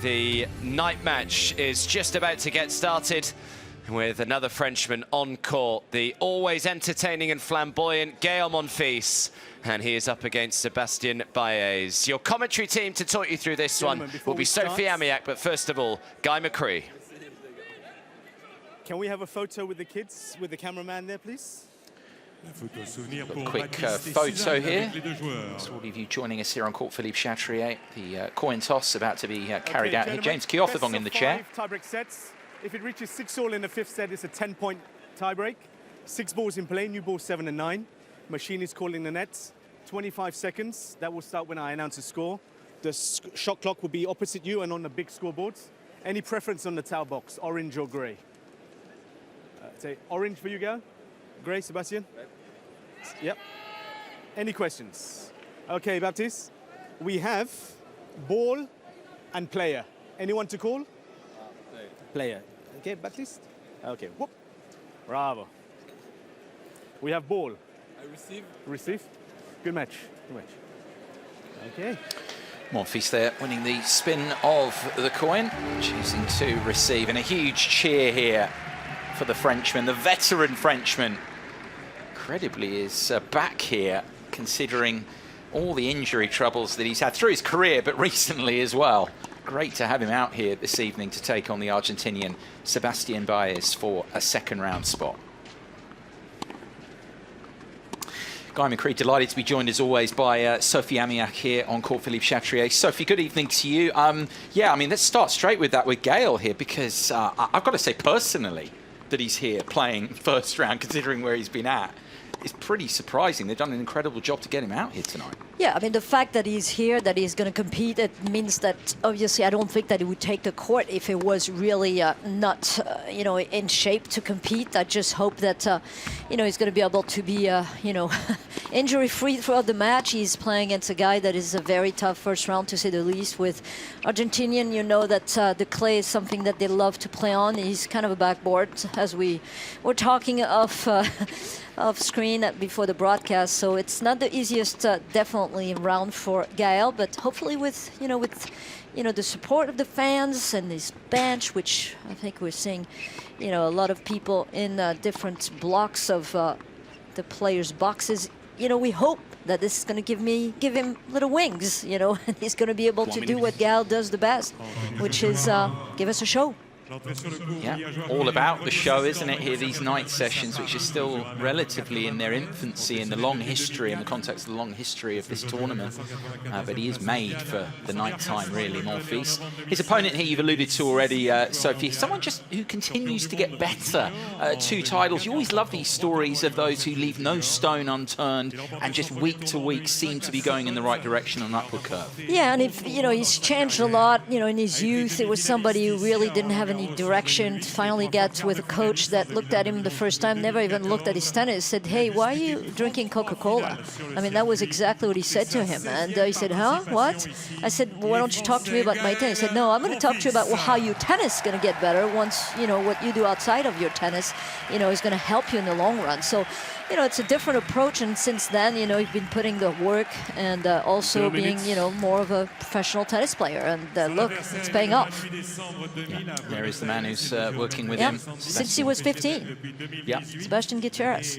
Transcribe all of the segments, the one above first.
The night match is just about to get started with another Frenchman on court, the always entertaining and flamboyant Gaël Monfils, and he is up against Sebastian Baez. Your commentary team to talk you through this one will be Sophie Amiach, but first of all, Guy McCree. Can we have a photo with the kids, with the cameraman there, please? A quick photo here. So all of you joining us here on court, Philippe Chatrier. The coin toss about to be carried out here. James Kiyofovong in the chair. Tiebreak sets. If it reaches 6-all in the fifth set, it's a 10-point tiebreak. 6 balls in play, new balls 7 and 9. Machine is calling the nets. 25 seconds. That will start when I announce a score. The shot clock will be opposite you and on the big scoreboards. Any preference on the towel box, orange or grey? Say orange for you, Gaël? Grey, Sebastian? Red. Yep. Any questions? Okay, Baptiste. We have ball and player. Anyone to call? Player. Okay, Baptiste? Okay, whoop. Bravo. We have ball. I receive. Receive. Good match. Good match. Okay. Monfils there winning the spin of the coin, choosing to receive. And a huge cheer here for the Frenchman, the veteran Frenchman. Incredibly is back here, considering all the injury troubles that he's had through his career, but recently as well. Great to have him out here this evening to take on the Argentinian Sebastian Baez for a second round spot. Guy McCree, delighted to be joined as always by Sophie Amiach here on court, Philippe Chatrier. Sophie, good evening to you. Yeah, I mean, let's start straight with that with Gaël here, because I've got to say personally that he's here playing first round, considering where he's been at. It's pretty surprising. They've done an incredible job to get him out here tonight. Yeah, I mean, the fact that he's here, that he's going to compete, it means that obviously I don't think that he would take the court if it was really not, you know, in shape to compete. I just hope that, you know, he's going to be able to be, you know, injury-free throughout the match. He's playing against a guy that is a very tough first round, to say the least. With Argentinian, you know that the clay is something that they love to play on. He's kind of a backboard, as we were talking of screen before the broadcast, so it's not the easiest definitely round for Gaël, but hopefully with the support of the fans and his bench, which I think we're seeing, you know, a lot of people in different blocks of the players' boxes. You know, we hope that this is going to give him little wings, you know, and he's going to be able to do what Gaël does the best, which is give us a show. Yeah, all about the show, isn't it, here, these night sessions, which are still relatively in their infancy in the long history, in the context of the long history of this tournament. But he is made for the night time, really, Monfils. His opponent here, you've alluded to already, Sophie, someone just who continues to get better. 2 titles. You always love these stories of those who leave no stone unturned and just week to week seem to be going in the right direction on an upward curve. Yeah, and if, you know, he's changed a lot. You know, in his youth, it was somebody who really didn't have any direction, to finally get with a coach that looked at him the first time, never even looked at his tennis, said, hey, why are you drinking Coca-Cola? I mean, that was exactly what he said to him. And he said, huh, what? I said, well, why don't you talk to me about my tennis? He said, no, I'm going to talk to you about how your tennis is going to get better once, you know, what you do outside of your tennis, you know, is going to help you in the long run. So, you know, it's a different approach, and since then, you know, you've been putting the work and also being, you know, more of a professional tennis player, and look, it's paying off. Yeah. There is the man who's working with him. Since he was 15. Yeah. Sebastian Gutierrez,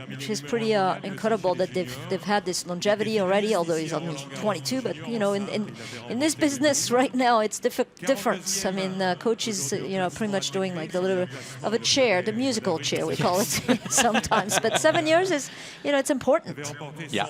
which is pretty incredible that they've had this longevity already, although he's only 22. But, you know, in this business right now, it's different. I mean, coaches, you know, pretty much doing like the little of a chair, the musical chair, we call it sometimes. But 7 years is, you know, it's important. Yeah.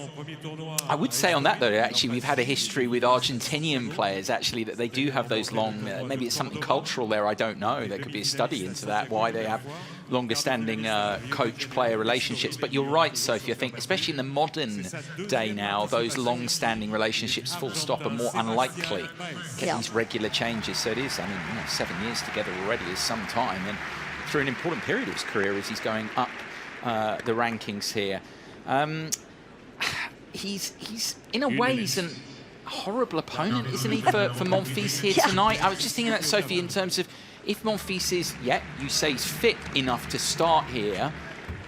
I would say on that, though, actually, we've had a history with Argentinian players, actually, that they do have those long, maybe it's something cultural there, I don't know. There could be a study into that, why they have longer-standing coach-player relationships. But you're right, Sophie, I think, especially in the modern day now, those long-standing relationships, full stop, are more unlikely. Get these regular changes. So it is, I mean, you know, 7 years together already is some time. And through an important period of his career as he's going up the rankings here. He's in a way, he's a horrible opponent, isn't he, for Monfils here tonight? I was just thinking that, Sophie, in terms of if Monfils is, you say he's fit enough to start here,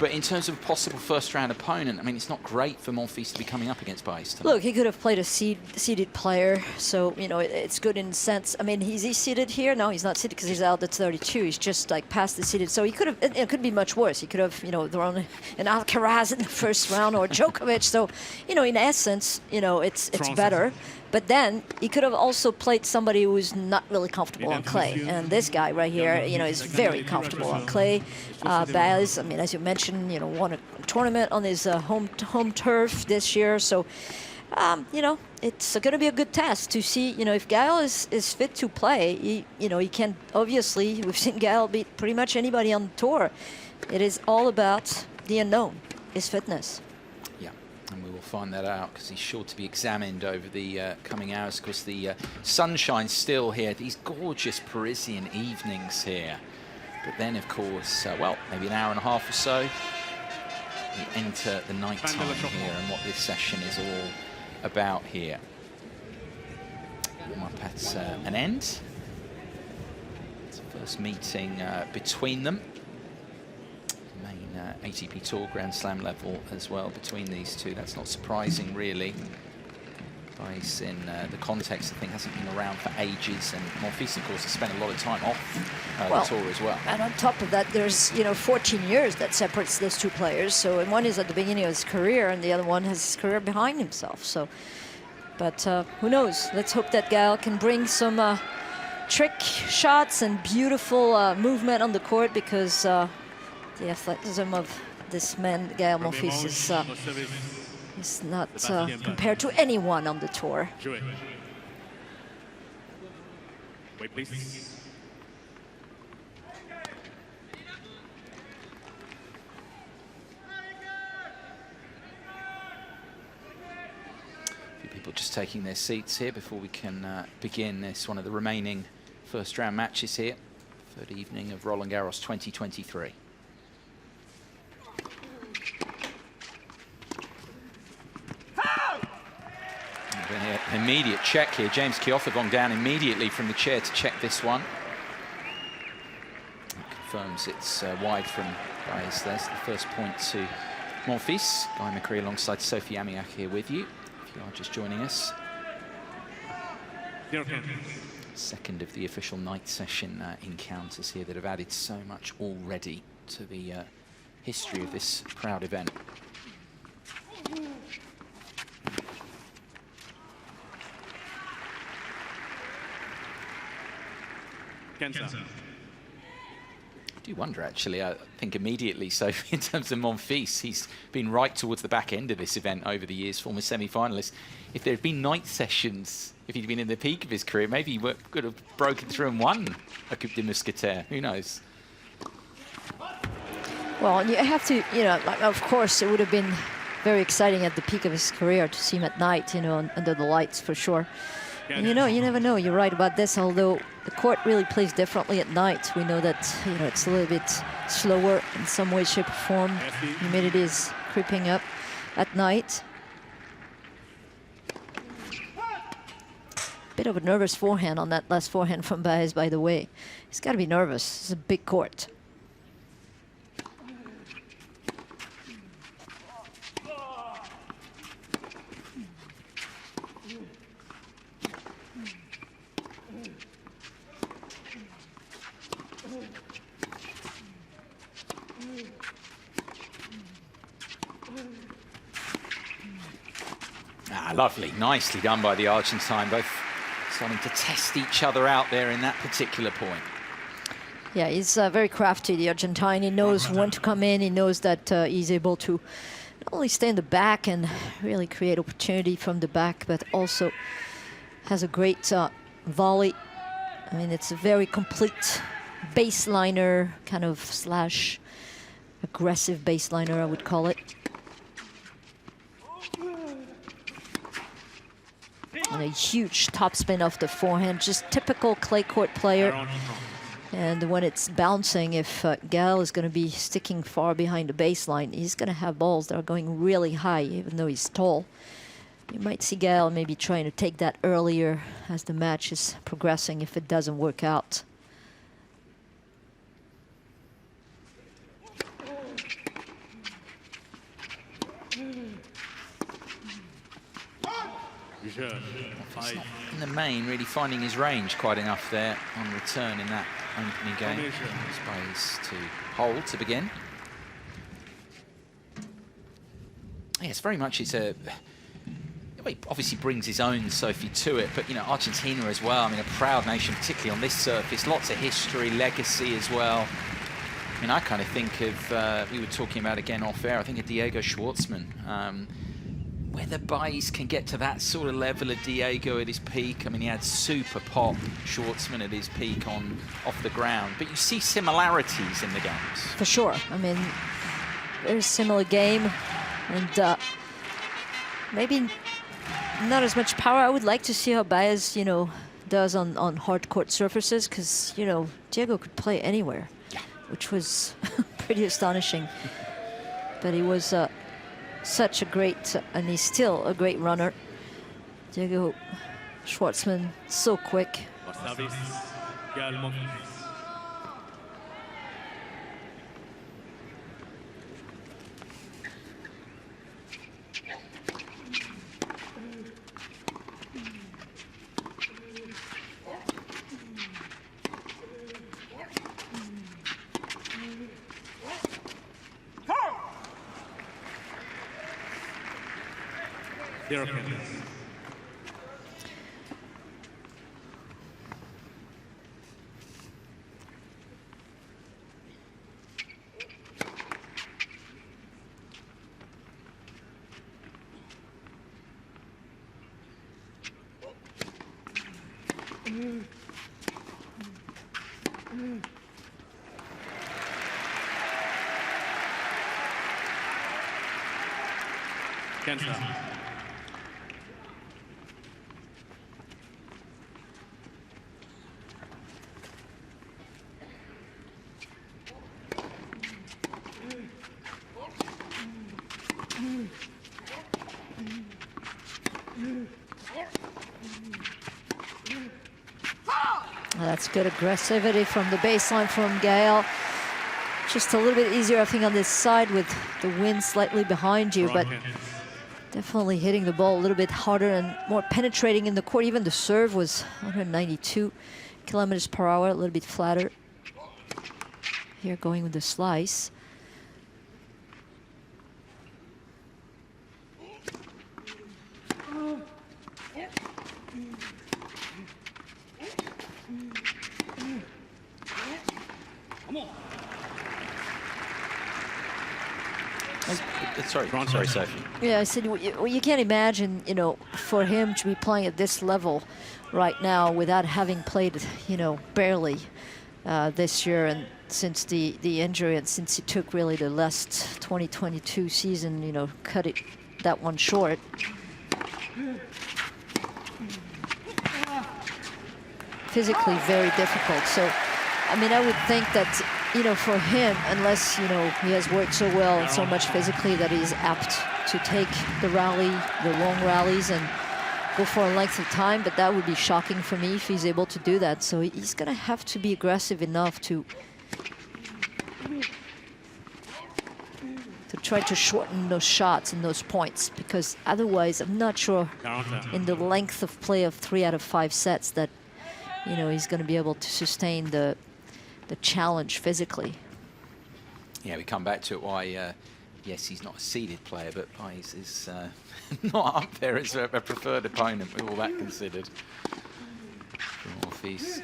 But in terms of a possible first-round opponent, I mean, it's not great for Monfils to be coming up against Baez tonight. Look, he could have played a seeded player, so, you know, it's good in the sense. I mean, is he seeded here? No, he's not seeded because he's out at 32. He's just, like, past the seeded. So he could have, it could be much worse. He could have, you know, thrown an Alcaraz in the first round or Djokovic. So, you know, in essence, you know, it's better. But then he could have also played somebody who's not really comfortable on clay. And this guy right here, you know, is very comfortable on clay. Baez, I mean, as you mentioned, you know, won a tournament on his home turf this year. So, you know, it's going to be a good test to see, you know, if Gaël is fit to play. You know, he can, obviously, we've seen Gaël beat pretty much anybody on the tour. It is all about the unknown, his fitness. And we will find that out because he's sure to be examined over the coming hours. Of course, the sunshine's still here. These gorgeous Parisian evenings here. But then, of course, well, maybe an hour and a half or so, we enter the night time here and what this session is all about here. Warm up at an end. It's the first meeting between them. ATP Tour Grand Slam level as well between these two. That's not surprising, really. Baez, in the context, I think, hasn't been around for ages, and Monfils, of course, has spent a lot of time off the tour as well. And on top of that, there's, you know, 14 years that separates those two players. So, and one is at the beginning of his career, and the other one has his career behind himself. So, but who knows? Let's hope that Gaël can bring some trick shots and beautiful movement on the court, because the athleticism of this man, Gaël Monfils, is not compared to anyone on the tour. Wait, please. A few people just taking their seats here before we can begin this, one of the remaining first-round matches here. Third evening of Roland-Garros 2023. An immediate check here. James Kiofer gone down immediately from the chair to check this one. It confirms it's wide from Baez. There's the first point to Monfils. Guy McCree alongside Sophie Amiach here with you, if you are just joining us. Second of the official night session encounters here that have added so much already to the history of this proud event. I do wonder, actually, I think immediately, so in terms of Monfils, he's been right towards the back end of this event over the years, former semi-finalist. If there had been night sessions, if he'd been in the peak of his career, maybe he could have broken through and won a Coupe de Mousquetaire. Who knows? Well, you have to, you know, like, of course, it would have been very exciting at the peak of his career to see him at night, you know, under the lights for sure. And you know, you never know. You're right about this, although the court really plays differently at night. We know that, you know, it's a little bit slower in some way, shape, or form. Humidity is creeping up at night. Bit of a nervous forehand on that last forehand from Baez, by the way. He's got to be nervous. It's a big court. Lovely, nicely done by the Argentine, both starting to test each other out there in that particular point. Yeah, he's very crafty, the Argentine. He knows when to come in. He knows that he's able to not only stay in the back and really create opportunity from the back, but also has a great volley. I mean, it's a very complete baseliner, kind of slash aggressive baseliner, I would call it. And a huge topspin off the forehand, just typical clay court player. And when it's bouncing, if Gaël is going to be sticking far behind the baseline, he's going to have balls that are going really high, even though he's tall. You might see Gaël maybe trying to take that earlier as the match is progressing if it doesn't work out. Just not, in the main, really finding his range quite enough there on return in that opening game. Baez to hold to begin. Yes, very much it's a... He obviously brings his own Sophie to it, but, you know, Argentina as well. I mean, a proud nation, particularly on this surface. Lots of history, legacy as well. I mean, I kind of think of, we were talking about again off air, I think of Diego Schwartzman. Whether Baez can get to that sort of level of Diego at his peak. I mean, he had super pop Schwartzman at his peak off the ground. But you see similarities in the games. For sure. I mean, very similar game. And maybe not as much power. I would like to see how Baez, you know, does on hard court surfaces, because, you know, Diego could play anywhere, which was pretty astonishing. But he was such a great, and he's still a great runner. Diego Schwartzman, so quick. Gaël. That's good aggressivity from the baseline from Gaël. Just a little bit easier, I think, on this side with the wind slightly behind you, but definitely hitting the ball a little bit harder and more penetrating in the court. Even the serve was 192 kilometers per hour, a little bit flatter. Here going with the slice. Sorry, Sophie. Yeah, I said, well, you can't imagine, you know, for him to be playing at this level right now without having played, you know, barely this year, and since the injury, and since he took really the last 2022 season, you know, cut it that one short. Physically very difficult. So, I mean, I would think that, you know, for him, unless, you know, he has worked so well and so much physically that he's apt to take the rally, the long rallies, and go for a length of time, but that would be shocking for me if he's able to do that. So he's going to have to be aggressive enough to try to shorten those shots and those points, because otherwise I'm not sure in the length of play of 3 out of 5 sets that, you know, he's going to be able to sustain the challenge physically. Yeah, we come back to it why, yes, he's not a seeded player, but Baez is not up there as a preferred opponent with all that considered. Monfils.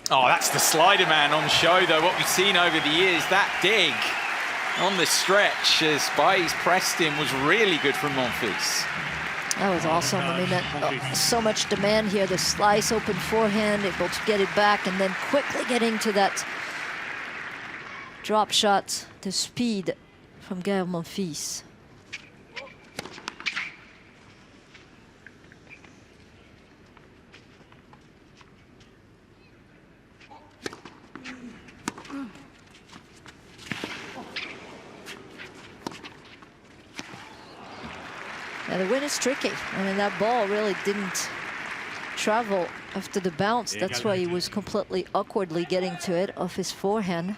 Oh, that's the slider man on show, though. What we've seen over the years, that dig on the stretch as Baez pressed him was really good from Monfils. That was awesome. I mean, so much demand here. The slice, open forehand, able to get it back, and then quickly getting to that drop shot, the speed from Gaël Monfils. Yeah, the win is tricky. I mean, that ball really didn't travel after the bounce. That's why he was completely awkwardly getting to it off his forehand.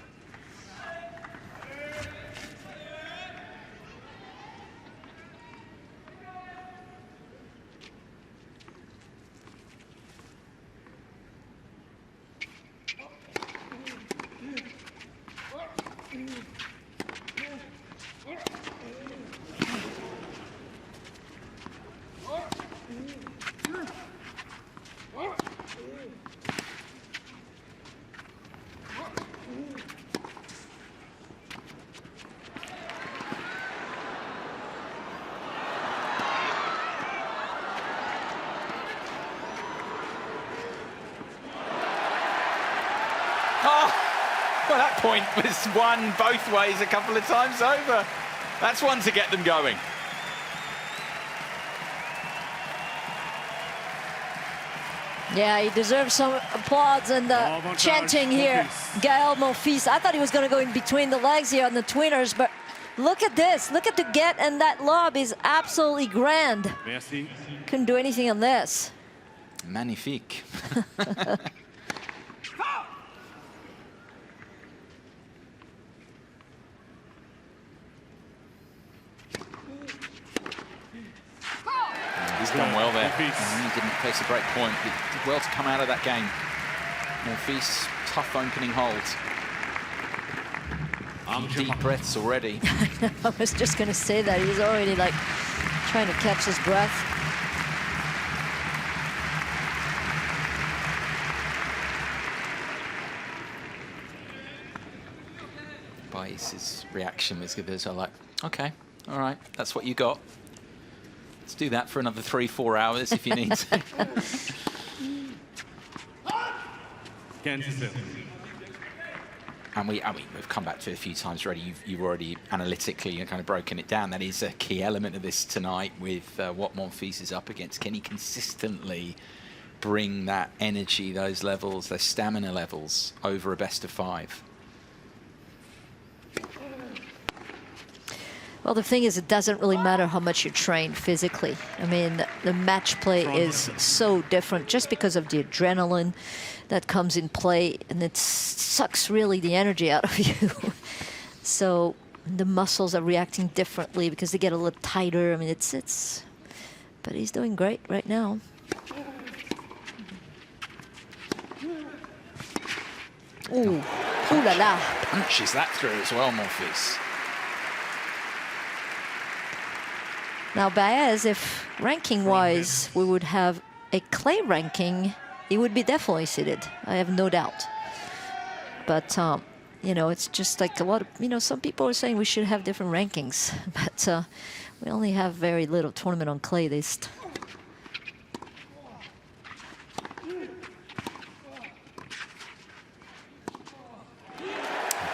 point was won both ways a couple of times over. That's one to get them going. Yeah, he deserves some applause and chanting here. Gaël Monfils. I thought he was going to go in between the legs here on the twinners, but look at this. Look at the get, and that lob is absolutely grand. Merci. Couldn't do anything on this. Magnifique. He's done well there. He didn't place a break point. He did well to come out of that game. Monfils, tough opening holds. Deep breaths already. I was just going to say that. He's already like trying to catch his breath. Baez's reaction was like, okay, all right, that's what you got. Let's do that for another 3-4 hours if you need to. And we've come back to it a few times already. You've already analytically kind of broken it down. That is a key element of this tonight with what Monfils is up against. Can he consistently bring that energy, those levels, those stamina levels over a best of 5? Well, the thing is, it doesn't really matter how much you train physically. I mean, the match play is so different just because of the adrenaline that comes in play, and it sucks really the energy out of you. So the muscles are reacting differently because they get a little tighter. I mean, it's but he's doing great right now. Ooh, ooh la la. Punches that through as well, Monfils. Now, Baez, if ranking-wise we would have a clay ranking, he would be definitely seated. I have no doubt. But, you know, it's just like a lot of, you know, some people are saying we should have different rankings. But we only have very little tournament on clay list.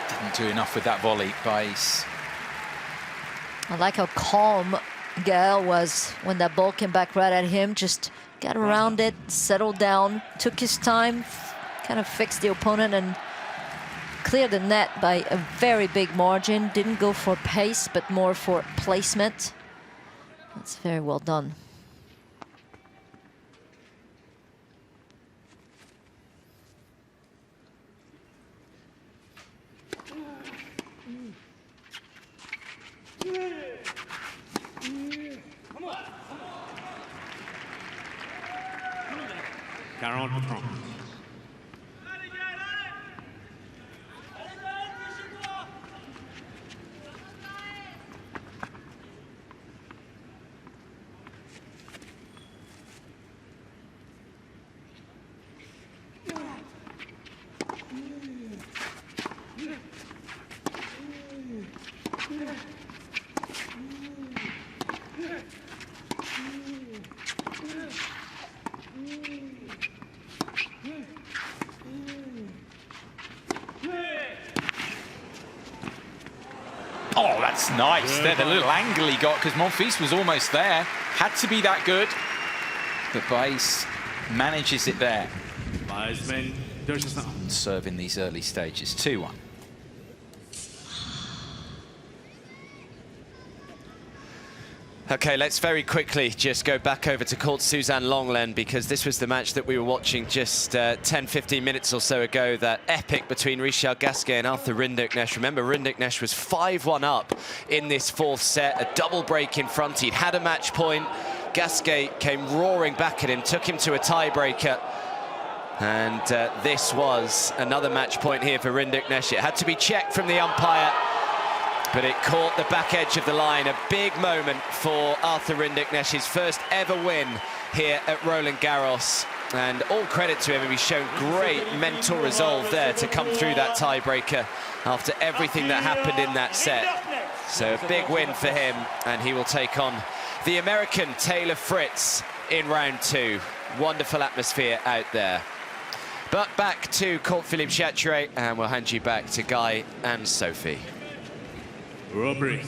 Didn't do enough with that volley, Baez. I like how calm Gaël was when that ball came back right at him. Just got around it, settled down, took his time, kind of fixed the opponent and cleared the net by a very big margin. Didn't go for pace, but more for placement. That's very well done. Oh, that's nice. There, the little angle he got, because Monfils was almost there. Had to be that good. But Baez manages it there. Serve in these early stages. 2-1. Okay, let's very quickly just go back over to court Suzanne Lenglen, because this was the match that we were watching just 10-15 minutes or so ago, that epic between Richard Gasquet and Arthur Rinderknecht. Remember, Rinderknecht was 5-1 up in this 4th set, a double break in front. He'd had a match point. Gasquet came roaring back at him, took him to a tiebreaker. And this was another match point here for Rinderknecht. It had to be checked from the umpire, but it caught the back edge of the line. A big moment for Arthur Rinderknecht, his first ever win here at Roland-Garros. And all credit to him, he's shown great mental resolve there to come through that tiebreaker after everything that happened in that set. So a big win for him, and he will take on the American Taylor Fritz in round 2. Wonderful atmosphere out there. But back to Court Philippe Chatrier, and we'll hand you back to Guy and Sophie. Robbery.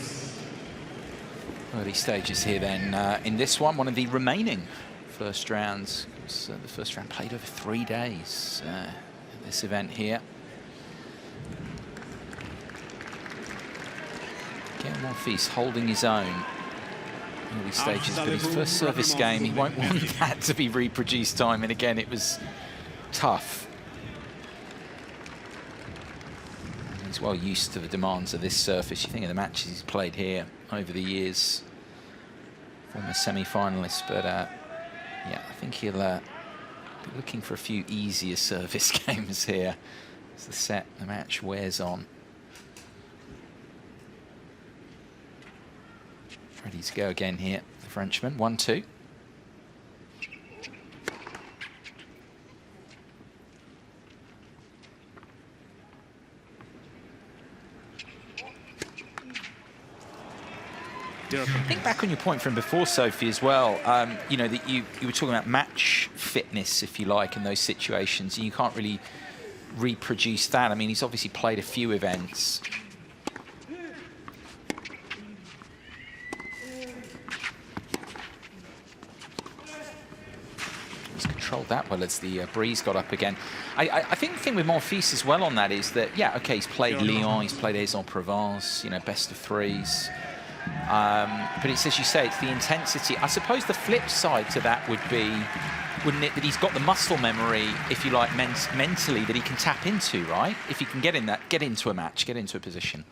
Early stages here then in this one of the remaining first rounds. The first round played over 3 days at this event here. Gaël Monfils holding his own. Early stages, but his first service game, he won't want that to be reproduced time, and again it was tough. He's well used to the demands of this surface. You think of the matches he's played here over the years. Former semi-finalist, but yeah, I think he'll be looking for a few easier service games here as the match wears on. Ready to go again here, the Frenchman, 1-2. Think back on your point from before, Sophie, as well. You know, that you were talking about match fitness, if you like, in those situations, and you can't really reproduce that. I mean, he's obviously played a few events. He's controlled that well as the breeze got up again. I think the thing with Monfils as well on that is that, yeah, okay, he's played Lyon, he's played Aix-en-Provence, you know, best of threes. But it's, as you say, it's the intensity. I suppose the flip side to that would be, wouldn't it, that he's got the muscle memory, if you like, mentally, that he can tap into, right? If he can get into a match, get into a position.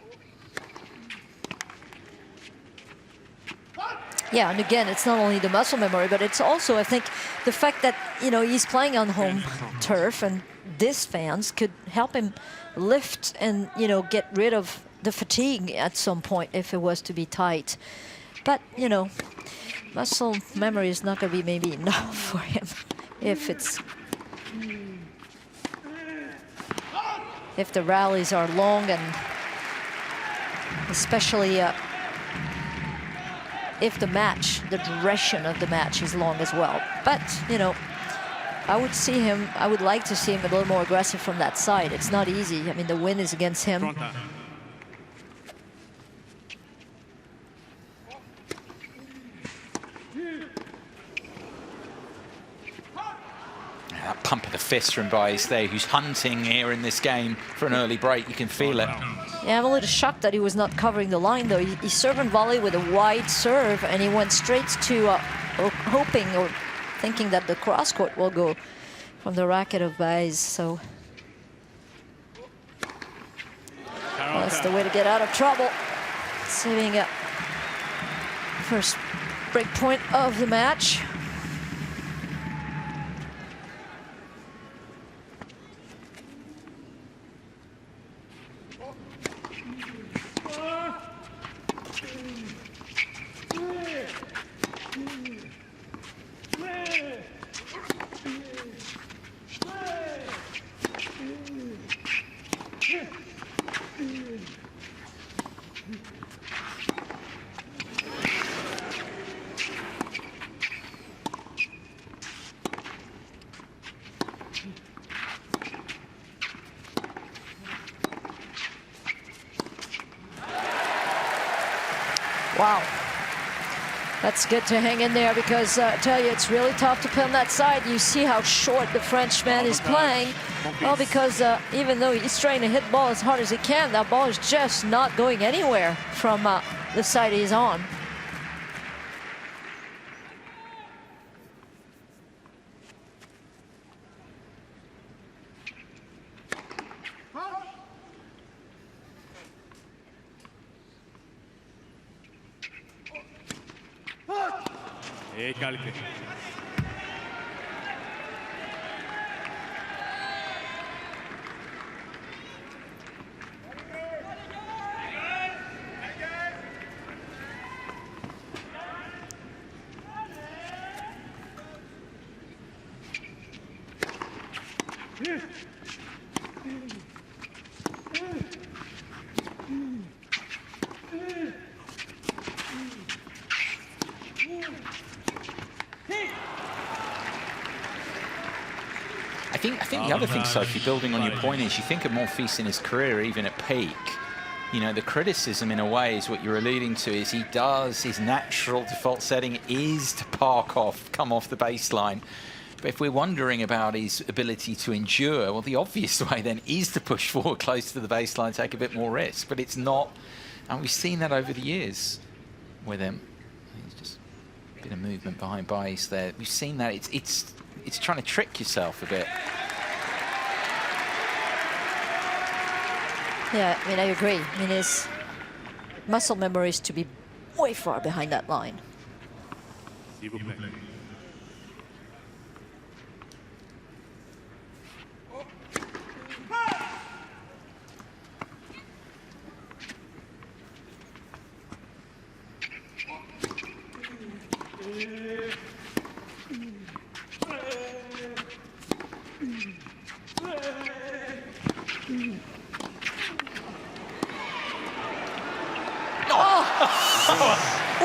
Yeah, and again, it's not only the muscle memory, but it's also, I think, the fact that, you know, he's playing on home turf, and these fans could help him lift and, you know, get rid of the fatigue at some point if it was to be tight. But, you know, muscle memory is not going to be maybe enough for him if the rallies are long, and especially if the duration of the match is long as well. But, you know, I would like to see him a little more aggressive from that side. It's not easy. I mean, the win is against him. That pump of the fist from Baez there, who's hunting here in this game for an early break. You can feel it. Yeah, I'm a little shocked that he was not covering the line, though. He served and volley with a wide serve, and he went straight to hoping or thinking that the cross court will go from the racket of Baez. So well, that's the way to get out of trouble. Saving a first break point of the match. Wow. That's good to hang in there, because I tell you, it's really tough to play on that side. You see how short the Frenchman is playing. Well, because even though he's trying to hit the ball as hard as he can, that ball is just not going anywhere from the side he's on. Égalité. think the other thing, Sophie, building on your point, is you think of Monfils in his career, even at peak, you know, the criticism in a way is what you're alluding to, is his natural default setting is to park off, come off the baseline. But if we're wondering about his ability to endure, well, the obvious way then is to push forward close to the baseline, take a bit more risk. But it's not, and we've seen that over the years with him. He's just a bit of movement behind Baez there. We've seen that. It's trying to trick yourself a bit. Yeah, I mean, I agree. I mean, his muscle memory is to be way far behind that line.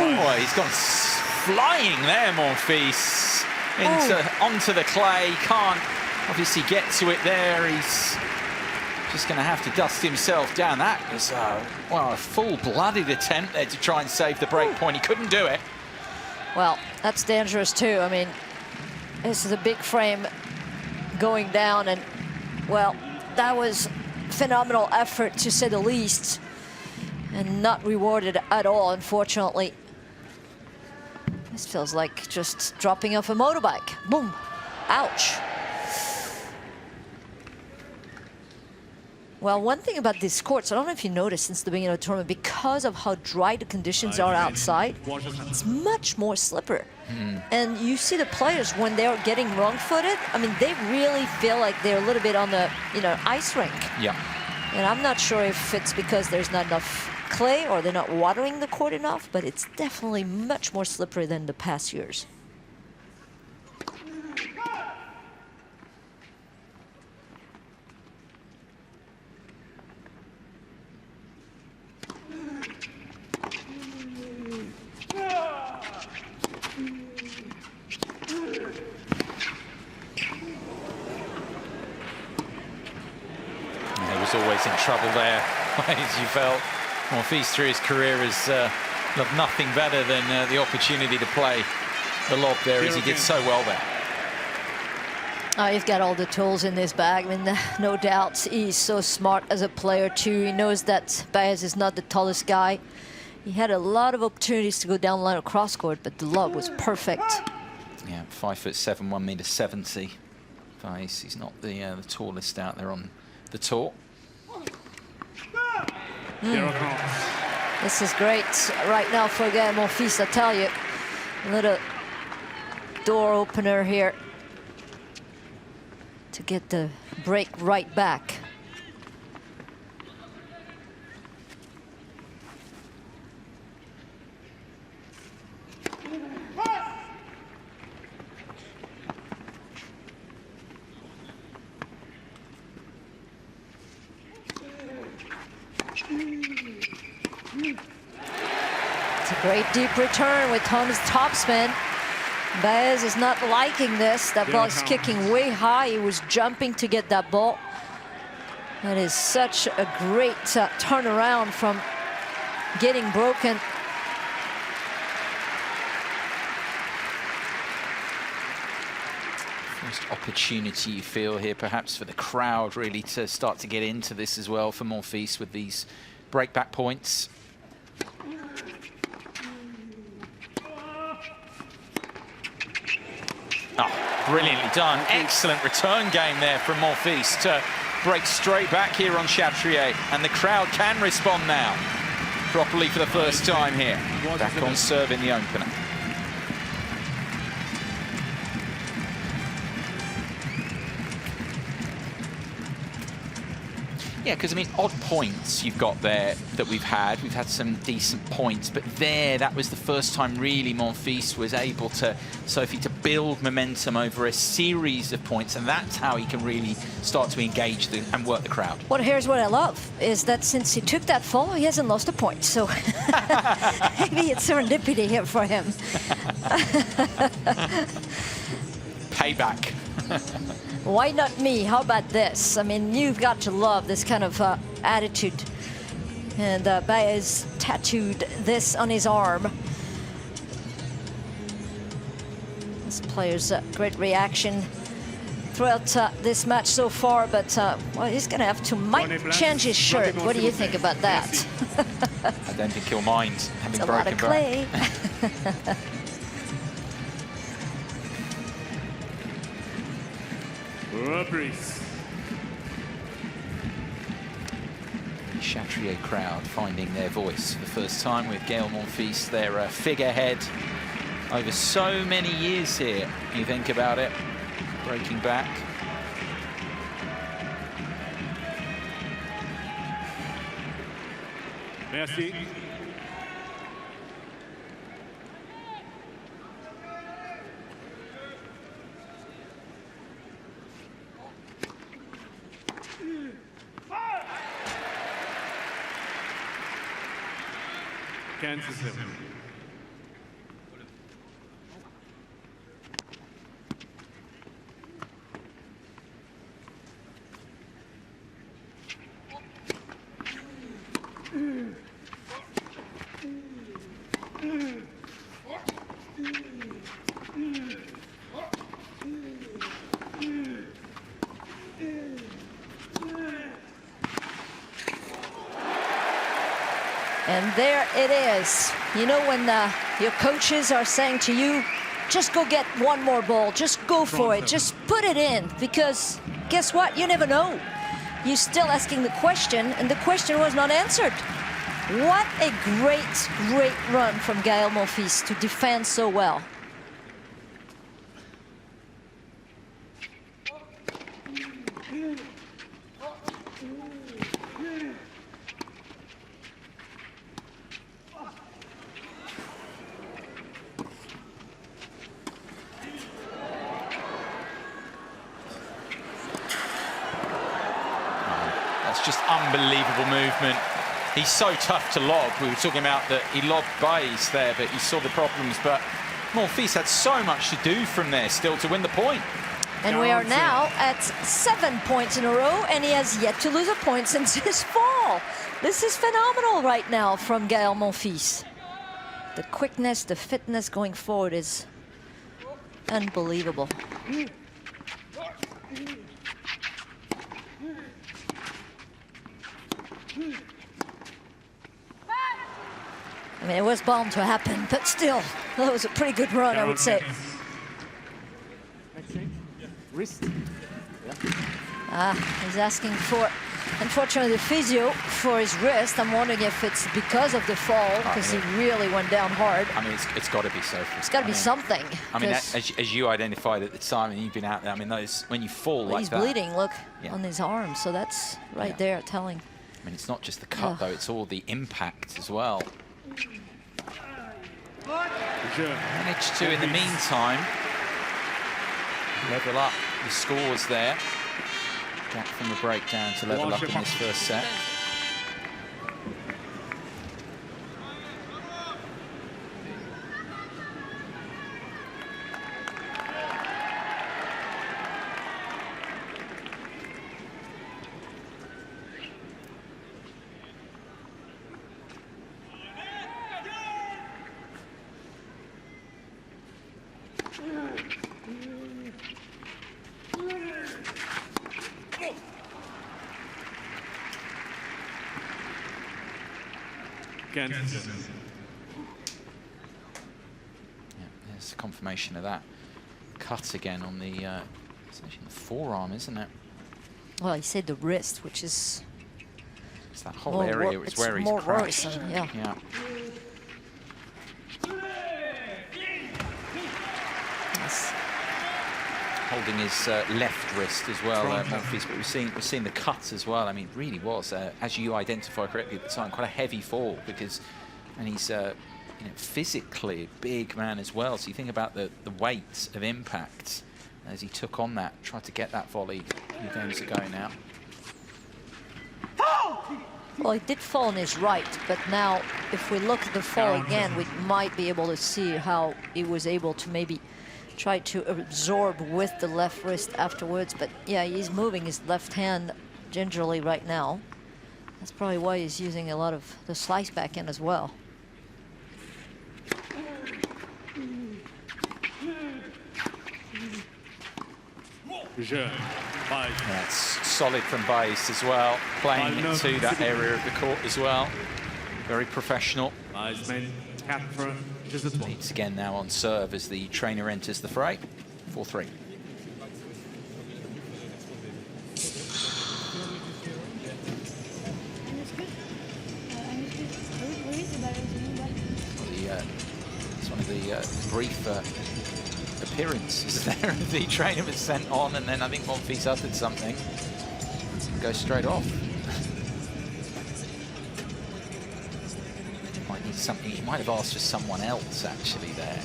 Oh, he's gone flying there, Monfils, onto the clay. Can't obviously get to it there. He's just going to have to dust himself down. That was well, a full-blooded attempt there to try and save the break point. He couldn't do it. Well, that's dangerous too. I mean, this is a big frame going down, and well, that was phenomenal effort to say the least, and not rewarded at all, unfortunately. This feels like just dropping off a motorbike. Boom. Ouch. Well, one thing about these courts, I don't know if you noticed since the beginning of the tournament, because of how dry the conditions are outside, it's much more slippery. And you see the players, when they're getting wrong-footed, I mean, they really feel like they're a little bit on the, you know, ice rink. Yeah. And I'm not sure if it's because there's not enough clay or they're not watering the court enough, but it's definitely much more slippery than the past years. He was always in trouble there, as you felt. Monfils through his career has loved nothing better than the opportunity to play the lob there, as he did so well there. He's got all the tools in his bag. I mean, no doubt he's so smart as a player too. He knows that Baez is not the tallest guy. He had a lot of opportunities to go down the line or cross court, but the lob was perfect. Yeah, 5'7", 1m70. Baez, he's not the tallest out there on the tour. This is great right now for Gaël Monfils, I tell you. A little door opener here to get the break right back. It's a great deep return with Tom's topspin. Baez is not liking this. That ball is kicking way high. He was jumping to get that ball. That is such a great turnaround from getting broken. First opportunity you feel here, perhaps, for the crowd really to start to get into this as well for Monfils with these breakback points. Oh, brilliantly done. Excellent return game there from Monfils to break straight back here on Chatrier. And the crowd can respond now properly for the first time here. Back on serve in the opener. Yeah, because, I mean, odd points you've got there that we've had. We've had some decent points, but there, that was the first time really Monfils was able to, Sophie, to build momentum over a series of points, and that's how he can really start to engage and work the crowd. Well, here's what I love, is that since he took that fall, he hasn't lost a point, so maybe it's serendipity here for him. Payback. Why not me? How about this? I mean, you've got to love this kind of attitude. And Baez tattooed this on his arm. This player's great reaction throughout this match so far, but well, he's going to have to change his shirt. What do you think about that? I don't think he'll mind having it's a broken lot of clay. Reprise. The Chatrier crowd finding their voice for the first time with Gaël Monfils, their figurehead over so many years here. You think about it, breaking back. Merci. Kansas City. And there it is. You know, when your coaches are saying to you, just go get one more ball, just go for it, just put it in, because guess what? You never know. You're still asking the question, and the question was not answered. What a great, great run from Gaël Monfils to defend so well. That's just unbelievable movement. He's so tough to lob. We were talking about that he lobbed Baez there, but you saw the problems. But Monfils had so much to do from there still to win the point. And we are now at 7 points in a row, and he has yet to lose a point since his fall. This is phenomenal right now from Gaël Monfils. The quickness, the fitness going forward is unbelievable. I mean, it was bound to happen, but still, that was a pretty good run, I would say. Wrist. He's asking for, unfortunately, the physio for his wrist. I'm wondering if it's because of the fall, because he really went down hard. I mean, it's got to be so. It's got to be something. I mean, as you identified at the time, and you've been out there, I mean, those when you fall like he's that. He's bleeding, look, on his arm, so that's right there telling. I mean, it's not just the cut, though, it's all the impact as well. Managed to, in the meantime, level up the scores there. Back from the breakdown to level up in this first set. Yeah, there's a confirmation of that cut again on the, it's actually the forearm, isn't it? Well, he said the wrist, which is... It's that whole area is where he's crashed. Yeah. Yes. Holding his left wrist as well, Monfils, but we've seen the cut as well. I mean, it really was, as you identified correctly at the time, quite a heavy fall, because, and he's you know, physically a big man as well. So you think about the weight of impact as he took on that, tried to get that volley a few games ago now. Well, he did fall on his right, but now if we look at the fall again, we might be able to see how he was able to maybe tried to absorb with the left wrist afterwards, but yeah, he's moving his left hand gingerly right now. That's probably why he's using a lot of the slice backhand as well. That's solid from Baez as well, playing into that area of the court as well. Very professional. Leads again now on serve as the trainer enters the fray. 4-3. It's one of the brief appearances there. The trainer was sent on, and then I think Monfils uttered something and goes straight off. Might need something. He might have asked for someone else actually there.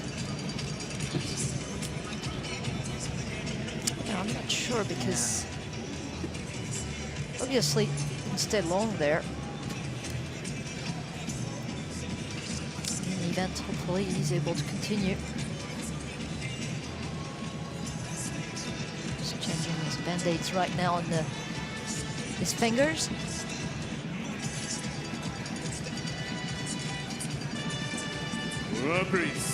Yeah, I'm not sure because obviously instead long there. In the event, hopefully he's able to continue. Just changing his band-aids right now on his fingers. Reprise.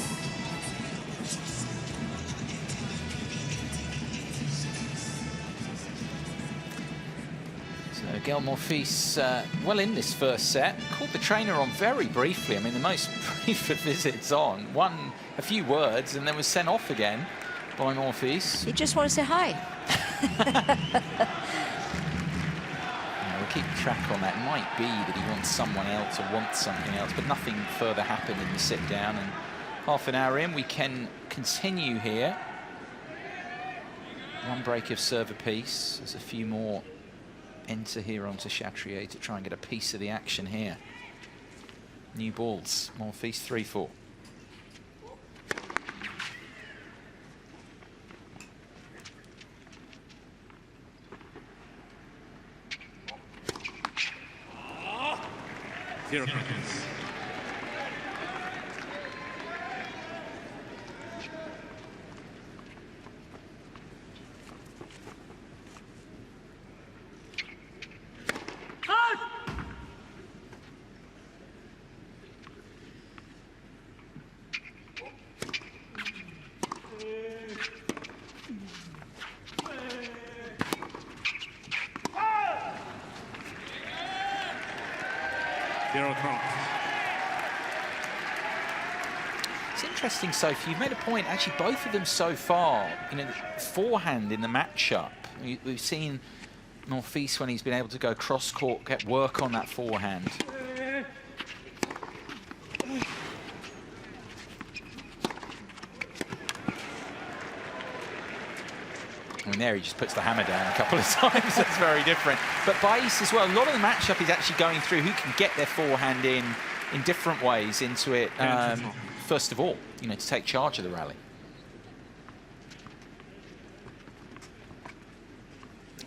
So Gaël Monfils, well in this first set, called the trainer on very briefly. I mean, the most brief of visits on. A few words and then was sent off again by Monfils. He just wanted to say hi. We'll keep track on that. It might be that he wants someone else or wants something else, but nothing further happened in the sit down. And half an hour in, we can continue here. One break of serve apiece. There's a few more enter here onto Chatrier to try and get a piece of the action here. New balls. Monfils 3-4. Zero. It's interesting, Sophie, you've made a point, actually both of them so far, you know, forehand in the matchup. We've seen Monfils when he's been able to go cross-court, get work on that forehand. I mean, there he just puts the hammer down a couple of times. That's very different. But Baez as well, a lot of the matchup is actually going through who can get their forehand in different ways into it. First of all, you know, to take charge of the rally.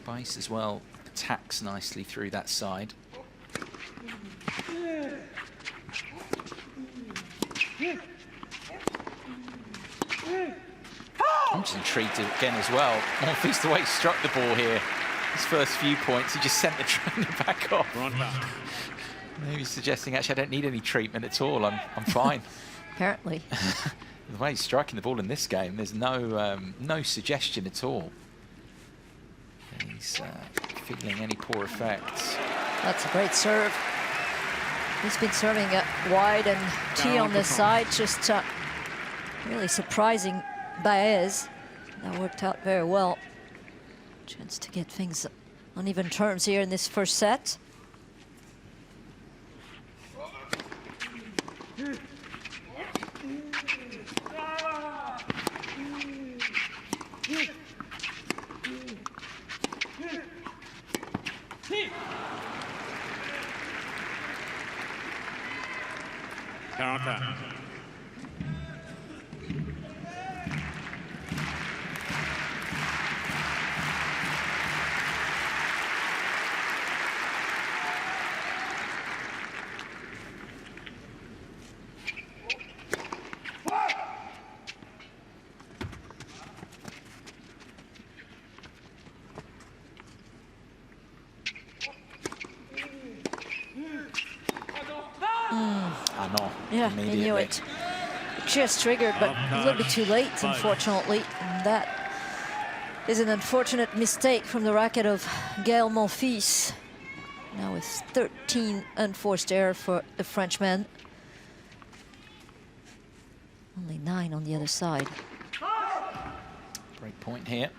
Baez as well attacks nicely through that side. I'm just intrigued again as well. Monfils, the way he struck the ball here, his first few points, he just sent the trainer back off. Maybe suggesting, actually, I don't need any treatment at all. I'm fine. Apparently. The way he's striking the ball in this game, there's no suggestion at all. He's feeling any poor effects. That's a great serve. He's been serving wide and tee on the side, just really surprising Baez. That worked out very well. Chance to get things on even terms here in this first set. Yeah, immediately. he knew it. Just triggered, but a little bit too late, unfortunately. And that is an unfortunate mistake from the racket of Gaël Monfils. Now with 13 unforced error for the Frenchman. Only 9 on the other side. Break point here.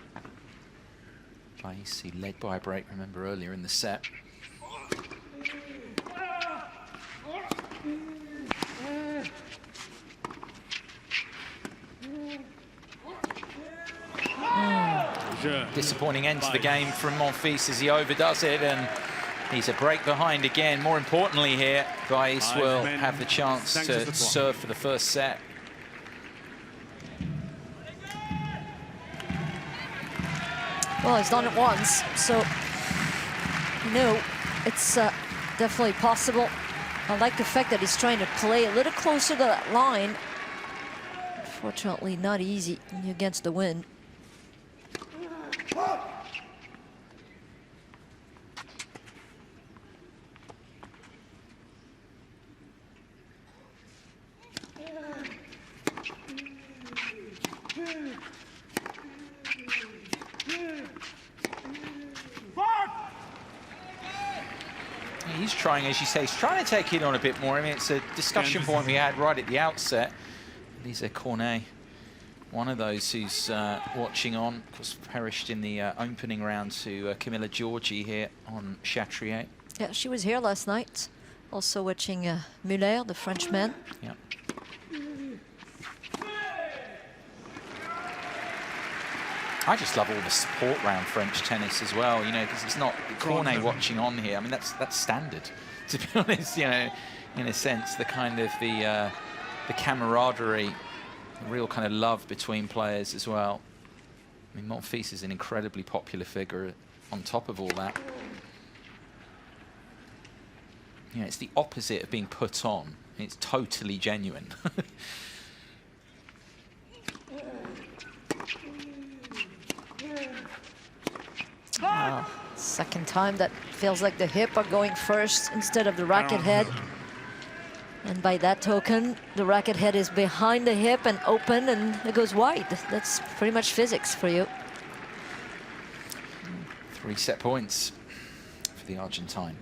Baez, he led by a break, remember, earlier in the set. Disappointing end to the game from Monfils as he overdoes it, and he's a break behind again. More importantly here, Baez will have the chance to serve for the first set. Well, he's done it once, so you know, it's definitely possible. I like the fact that he's trying to play a little closer to that line. Unfortunately, not easy against the wind. He's trying, as you say, he's trying to take it on a bit more. I mean, it's a discussion point we had right at the outset. Lisa Cornet, one of those who's watching on, of course, perished in the opening round to Camilla Giorgi here on Chatrier. Yeah, she was here last night, also watching Muller, the Frenchman. Yeah. I just love all the support round French tennis as well, you know, because it's not Cornet watching on here. I mean, that's standard, to be honest, you know, in a sense, the kind of the camaraderie, the real kind of love between players as well. I mean, Monfils is an incredibly popular figure on top of all that. You know, it's the opposite of being put on. It's totally genuine. Wow. Second time that feels like the hip are going first instead of the racket head. And by that token, the racket head is behind the hip and open, and it goes wide. That's pretty much physics for you. 3 set points for the Argentine.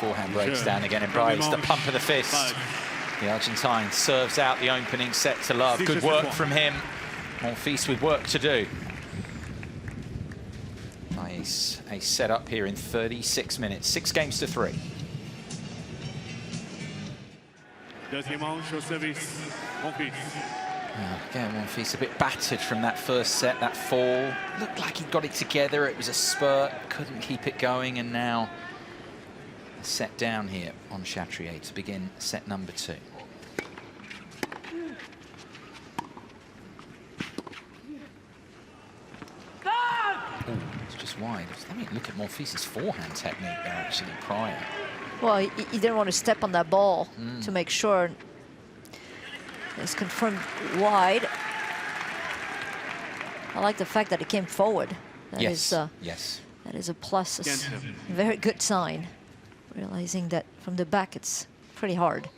Forehand breaks down again, and Baez, the pump of the fist. The Argentine serves out the opening set to love. Good work from him. Monfils with work to do. Baez, a set up here in 36 minutes. 6 games to 3. Deuxième manche au service, Monfils. Again, Monfils a bit battered from that first set, that fall. Looked like he got it together. It was a spurt, couldn't keep it going, and now a set down here on Chatrier to begin set number 2. Ooh, it's just wide. Let me look at Monfils' forehand technique there, actually, prior. Well, he didn't want to step on that ball to make sure. It's confirmed wide. I like the fact that it came forward. That yes, is, yes. That is a plus. It's a very good sign. Realizing that from the back it's pretty hard.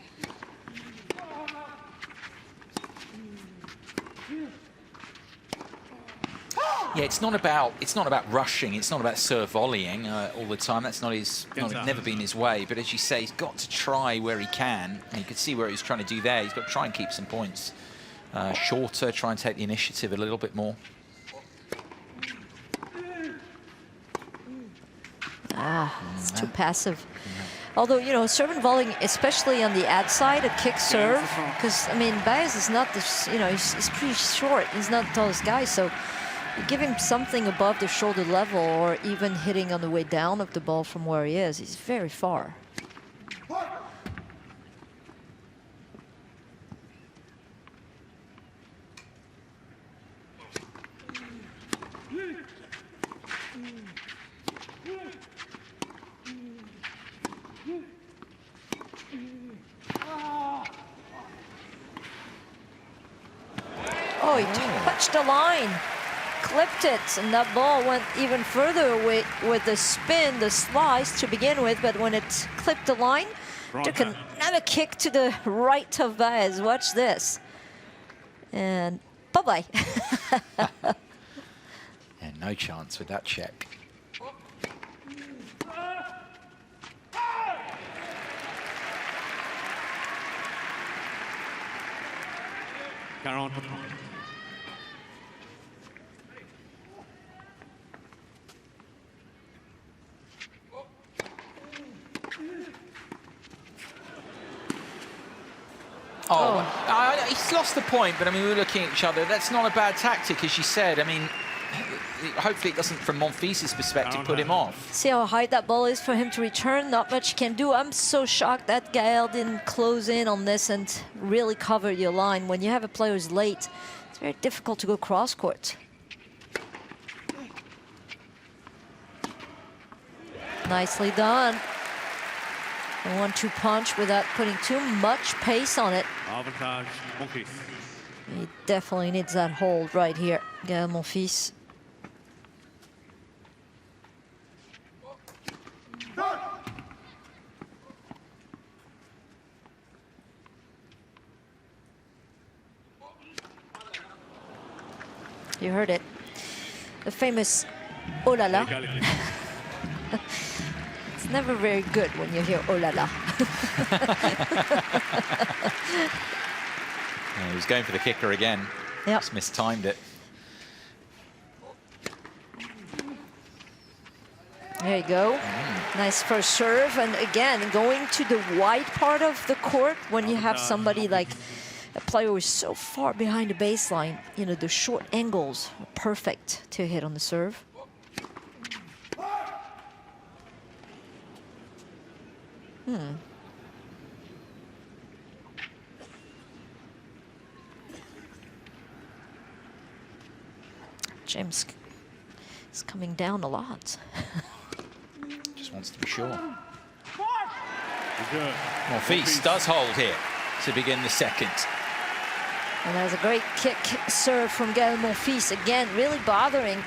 Yeah, it's not about rushing. It's not about serve volleying all the time. That's never been his way. But as you say, he's got to try where he can. And you can see where he's trying to do there. He's got to try and keep some points shorter, try and take the initiative a little bit more. It's too passive. Although, you know, serve and volleying, especially on the ad side, a kick serve, because, I mean, Baez is not this, you know, he's pretty short. He's not the tallest guy, so you give him something above the shoulder level, or even hitting on the way down of the ball from where he is. He's very far. Oh, he touched the line, clipped it, and that ball went even further away with the spin, the slice to begin with, but when it clipped the line, took another kick to the right of Baez. Watch this. And bye-bye. And no chance with that check. He's lost the point, but I mean, we were looking at each other. That's not a bad tactic, as you said. I mean, hopefully it doesn't, from Monfils' perspective, put him off. See how high that ball is for him to return? Not much he can do. I'm so shocked that Gaël didn't close in on this and really cover your line. When you have a player who's late, it's very difficult to go cross-court. Nicely done. A 1-2 punch without putting too much pace on it. Avantage, Monfils. He definitely needs that hold right here, Gaël Monfils. You heard it. The famous oh la la. It's never very good when you hear oh la la. Yeah, he was going for the kicker again. Yep. Just mistimed it. There you go. Nice first serve. And again, going to the wide part of the court when you have somebody like a player who is so far behind the baseline, you know, the short angles are perfect to hit on the serve. James is coming down a lot. Just wants to be sure. Monfils does hold here to begin the second. And there's a great kick serve from Gaël Monfils. Again, really bothering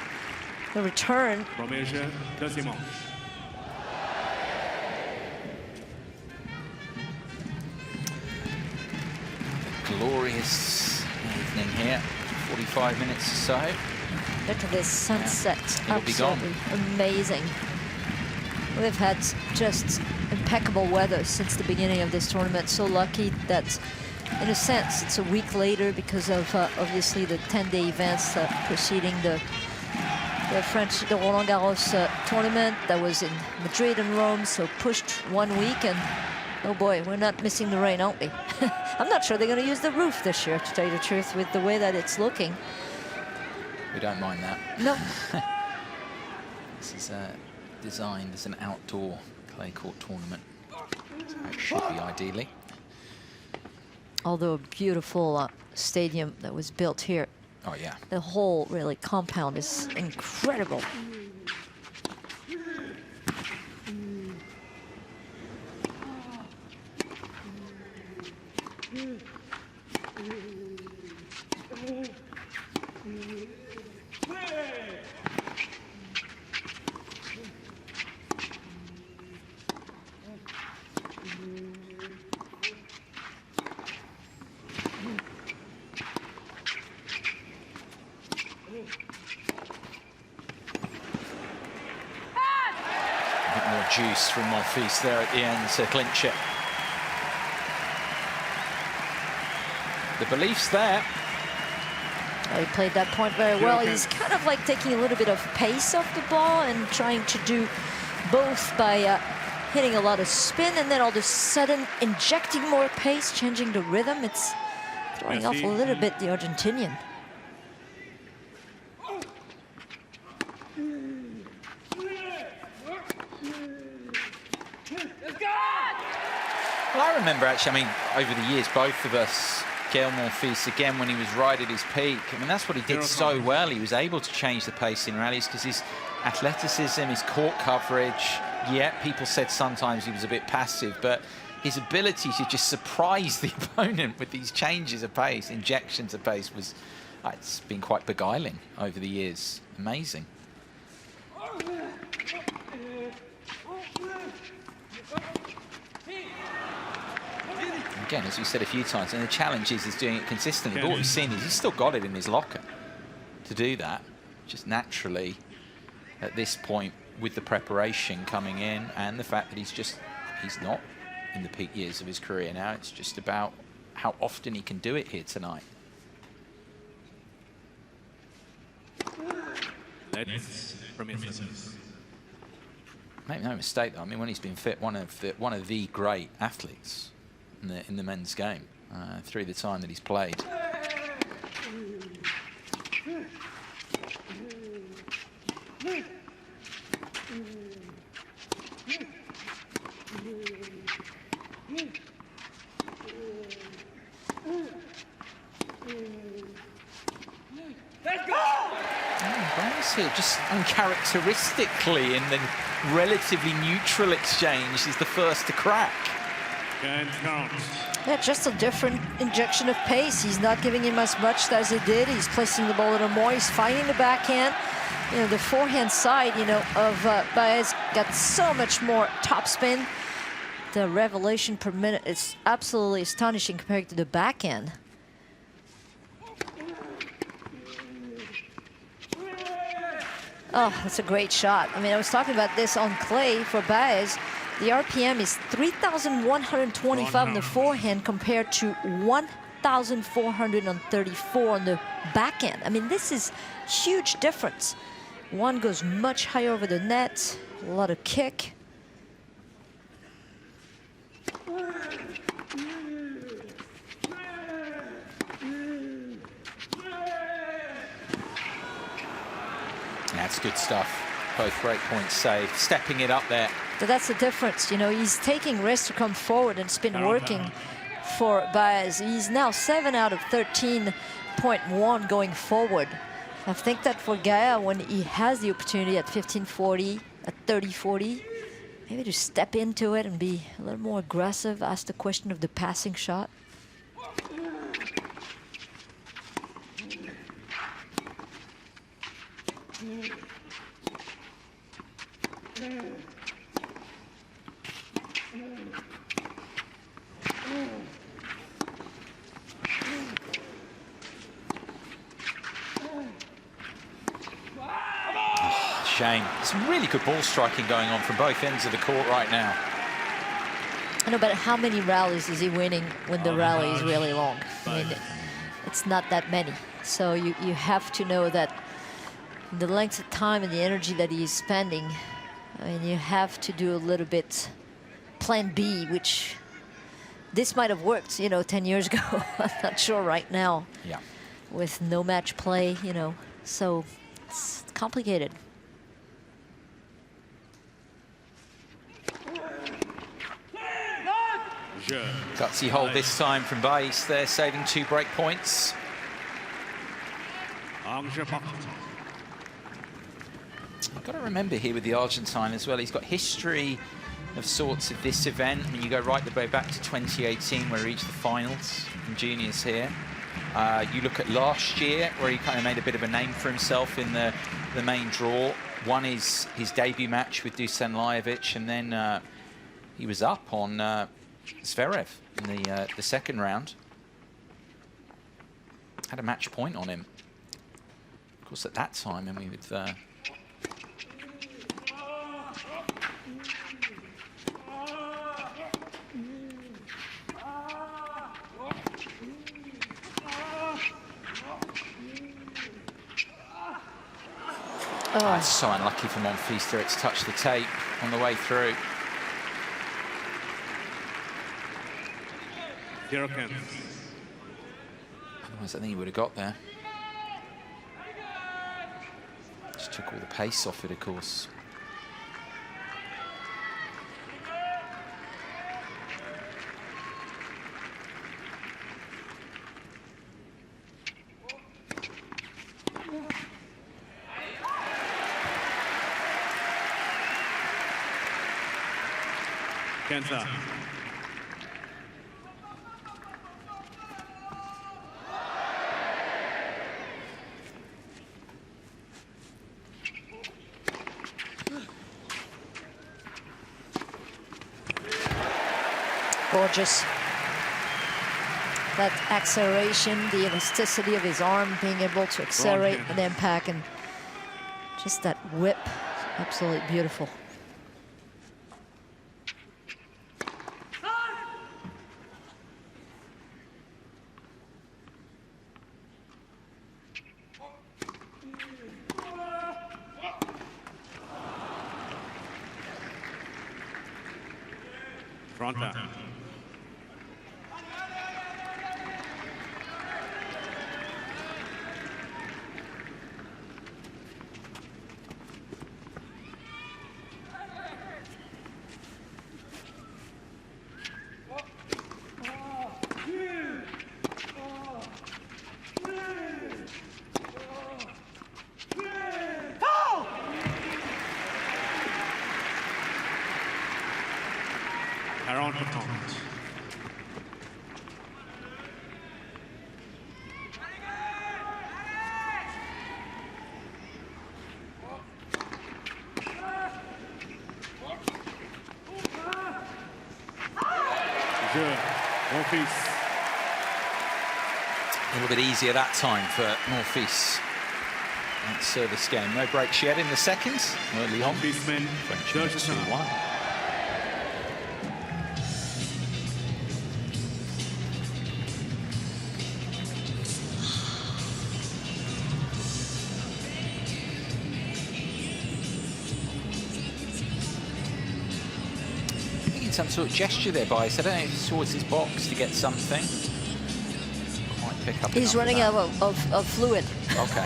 the return. Glorious evening here. 45 minutes or so. Look at this sunset. Yeah, absolutely amazing. We've had just impeccable weather since the beginning of this tournament. So lucky that, in a sense, it's a week later because of obviously the 10-day events preceding the Roland-Garros tournament that was in Madrid and Rome. So pushed 1 week, and oh boy, we're not missing the rain, aren't we? I'm not sure they're going to use the roof this year, to tell you the truth, with the way that it's looking. We don't mind that. No. This is designed as an outdoor clay court tournament. That's how it should be, ideally. Although a beautiful stadium that was built here. Oh, yeah. The whole, really, compound is incredible. Juice from Monfils there at the end to clinch it. The belief's there. Well, he played that point very well. He's kind of like taking a little bit of pace off the ball and trying to do both by hitting a lot of spin and then all of a sudden injecting more pace, changing the rhythm. It's throwing off a little bit the Argentinian. Well, I remember actually, I mean, over the years, both of us, Gaël Monfils, again, when he was right at his peak, I mean, that's what he did so well. He was able to change the pace in rallies because his athleticism, his court coverage, yeah, people said sometimes he was a bit passive, but his ability to just surprise the opponent with these changes of pace, injections of pace, was It's been quite beguiling over the years. Amazing. Again, as we said a few times, and the challenge is doing it consistently. But what we've seen is he's still got it in his locker to do that. Just naturally, at this point, with the preparation coming in and the fact that he's not in the peak years of his career now. It's just about how often he can do it here tonight. Make no mistake, though. I mean, when he's been fit, one of the great athletes in the men's game through the time that he's played. Baez here, just uncharacteristically in the relatively neutral exchange, is the first to crack. Yeah, just a different injection of pace. He's not giving him as much as he did. He's placing the ball a little more. He's finding the backhand. You know, the forehand side, you know, of Baez got so much more topspin. The revelation per minute is absolutely astonishing compared to the backhand. Oh, that's a great shot. I mean, I was talking about this on clay for Baez. The RPM is 3,125 on the forehand compared to 1,434 on the backhand. I mean, this is huge difference. One goes much higher over the net, a lot of kick. That's good stuff. Both break points saved. Stepping it up there. So that's the difference. You know, he's taking risks to come forward, and it's been working for Baez. He's now 7 out of 13.1 going forward. I think that for Gaël, when he has the opportunity at 15-40, at 30-40, maybe to step into it and be a little more aggressive, ask the question of the passing shot. Shame. Some really good ball striking going on from both ends of the court right now. I know, but how many rallies is he winning when the rally is really long? I mean, it's not that many. So you have to know that the length of time and the energy that he's spending, I mean, you have to do a little bit plan B, which this might have worked, you know, 10 years ago. I'm not sure right now. Yeah. With no match play, you know, so it's complicated. Gutsy hold this time from Baez there, saving 2 break points. You've got to remember here with the Argentine as well, he's got history of sorts of this event. I mean, you go right the way back to 2018 where he reached the finals in juniors here. You look at last year where he kind of made a bit of a name for himself in the main draw. Won his debut match with Dusan Lajovic, and then he was up on Zverev in the second round. Had a match point on him. Of course, at that time, I mean, with oh, it's so unlucky for Monfils there. It's touched the tape on the way through. Otherwise, I think he would have got there. Just took all the pace off it, of course. Cancer. gorgeous. That acceleration, the elasticity of his arm, being able to accelerate and impact, and just that whip, absolutely beautiful. Front back. Around the point. Monfils. A little bit easier that time for Monfils. That service game. No breaks yet in the second. Early on. French 2-1. Some sort of gesture there, Baez. I don't know if it's towards his box to get something. Quite pick up. He's running out of fluid. Okay.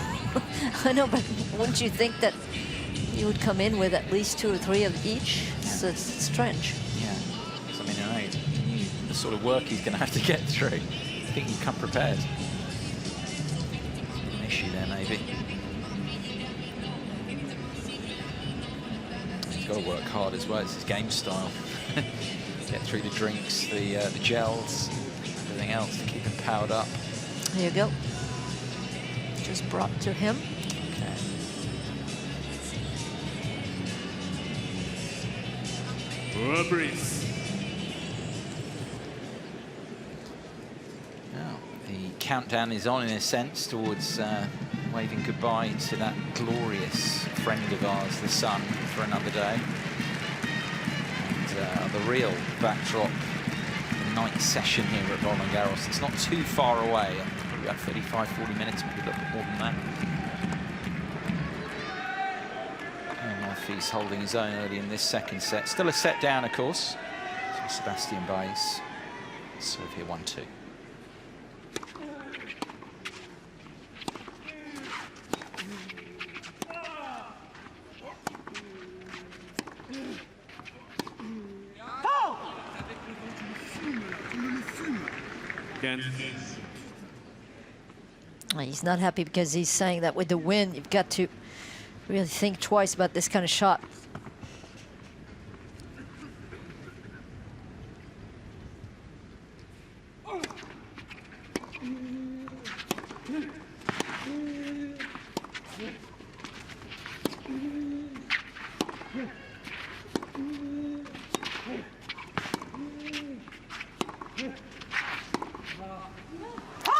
I know, but wouldn't you think that you would come in with at least 2 or 3 of each? Yeah. It's strange. Yeah. I mean, I knew the sort of work he's going to have to get through. I think he'd come prepared. An issue there, maybe. He's got to work hard as well. It's his game style. Get through the drinks, the gels, everything else to keep him powered up. There you go. Just brought to him. Okay. Breeze. Now, the countdown is on in a sense towards waving goodbye to that glorious friend of ours, the sun, for another day. The real backdrop, the night session here at Roland-Garros. It's not too far away, probably about 35-40 minutes, maybe a little bit more than that. And Monfils holding his own early in this second set. Still a set down, of course. So Sebastian Baez serve here 1-2. He's not happy because he's saying that with the wind, you've got to really think twice about this kind of shot.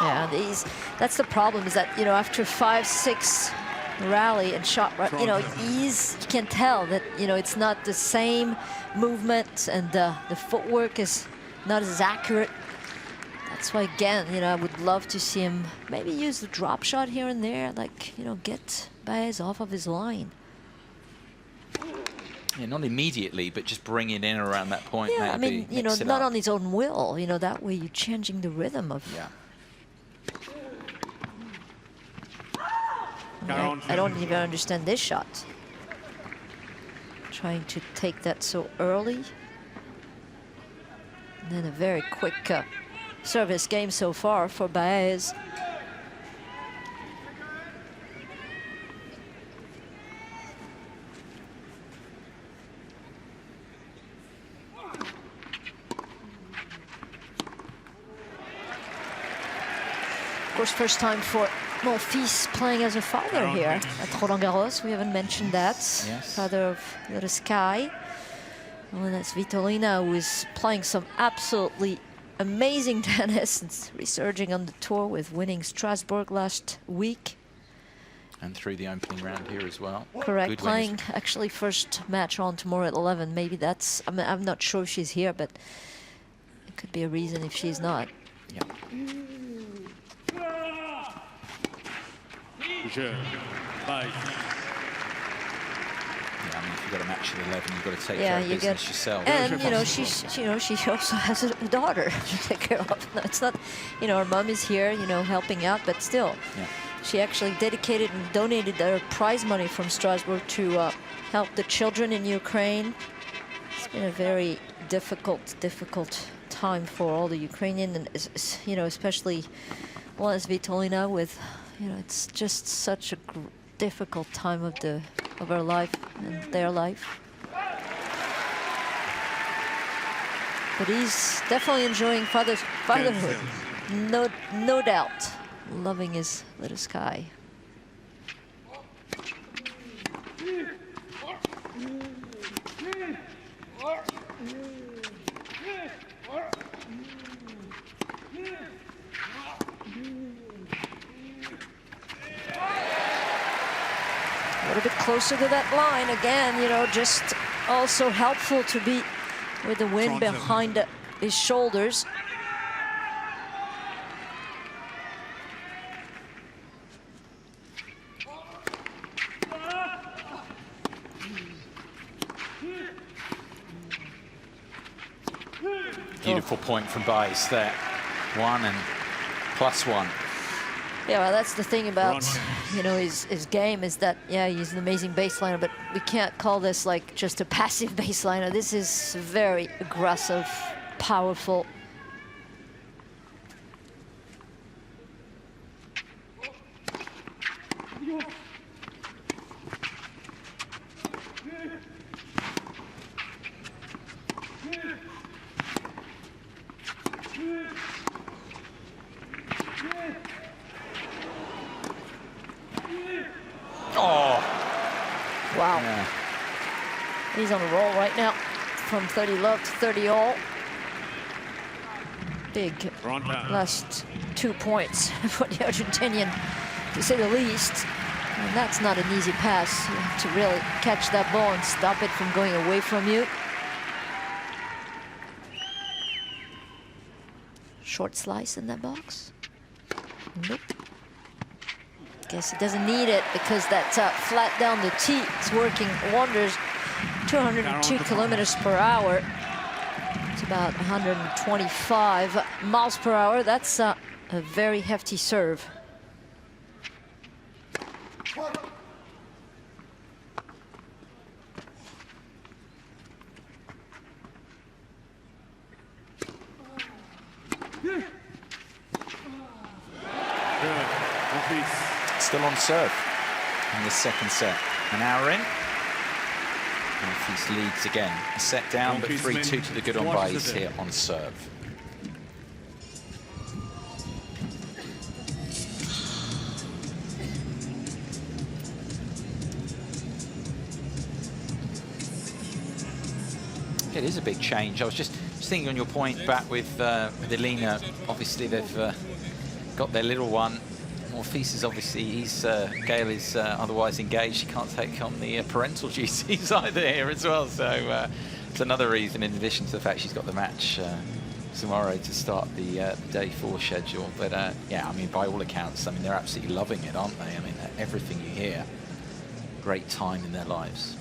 Yeah, that's the problem, is that, you know, after 5-6 rally and shot, you know, you can tell that, you know, it's not the same movement, and the footwork is not as accurate. That's why, again, you know, I would love to see him maybe use the drop shot here and there, like, you know, get Baez off of his line. Yeah, not immediately, but just bring it in around that point. Yeah, maybe. I mean, you know, not on his own will. You know, that way you're changing the rhythm of. Yeah. I don't even understand this shot. Trying to take that so early. And then a very quick service game so far for Baez. Of course, first time for Monfils playing as a father here at Roland-Garros. We haven't mentioned that. Yes. Father of Little Sky. Elena Svitolina, who is playing some absolutely amazing tennis and resurging on the tour with winning Strasbourg last week. And through the opening round here as well. Correct. Good Playing winners. actually first match on tomorrow at 11. Maybe that's, I mean, I'm not sure if she's here, but it could be a reason if she's not. Yeah. Je. Baez. Yeah, I mean, if you've got a match at 11, you've got to take Yeah, care of you business get, yourself. and you know, she also has a daughter to take care of. It's not, you know, her mom is here, you know, helping out, but still, Yeah. she actually dedicated and donated her prize money from Strasbourg to help the children in Ukraine. It's been a very difficult time for all the Ukrainian, and you know, especially Elena Svitolina with, you know, it's just such a difficult time of her life and their life. But he's definitely enjoying fatherhood, no doubt, loving his little sky. A little bit closer to that line again, you know, just also helpful to be with the wind behind his shoulders. Beautiful point from Baez there. 1 and +1. Yeah, well, that's the thing about, you know, his game is that, yeah, he's an amazing baseliner, but we can't call this like just a passive baseliner. This is very aggressive, powerful. Wow. Yeah. He's on a roll right now from 30 love to 30 all. Big last 2 points for the Argentinian, to say the least. And that's not an easy pass. You have to really catch that ball and stop it from going away from you. Short slice in that box. Nope. Guess he doesn't need it because that flat down the tee is working wonders. 202 kilometers per hour. It's about 125 miles per hour. That's a very hefty serve. Still on serve in the second set. An hour in. Monfils leads again. A set down, but 3-2 to the good on Baez here on serve. It is a big change. I was just thinking on your point back with Elena. Obviously, they've got their little one. Monfils is obviously, Gaël is otherwise engaged. He can't take on the parental duties either here as well. So it's another reason, in addition to the fact she's got the match tomorrow to start the day 4 schedule. But yeah, I mean, by all accounts, I mean, they're absolutely loving it, aren't they? I mean, everything you hear, great time in their lives.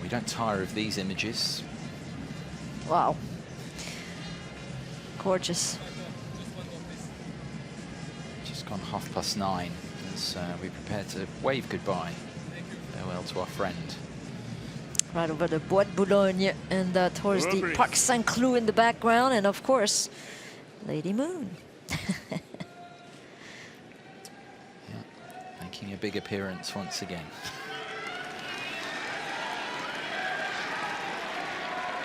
We don't tire of these images. Wow. Gorgeous. Just gone 9:30 as we prepare to wave goodbye. Farewell to our friend. Right over the Bois de Boulogne and towards the Parc Saint-Cloud in the background, and of course, Lady Moon. making a big appearance once again.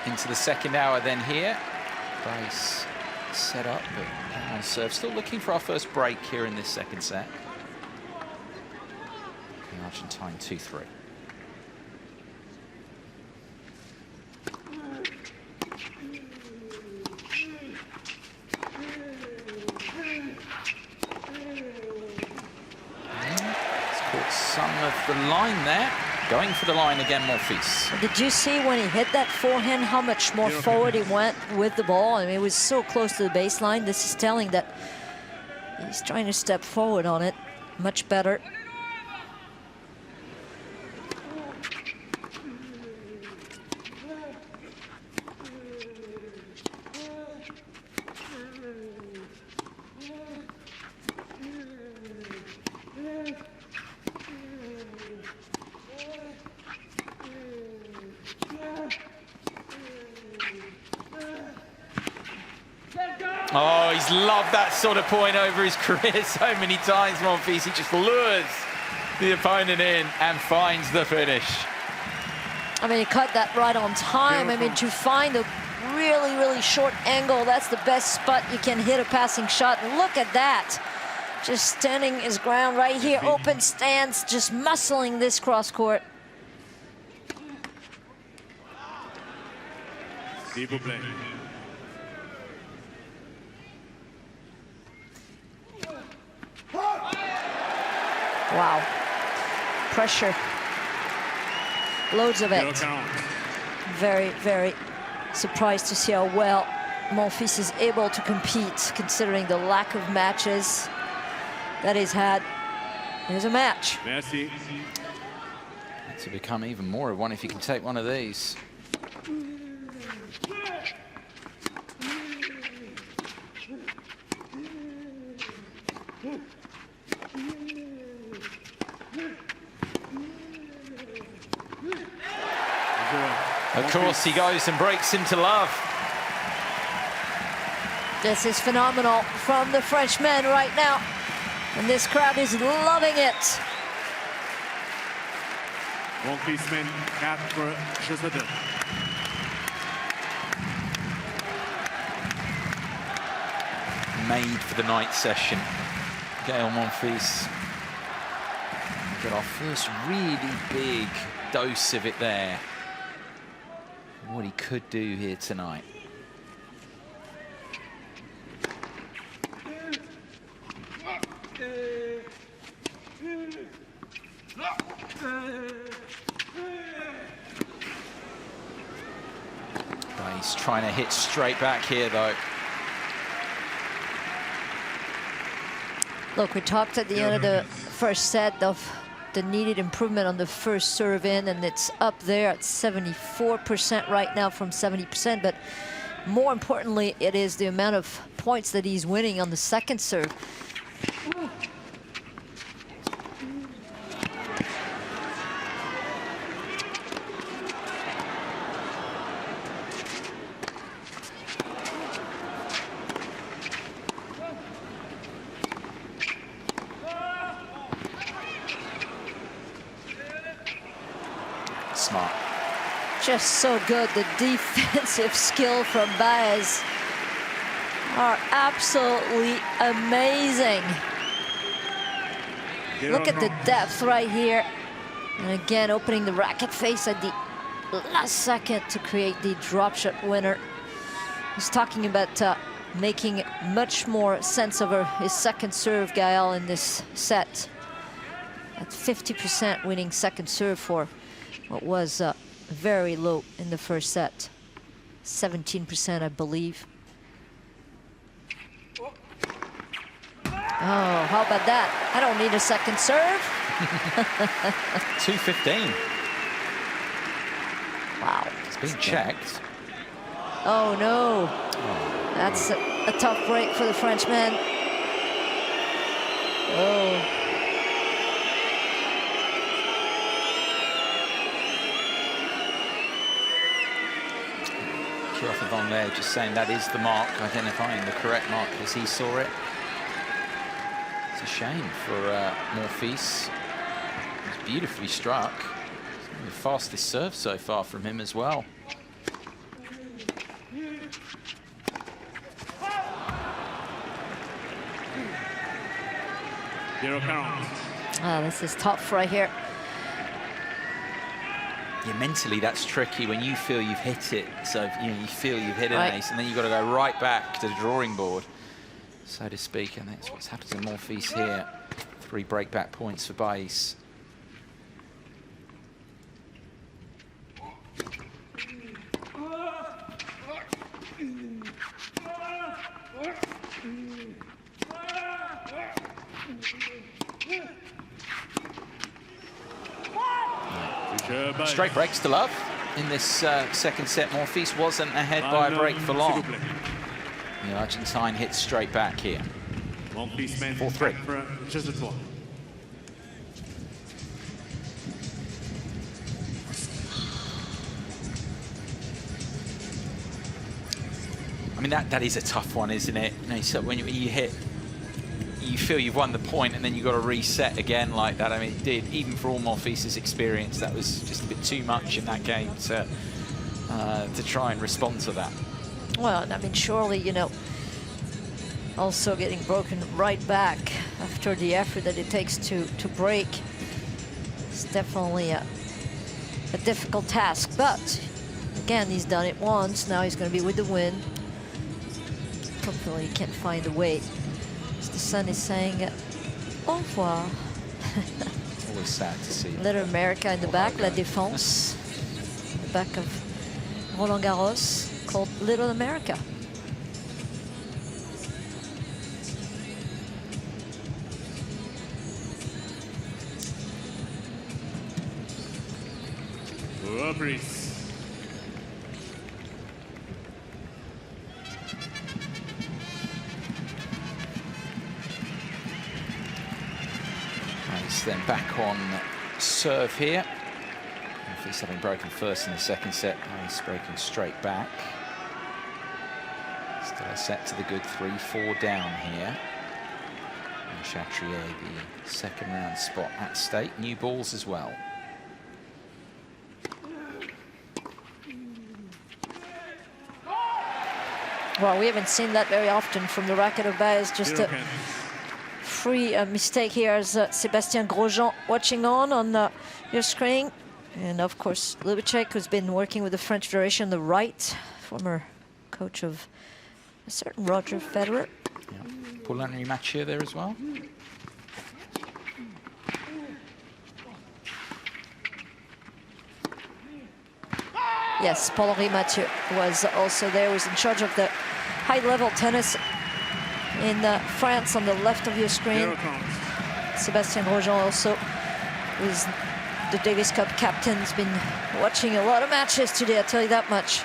Into the second hour then here. Baez set up, but on serve. Still looking for our first break here in this second set. The Argentine 2-3. Some of the line there. Going for the line again, Monfils. Did you see when he hit that forehand how much more forward he went with the ball? I mean, it was so close to the baseline. This is telling that he's trying to step forward on it much better. Oh, he's loved that sort of point over his career so many times, Monfils. He just lures the opponent in and finds the finish. I mean, he cut that right on time. I mean, to find a really, really short angle, that's the best spot you can hit a passing shot. And look at that. Just standing his ground right here, open stance, just muscling this cross court. Wow. Pressure. Loads of it. Very, very surprised to see how well Monfils is able to compete, considering the lack of matches that he's had. Here's a match. Merci. To become even more of one if you can take one of these. Of course, he goes and breaks into love. This is phenomenal from the Frenchman right now. And this crowd is loving it. Monfils mène 4-2. Made for the night session. Gaël Monfils. Get our first really big dose of it there. What he could do here tonight. He's trying to hit straight back here, though. Look, we talked at the end of the first set of the needed improvement on the first serve in, and it's up there at 74% right now from 70%. But more importantly, it is the amount of points that he's winning on the second serve. Smart. Just so good. The defensive skill from Baez are absolutely amazing. Look at the depth right here. And again, opening the racket face at the last second to create the drop shot winner. He's talking about making much more sense over his second serve, Gaël, in this set. At 50% winning second serve for what was very low in the first set. 17%, I believe. Oh, how about that? I don't need a second serve. 2-15. Wow. It's been checked. Oh, no. That's a tough break for the Frenchman. Oh. On there, just saying that is the mark, identifying the correct mark as he saw it. It's a shame for Monfils. beautifully struck. The fastest serve so far from him as well. This is tough right here. Yeah, mentally that's tricky when you feel you've hit it. So you feel you've hit an ace, and then you've got to go right back to the drawing board, so to speak. And that's what's happened to Monfils here. 3 breakback points for Baez. Straight breaks to love in this second set. Monfils wasn't ahead by a break for long. The Argentine hits straight back here. 4-3. I mean, that is a tough one, isn't it? So when you hit, you feel you've won the point, and then you've got to reset again like that. I mean, it did, even for all Monfils' experience, that was just a bit too much in that game to try and respond to that. Well, I mean, surely, you know, also getting broken right back after the effort that it takes to break. It's definitely a difficult task, but again, he's done it once. Now he's going to be with the wind. Hopefully he can find a way. As the sun is saying au revoir. Always sad to see. Little America in the back, La Défense. The back of Roland-Garros, called Little America. Reprise. Then back on serve here. Monfils having broken first in the second set. He's breaking straight back. Still a set to the good 3-4 down here. And Chatrier, the second round spot at stake. New balls as well. Well, we haven't seen that very often from the racket of Baez. Just a free mistake here as Sebastian Grosjean watching on your screen. And of course, Lubitschek, who's been working with the French Federation on the right, former coach of a certain Roger Federer. Yeah. Paul-Henri Mathieu there as well. Yes, Paul-Henri Mathieu was also there, was in charge of the high-level tennis in France on the left of your screen. Sebastian Grosjean also is the Davis Cup captain. Has been watching a lot of matches today, I'll tell you that much.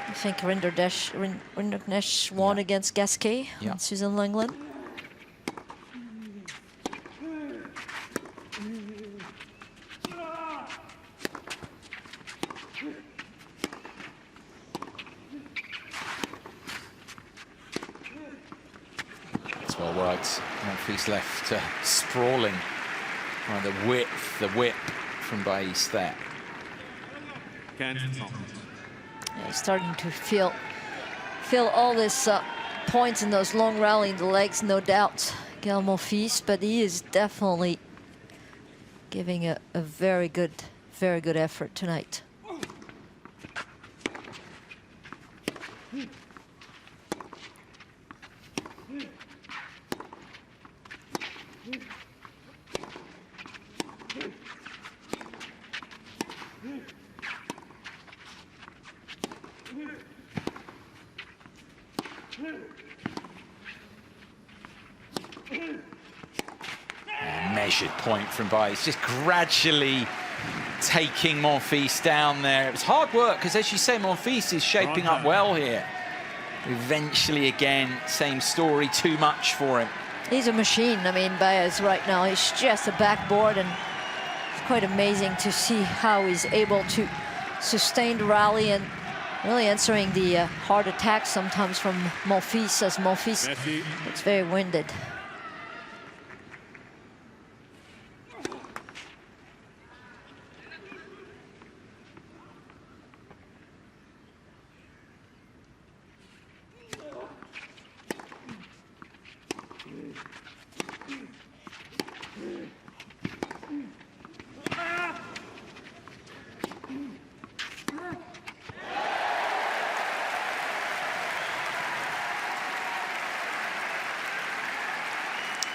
I think Rinderknecht won against Gasquet and Susan Langland. Well worked. Monfils left sprawling. The whip from Baez there. Yeah, he's starting to feel all this points in those long rally in the legs, no doubt, Gaël Monfils, but he is definitely giving a very good effort tonight. Measured point from Baez, just gradually taking Monfils down there. It was hard work, because as you say, Monfils is shaping up well here. Eventually, again, same story, too much for him. He's a machine. I mean, Baez right now, he's just a backboard, and it's quite amazing to see how he's able to sustain the rally and really answering the hard attacks sometimes from Monfils, as Monfils looks very winded.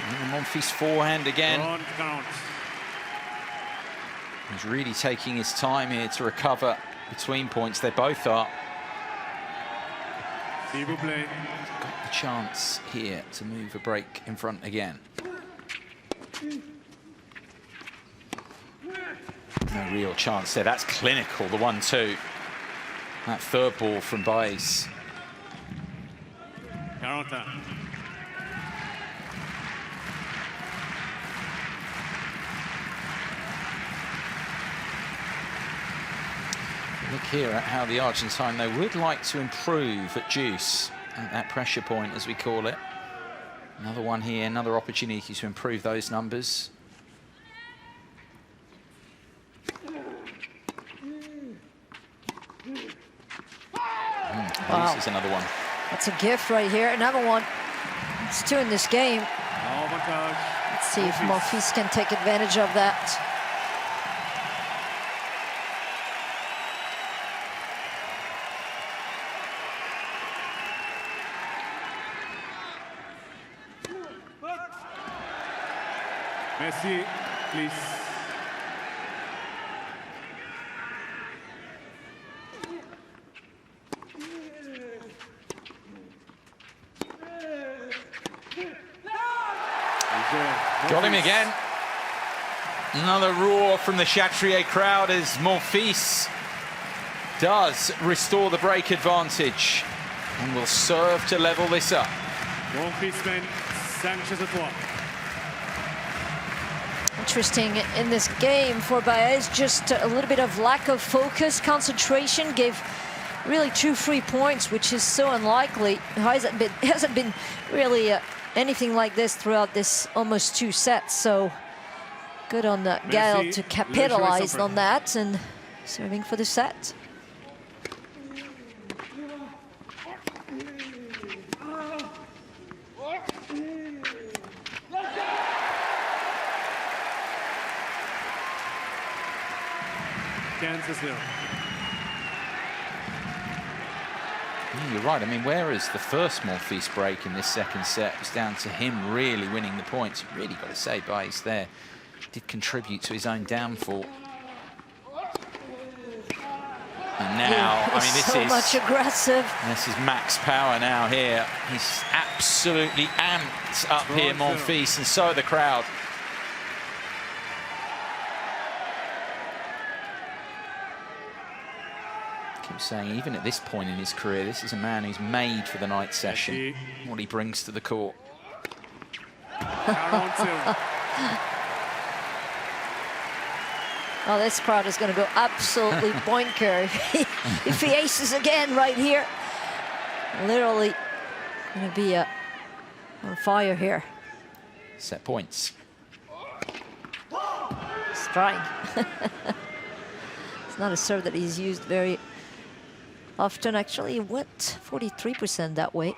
And the Monfils forehand again. Roland-Garros. He's really taking his time here to recover between points. They both are. S'il vous plaît. Got the chance here to move a break in front again. No real chance there. That's clinical, the 1-2. That third ball from Baez. 40. Look here at how the Argentine, they would like to improve at deuce, at that pressure point, as we call it. Another one here, another opportunity to improve those numbers. Wow. This is another one. That's a gift right here. Another one. It's 2 in this game. Let's see if Monfils can take advantage of that. Messi, please. Got him again. Another roar from the Chatrier crowd as Monfils does restore the break advantage and will serve to level this up. Monfils mène 5-3. Interesting in this game for Baez, just a little bit of lack of focus, concentration, gave really 2 free points, which is so unlikely. It hasn't been really anything like this throughout this almost 2 sets, so good on Gaël to capitalize on that and serving for the set. Kansas Hill. You're right. I mean, whereas the first Monfils break in this second set was down to him really winning the points, you really got to say Baez there did contribute to his own downfall. And now, I mean, this so is much aggressive. This is max power now here. He's absolutely amped up here, Monfils, and so are the crowd. Saying even at this point in his career, this is a man who's made for the night session, what he brings to the court. Oh, this crowd is going to go absolutely boinker if he aces again right here. Literally going to be on fire here. Set points. Strike. It's not a serve that he's used very often, actually. What? 43% that way.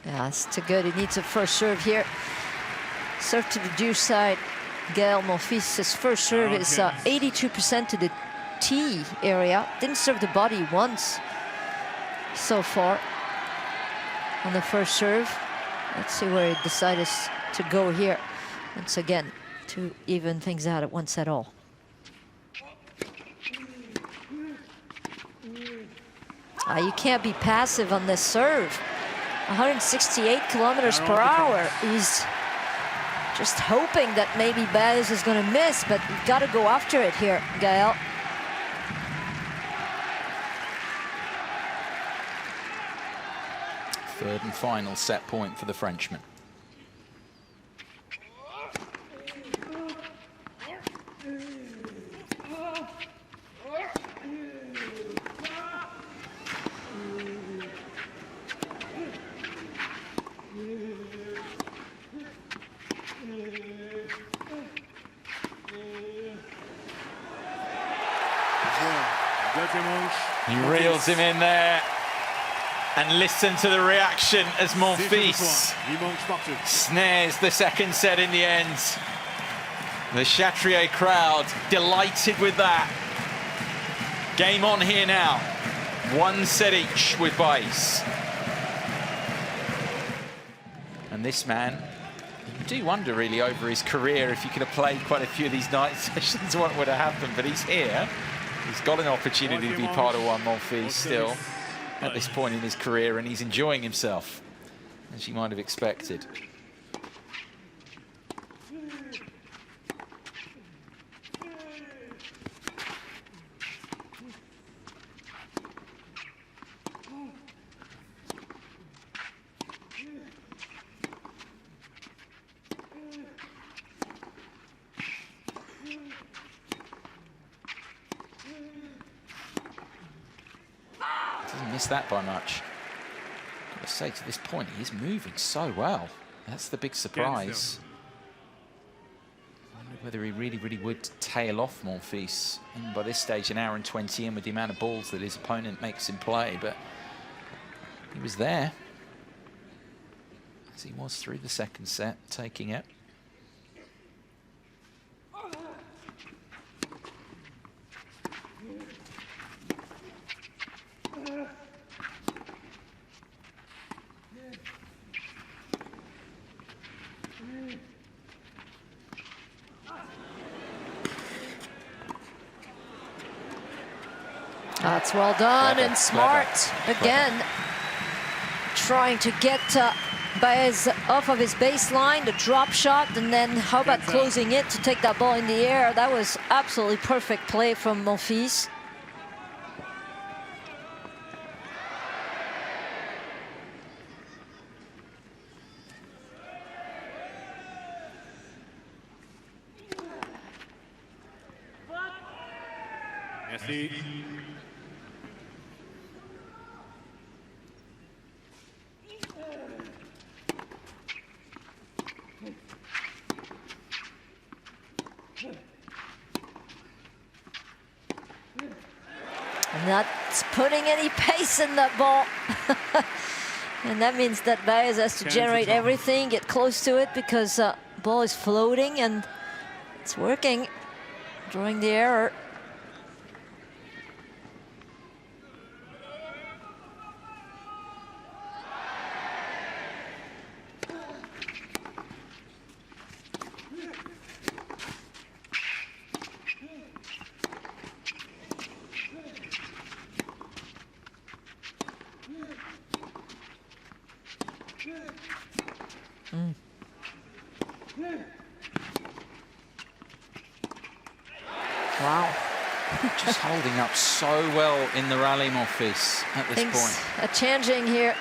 Yeah, that's too good. He needs a first serve here. Serve to the deuce side. Gaël Monfils' first serve is 82% to the tee area. Didn't serve the body once so far on the first serve. Let's see where he decided to go here once again to even things out at 1 set all. You can't be passive on this serve. 168 kilometers per hour. He's just hoping that maybe Baez is going to miss, but you've got to go after it here, Gaël. Third and final set point for the Frenchman. He reels him in there. And listen to the reaction as Monfils snares the second set in the end. The Chatrier crowd delighted with that. Game on here now. 1 set each with Baez. And this man, you do wonder really over his career if he could have played quite a few of these night sessions, what would have happened. But he's here. He's got an opportunity to be part of one Monfils still at this point in his career, and he's enjoying himself, as you might have expected. Doesn't miss that by much. I've got to say, to this point, he's moving so well. That's the big surprise. I wonder whether he really would tail off Monfils. And by this stage, an hour and 20 in with the amount of balls that his opponent makes him play. But he was there, as he was through the second set, taking it. That's well done and smart. Again, trying to get Baez off of his baseline, the drop shot, and then how about closing it to take that ball in the air? That was absolutely perfect play from Monfils. Merci. Not putting any pace in that ball. And that means that Baez has to generate everything, get close to it, because ball is floating and it's working, drawing the error. Wow. Just holding up so well in the rally, Monfils, at this point. A changing here.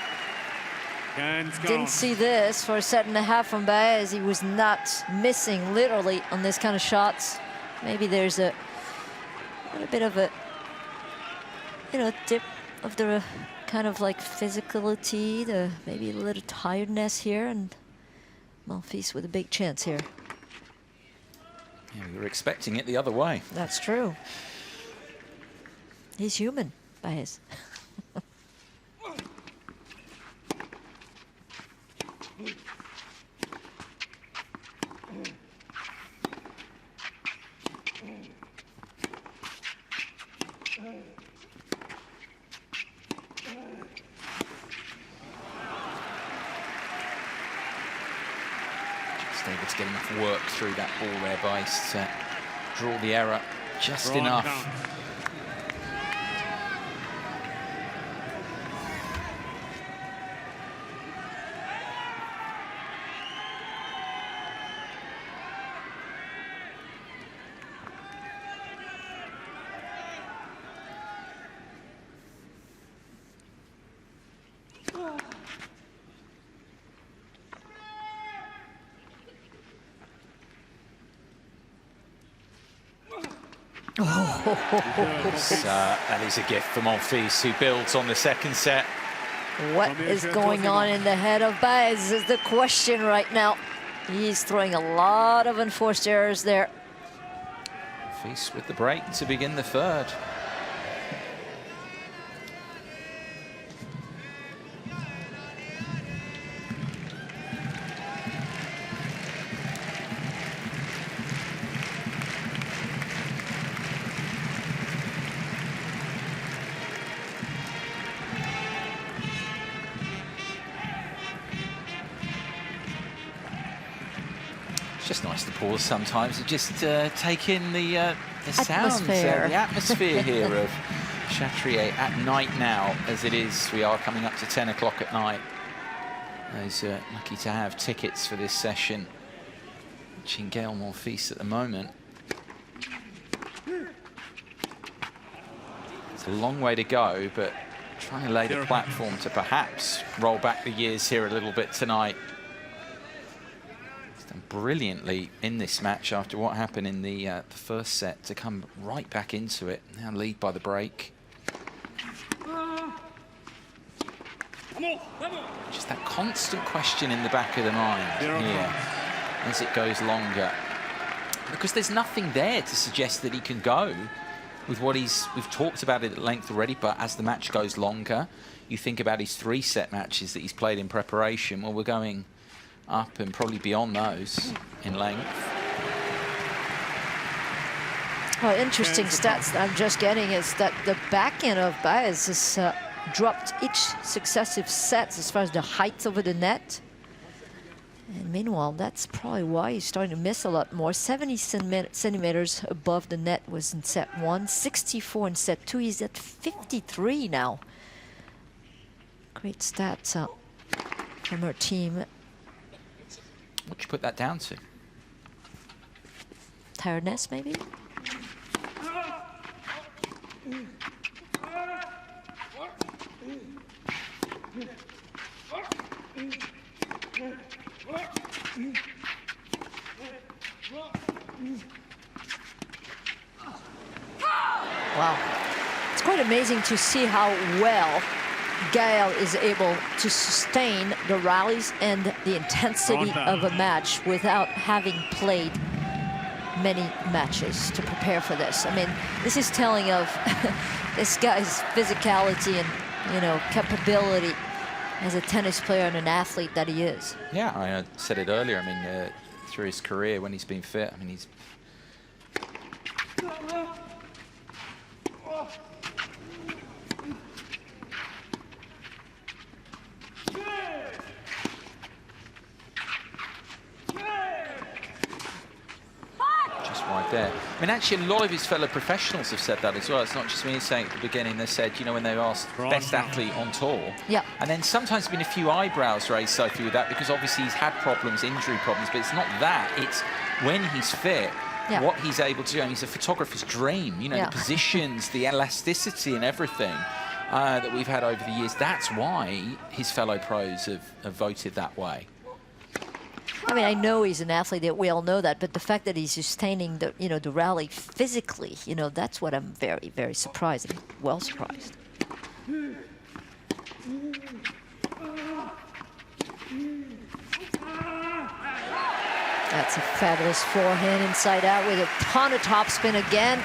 Didn't see this for a set and a half from Baez. He was not missing, literally, on this kind of shots. Maybe there's a little bit of a, you know, dip of the kind of like physicality, maybe a little tiredness here, and Monfils with a big chance here. Yeah, we were expecting it the other way. That's true. He's human, Baez. Able to get enough work through that ball there, Baez, to draw the error just enough. That is a gift for Monfils, who builds on the second set. What is going on in the head of Baez is the question right now. He's throwing a lot of enforced errors there. Monfils with the break to begin the third. It's just nice to pause sometimes and just take in the sounds, the atmosphere here of Chatrier at night now, as it is. We are coming up to 10 o'clock at night. Those lucky to have tickets for this session. Watching Gaël Monfils at the moment. It's a long way to go, but trying to lay the platform to perhaps roll back the years here a little bit tonight. He's done brilliantly in this match after what happened in the first set to come right back into it. Now lead by the break. Just that constant question in the back of the mind here as it goes longer. Because there's nothing there to suggest that he can go with what we've talked about it at length already, but as the match goes longer, you think about his 3-set matches that he's played in preparation. Well, we're going up and probably beyond those in length. Oh, interesting stats that I'm just getting is that the backhand of Baez has dropped each successive set as far as the height over the net. And meanwhile, that's probably why he's starting to miss a lot more. 70 centimeters above the net was in set 1, 64 in set 2. He's at 53 now. Great stats from our team. What'd you put that down to? Tiredness, maybe? Wow. It's quite amazing to see how well Gaël is able to sustain the rallies and the intensity of a match without having played many matches to prepare for this. I mean, this is telling of this guy's physicality and, you know, capability as a tennis player and an athlete that he is. Yeah, I said it earlier. I mean, through his career when he's been fit, I mean, he's... there. I mean, actually, a lot of his fellow professionals have said that as well. It's not just me saying at the beginning. They said, you know, when they asked best athlete on tour. Yeah. And then sometimes there's been a few eyebrows raised, Sophie, with that, because obviously he's had problems, injury problems, but it's not that. It's when he's fit, what he's able to do. And he's a photographer's dream, you know, the positions, the elasticity and everything that we've had over the years. That's why his fellow pros have voted that way. I mean, I know he's an athlete, that we all know that, but the fact that he's sustaining the, you know, the rally physically, you know, that's what I'm very, very surprised, and well surprised. That's a fabulous forehand inside out with a ton of topspin again.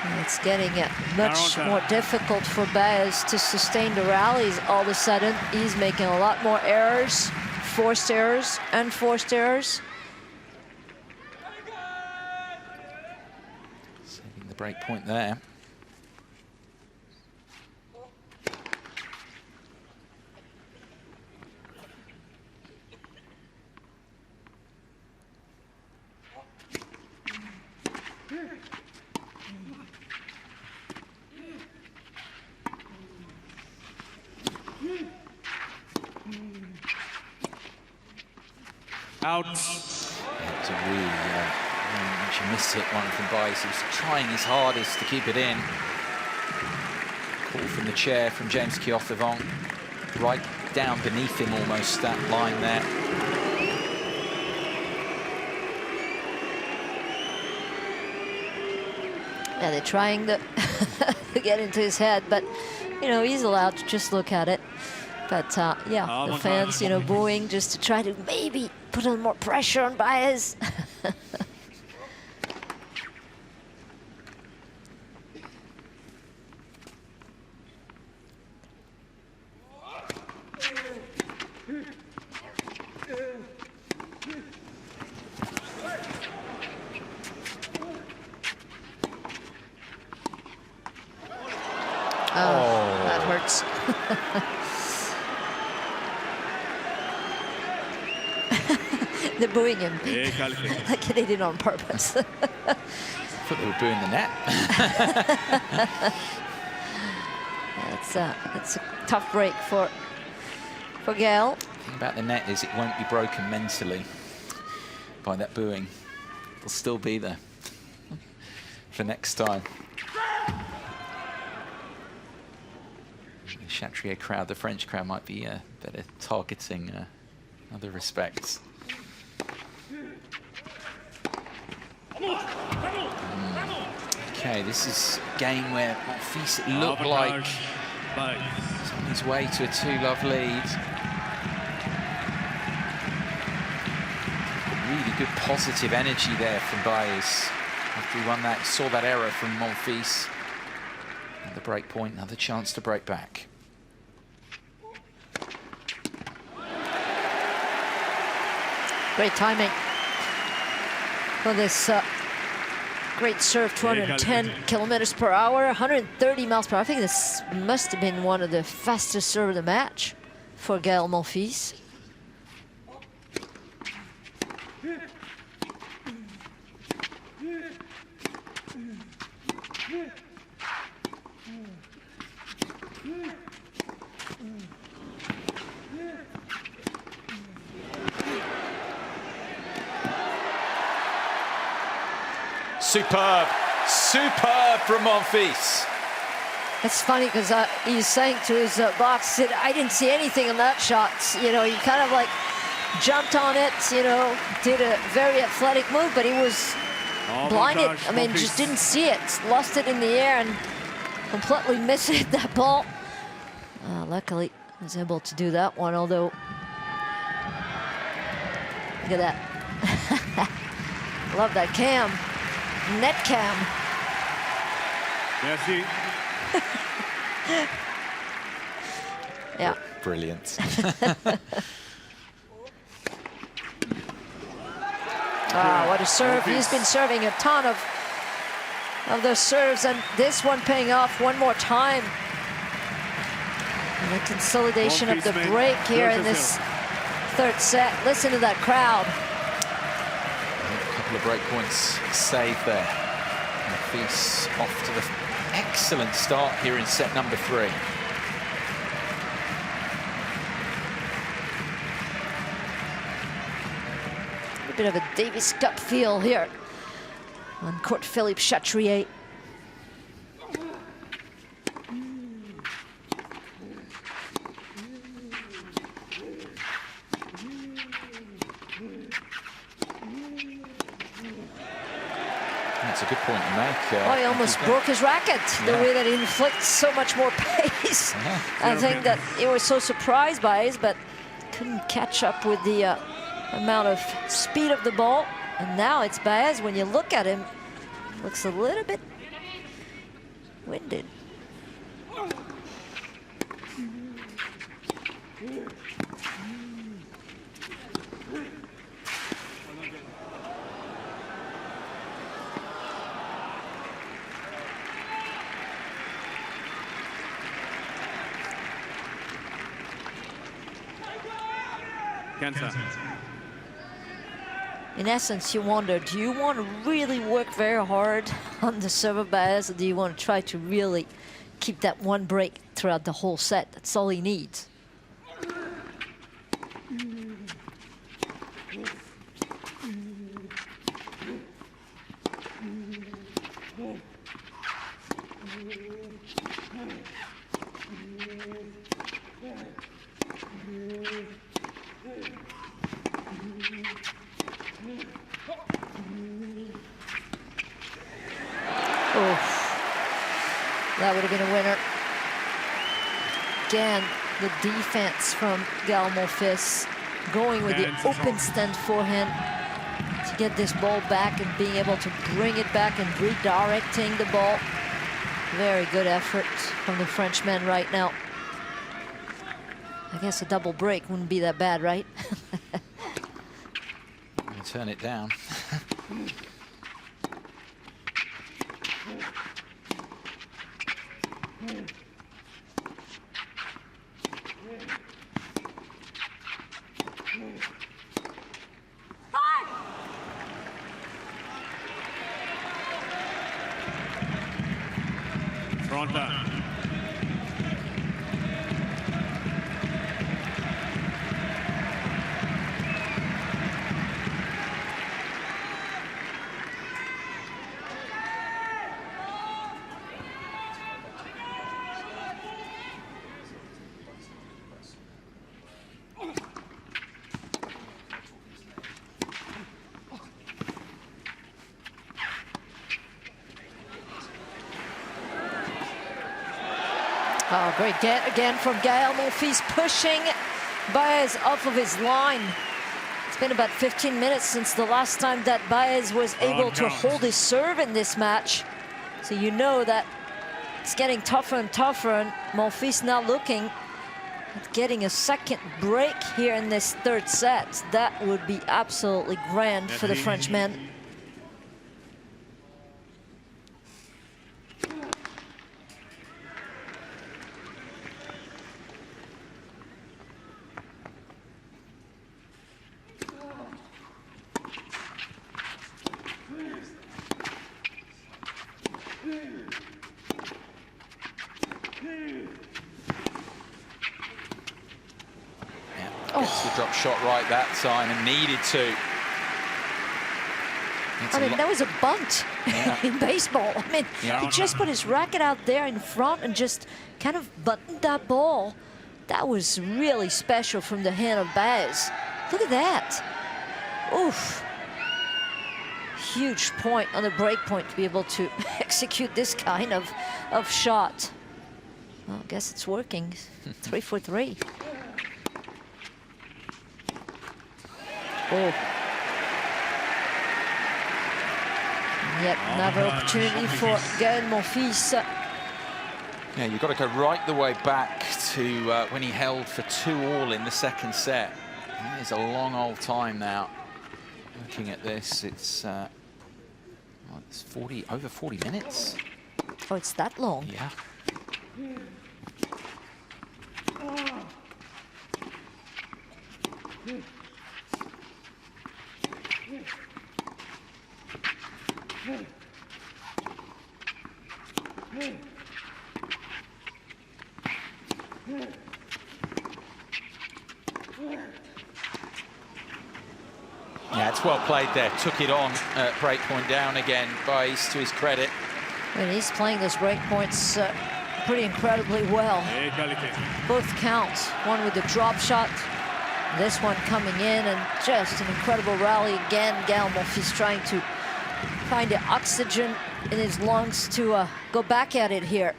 And it's getting much more difficult for Baez to sustain the rallies. All of a sudden, he's making a lot more errors. Forced errors, unforced errors. Saving the break point there. Out. It was a really, she missed it one from Baez. He was trying his hardest to keep it in. Call from the chair from James Kiothevong. Right down beneath him almost, that line there. Yeah, they're trying to get into his head, but, you know, he's allowed to just look at it. But, yeah, the fans, you know, booing just to try to maybe put a little more pressure on Baez. Oh, that hurts. They're booing him. Égalité. Like they did it on purpose. I thought they were booing the net. It's a tough break for Gaël. The thing about the net is it won't be broken mentally by that booing. It'll still be there for next time. The Chatrier crowd, the French crowd, might be better targeting other respects. Okay, this is a game where Monfils looked like he's on his way to a 2-love lead. Really good positive energy there from Baez. After he won that, he saw that error from Monfils. Another break point, another chance to break back. Great timing for this great serve, 210 kilometers per hour, 130 miles per hour. I think this must have been one of the fastest serve of the match for Gaël Monfils. Superb, superb from Monfils. It's funny because he's saying to his box, he said, I didn't see anything in that shot. You know, he kind of like jumped on it, you know, did a very athletic move, but he was blinded. I mean, just didn't see it. Lost it in the air and completely missed that ball. Luckily, he was able to do that one, although, look at that. Love that cam. Net cam. Merci. Yeah. Brilliant. What a serve. He's been serving a ton of those serves, and this one paying off one more time. And the consolidation of the break here in this third set. Listen to that crowd. A couple of break points saved there. Monfils off to the excellent start here in set number 3. A bit of a Davis Cup feel here on court Philippe Chatrier. That's a good point to make. Oh, he almost broke his racket, the way that he inflicts so much more pace. I think that he was so surprised by it, but couldn't catch up with the amount of speed of the ball. And now it's Baez. When you look at him, looks a little bit winded. In essence, you wonder, do you want to really work very hard on the serve of Baez, or do you want to try to really keep that one break throughout the whole set? That's all he needs. That would have been a winner. Again, the defense from Gaël Monfils going with the open stand forehand to get this ball back and being able to bring it back and redirecting the ball. Very good effort from the Frenchman right now. I guess a double break wouldn't be that bad, right? Turn it down. Frontal. Oh, great get again from Gaël. Monfils pushing Baez off of his line. It's been about 15 minutes since the last time that Baez was able to hold his serve in this match. So you know that it's getting tougher and tougher, and Monfils now looking at getting a second break here in this third set. That would be absolutely grand for the Frenchman. Gets the drop shot right that time and needed to. I mean, that was a bunt in baseball. I mean, he just put his racket out there in front and just kind of bunted that ball. That was really special from the hand of Baez. Look at that. Oof. Huge point on the break point to be able to execute this kind of shot. Well, I guess it's working. 3 for 3. Oh. Yet another opportunity for Gaël Monfils. Yeah, you've got to go right the way back to when he held for 2-all in the second set. It is a long old time now. Looking at this, it's over 40 minutes. Oh, it's that long? Yeah. Yeah, it's well played there. Took it on, break point down again. Baez, to his credit. And he's playing those break points pretty incredibly well. Both counts, one with the drop shot, this one coming in, and just an incredible rally again. Gaël Monfils trying to find the oxygen in his lungs to go back at it here.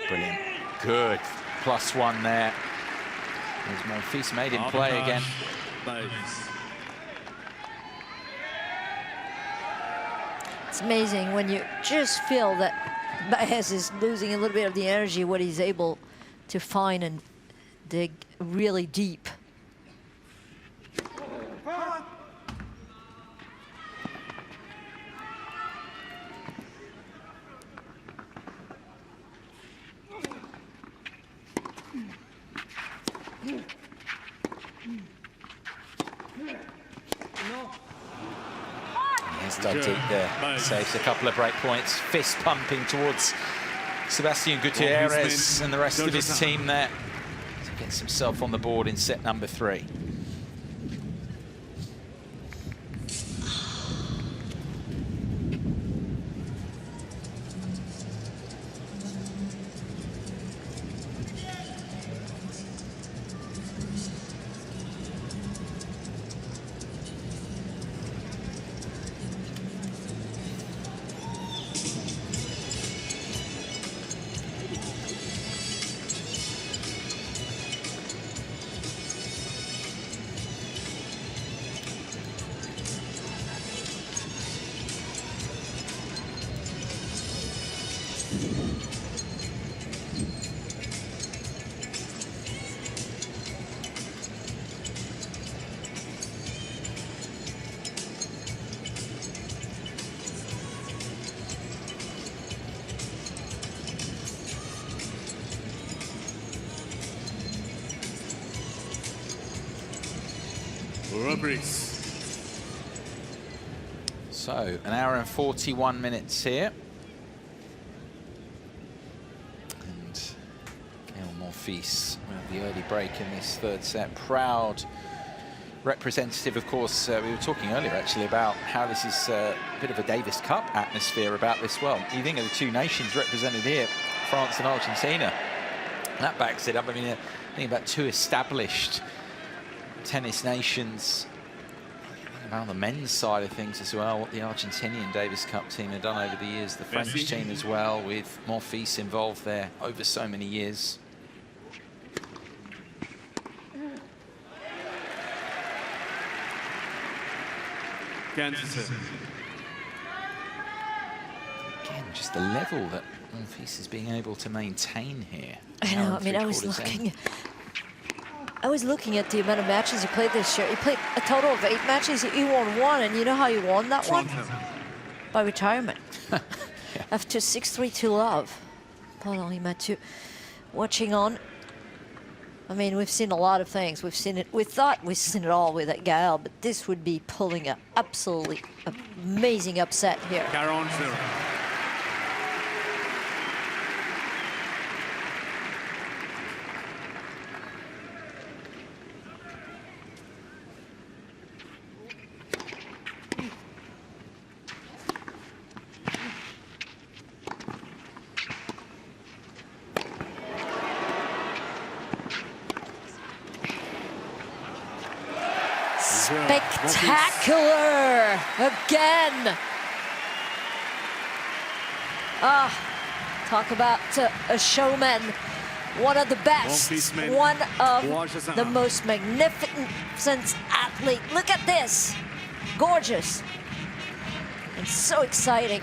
Brilliant. Good. +1 there. As Monfils made him play again. It's amazing when you just feel that Baez is losing a little bit of the energy, what he's able to find and dig really deep. He's dug deep there. Saves a couple of break points. Fist pumping towards Sebastian Gutierrez and the rest of his team there. So gets himself on the board in set number 3. Reprise. So, an hour and 41 minutes here. And Gaël Monfils with the early break in this third set. Proud representative, of course. We were talking earlier, actually, about how this is a bit of a Davis Cup atmosphere about this. Well, you think of the two nations represented here, France and Argentina. That backs it up. I mean, I think about two established tennis nations. On the men's side of things as well, what the Argentinian Davis Cup team have done over the years, the French team as well, with Monfils involved there over so many years. Again, just the level that Monfils is being able to maintain here. I know, I mean, I was looking at the amount of matches he played this year. He played a total of 8 matches. He won 1, and you know how he won that one? By retirement. Yeah. After 6-3 to love. Pardon, Mathieu. Watching on. I mean, we've seen a lot of things. We've seen it. We thought we've seen it all with Gaël, but this would be pulling an absolutely amazing upset here. 40. Spectacular again. Talk about a showman. One of the best, one of the most magnificent athlete. Look at this, gorgeous and so exciting.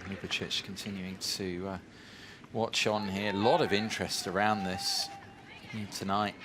Lubicic continuing to watch on here. A lot of interest around this here tonight.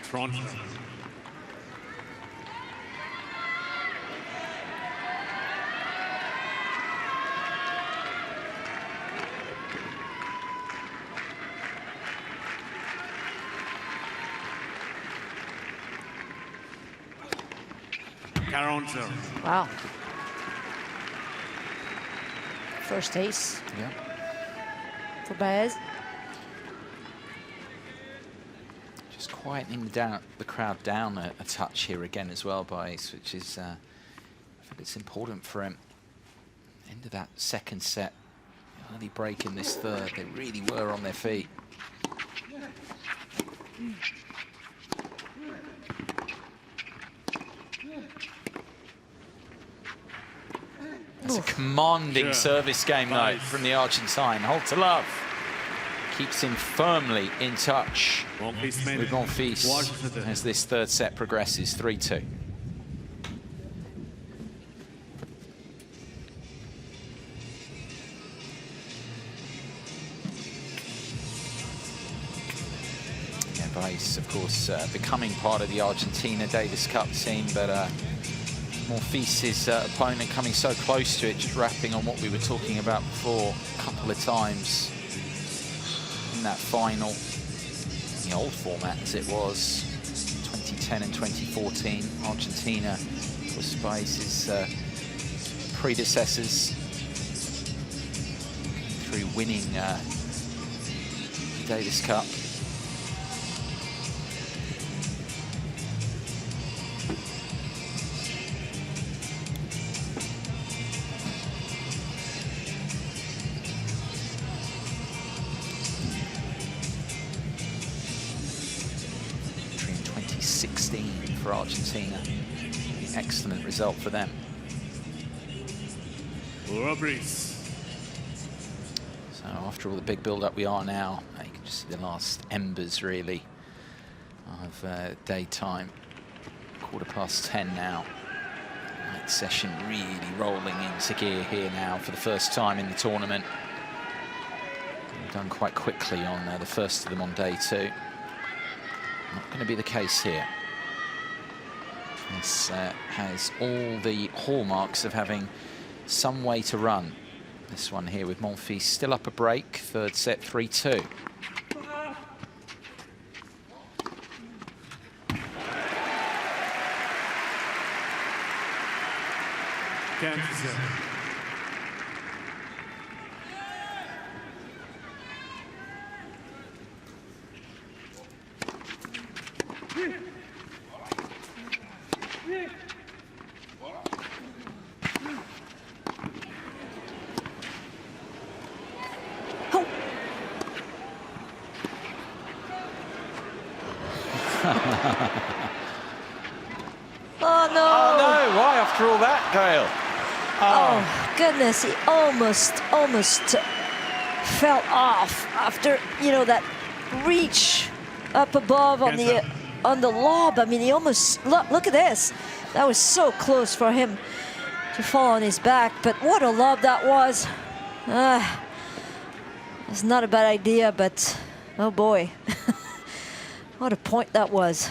Front. Wow. First ace. Yeah. For Baez. Just quietening down the crowd down a touch here again as well, Baez, which is I think it's important for him. End of that second set, early break in this third, they really were on their feet. It's a commanding service game, though, from the Argentine. Hold to love. Keeps him firmly in touch with Monfils as this third set progresses, 3-2. Yeah, Baez, of course, becoming part of the Argentina Davis Cup team, but Monfils' opponent coming so close to it, just wrapping on what we were talking about before a couple of times in that final. the old format as it was 2010 and 2014. Argentina was Baez's predecessors through winning the Davis Cup. In 2016 for Argentina. Excellent result for them. So after all the big build-up we are now, you can just see the last embers really of daytime. 10:15 now. Night session really rolling into gear here now for the first time in the tournament. We've done quite quickly on the first of them on day 2. Not going to be the case here. This has all the hallmarks of having some way to run. This one here with Monfils still up a break. Third set, 3-2. Oh no! Oh no! Why after all that, Gaël? Oh goodness, he almost fell off after, you know, that reach up above on the lob. I mean, he almost look at this. That was so close for him to fall on his back. But what a lob that was! It's not a bad idea, but oh boy, what a point that was.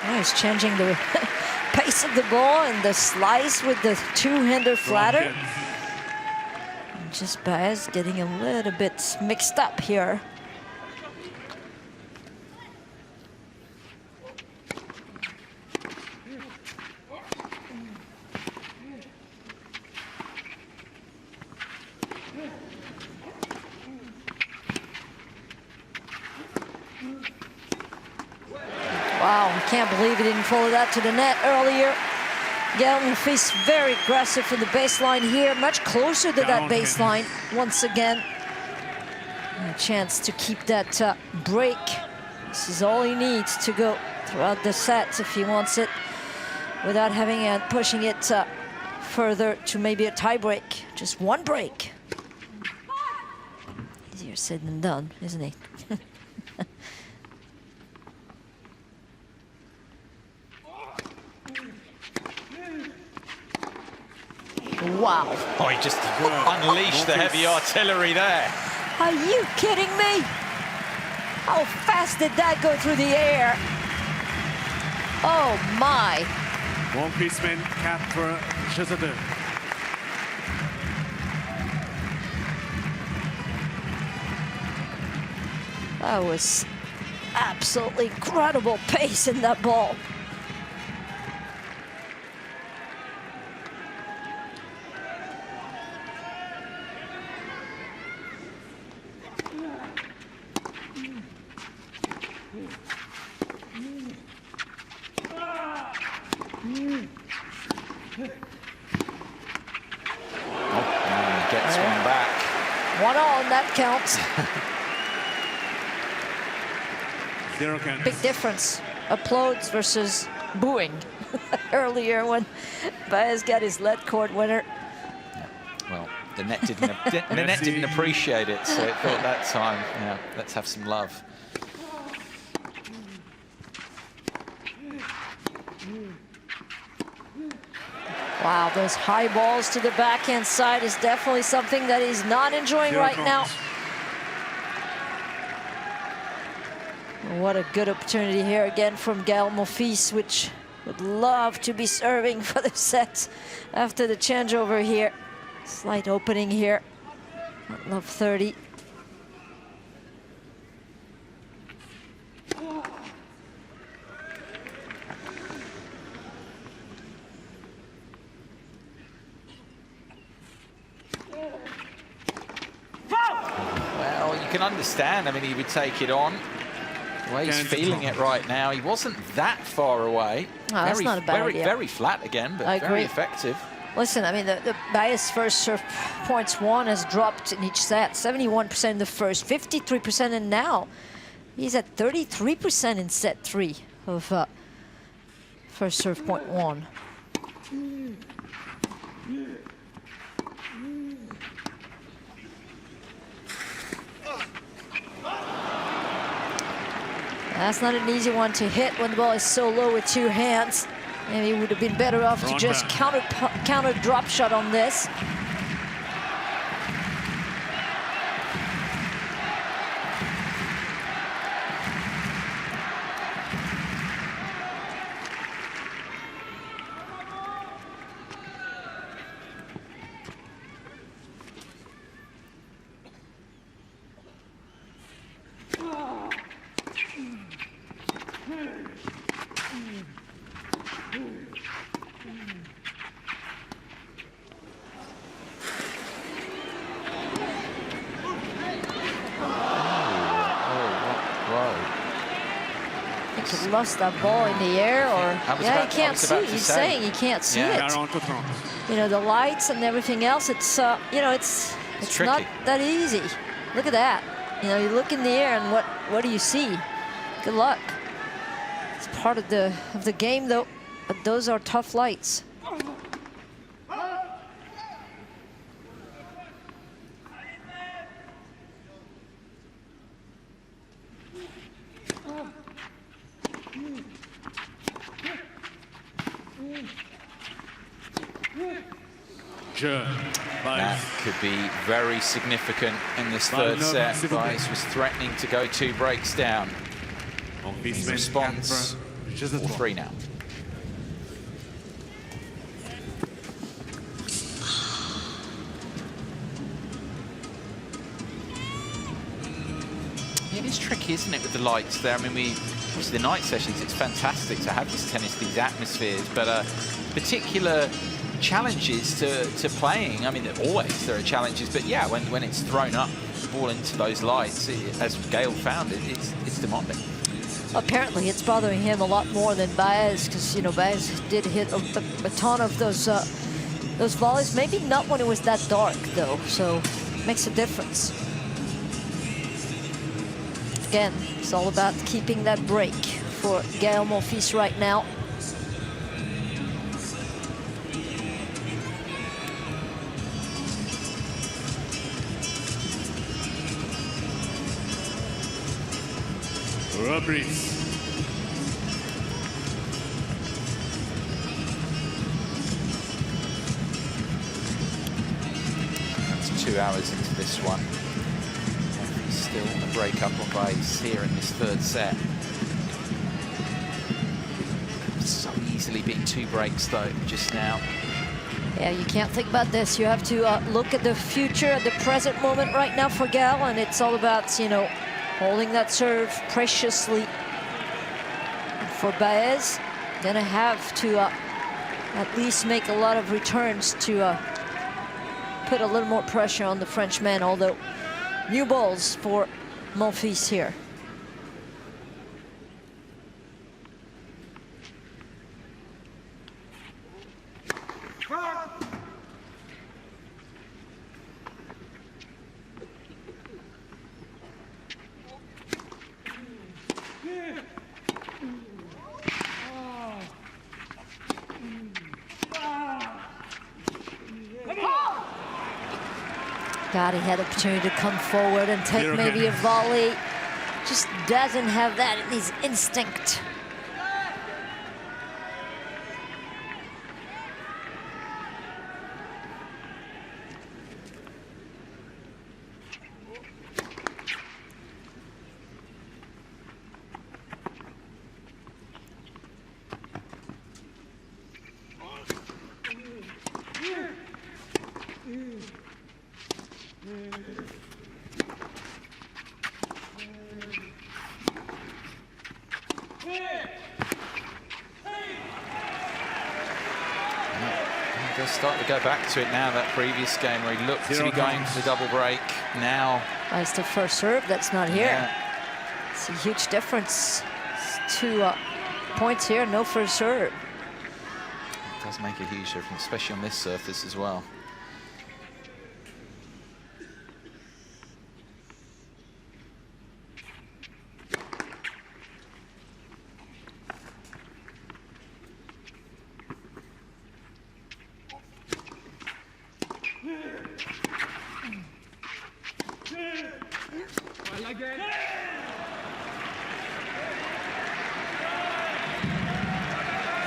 Oh, he's changing the pace of the ball and the slice with the two-hander flatter. And just Baez getting a little bit mixed up here. Wow, I can't believe he didn't follow that to the net earlier. Gaël Monfils very aggressive from the baseline here, much closer to that baseline once again. And a chance to keep that break. This is all he needs to go throughout the set if he wants it, without having pushing it further to maybe a tie break. Just one break. Easier said than done, isn't he? Wow. Oh, he just unleashed the heavy artillery there. Are you kidding me? How fast did that go through the air? Oh my. Monfils men 4-2. That was absolutely incredible pace in that ball. Gets one back. 1-all, and that counts. 0 counts. Big difference. Applauds versus booing. Earlier when Baez got his lead court winner. Yeah. Well, the net didn't appreciate it, so it thought that time, yeah, let's have some love. Wow, those high balls to the backhand side is definitely something that he's not enjoying right now. What a good opportunity here again from Gaël Monfils, which would love to be serving for the set after the changeover here. Slight opening here at love 30. Well, you can understand. I mean, he would take it on. The way he's feeling it right now, he wasn't that far away. Oh, that's not a bad idea. Very flat again, but very effective. Listen, I mean, the Baez first serve points won has dropped in each set. 71% in the first, 53% in now. He's at 33% in set 3 of first serve point won. That's not an easy one to hit when the ball is so low with 2 hands. Maybe he would have been better off to just counter drop shot on this. Lost that ball in the air, or he can't see. He's saying he can't see it. You know, the lights and everything else. It's you know, it's not that easy. Look at that. You know, you look in the air and what do you see? Good luck. It's part of the game though. But those are tough lights. That could be very significant in this third set. Baez was threatening to go 2 breaks down. In response, 4-3 now. Yeah, it is tricky, isn't it, with the lights there? I mean, obviously the night sessions, it's fantastic to have this tennis, these atmospheres, but particular challenges to playing. I mean, always there are challenges, but yeah, when it's thrown up, the ball into those lights, as Gaël found it, it's demanding. Apparently, it's bothering him a lot more than Baez, because, you know, Baez did hit a ton of those volleys. Maybe not when it was that dark, though, so makes a difference. Again, it's all about keeping that break for Gaël Monfils right now. Reprise. That's 2 hours into this one. Still a break up on Baez here in this third set. So easily being 2 breaks though just now. Yeah, you can't think about this. You have to look at the future, at the present moment right now for Gaël, and it's all about, you know, holding that serve preciously. And for Baez, gonna have to at least make a lot of returns to put a little more pressure on the Frenchman, although new balls for Monfils here. God, he had the opportunity to come forward and take maybe a volley. Just doesn't have that in his instinct. starting to go back to it now, that previous game where he looked to be going for the double break. Now... It's the first serve that's not here. Yeah. It's a huge difference. It's 2 points here, no first serve. It does make a huge difference, especially on this surface as well.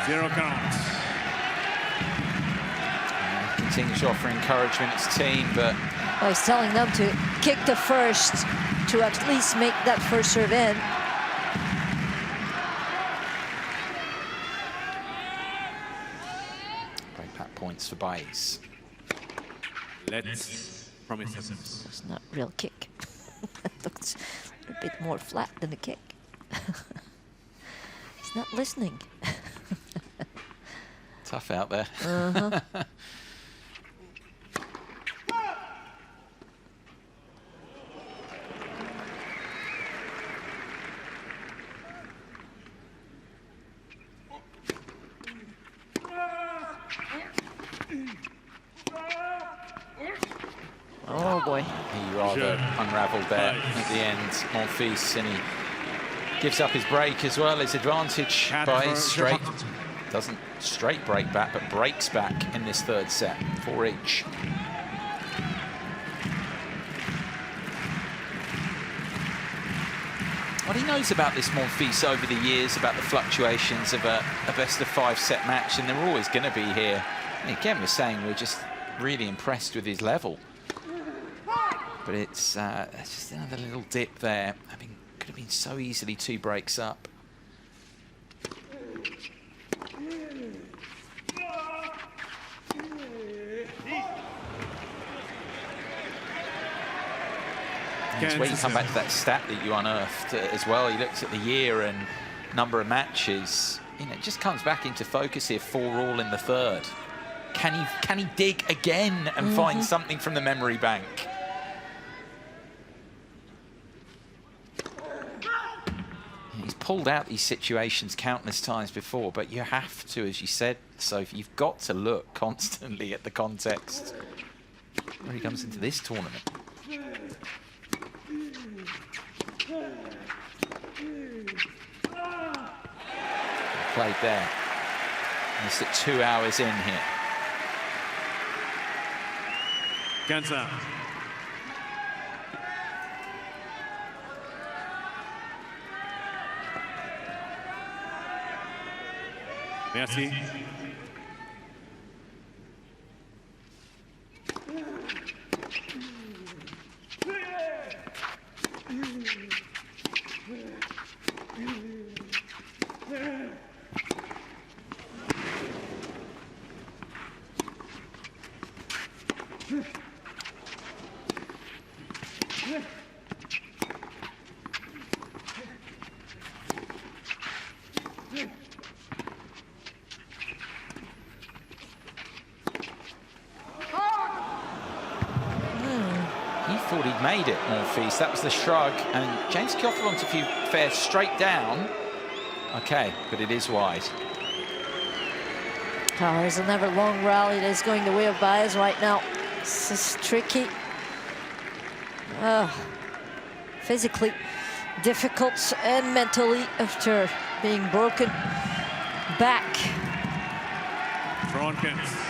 Zero count. Continues to offer encouragement to his team, but... Well, he's telling them to kick the first to at least make that first serve in. Breakback points for Baez. Let's promise us. It's not a real kick. It looks a bit more flat than the kick. He's not listening. Tough out there. Uh-huh. Oh boy. He rather unravelled there at the end, Monfils, and he gives up his break as well, his advantage. Baez straight, doesn't straight break back, but breaks back in this third set, 4 each. What he knows about this Monfils over the years, about the fluctuations of a best-of-5 set match, and they're always going to be here. And again, we're saying we're just really impressed with his level. But it's just another little dip there. I mean, could have been so easily 2 breaks up. And it's where you come back to that stat that you unearthed as well. You looked at the year and number of matches. You know, it just comes back into focus here. 4-all in the third. Can he dig again and find something from the memory bank? He's pulled out these situations countless times before, but you have to, as you said, Sophie, you've got to look constantly at the context when he comes into this tournament. Played there. Missed it 2 hours in here. Cancer. Merci. Thought he'd made it, Monfils. That was the shrug, and James Kiofer wants a few fair straight down. Okay, but it is wide. Oh, there's another long rally that is going the way of Baez right now. This is tricky. Physically difficult and mentally after being broken back. Bronkins.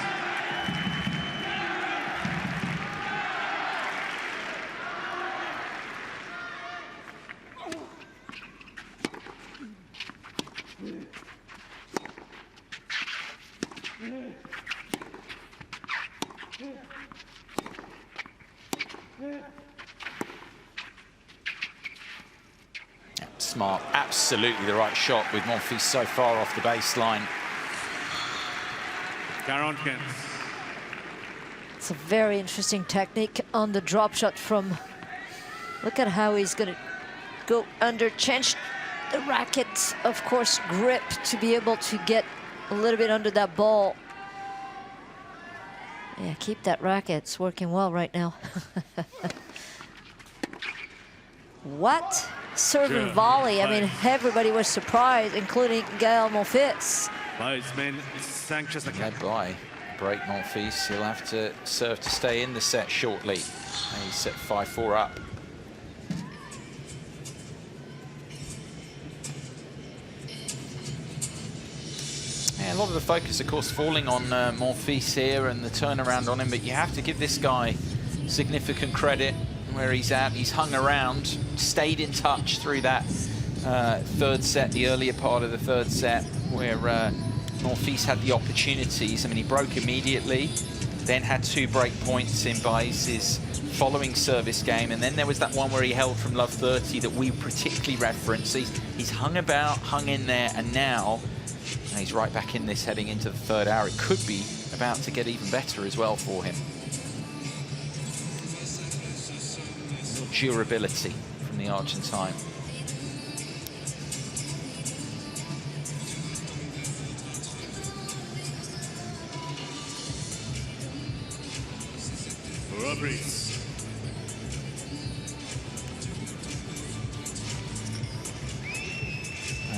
Smart, absolutely the right shot with Monfils so far off the baseline. Bronkins. It's a very interesting technique on the drop shot from... Look at how he's going to go under, change the racket, of course, grip to be able to get a little bit under that ball. Yeah, keep that racket. It's working well right now. What? Serving volley. I mean, everybody was surprised, including Gaël Monfils. Baez men 5-4. Led by break Monfils. He'll have to serve to stay in the set shortly. And he's set 5-4 up. Yeah, a lot of the focus, of course, falling on Monfils here and the turnaround on him, but you have to give this guy significant credit where he's at. He's hung around, stayed in touch through that third set, the earlier part of the third set, where Monfils had the opportunities. I mean, he broke immediately, then had 2 break points in Baez's following service game, and then there was that one where he held from love 30 that we particularly referenced. He's hung about, hung in there, and now he's right back in this heading into the third hour. It could be about to get even better as well for him. Durability from the Argentine.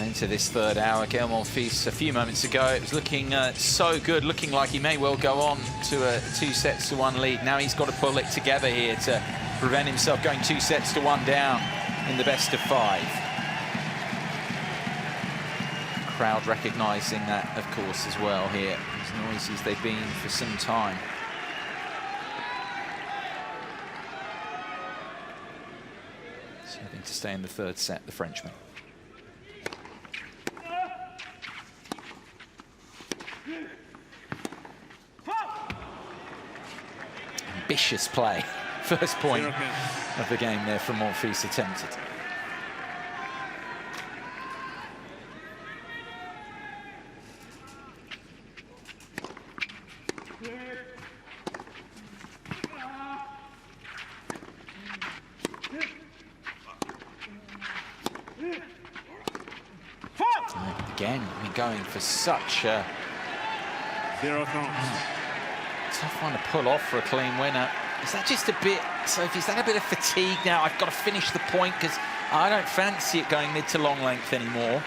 Into this third hour, Gaël Monfils a few moments ago, it was looking so good, looking like he may well go on to a 2-1 lead. Now he's got to pull it together here to prevent himself going 2-1 down in the best of 5. Crowd recognising that, of course, as well here. As noisy as they've been for some time. Serving to stay in the third set, the Frenchman. Ambitious play. First point of the game there from Monfils attempted. And again, I mean, going for such a tough one to pull off for a clean winner. Is that just a bit, Sophie, is that a bit of fatigue now? I've got to finish the point because I don't fancy it going mid to long length anymore.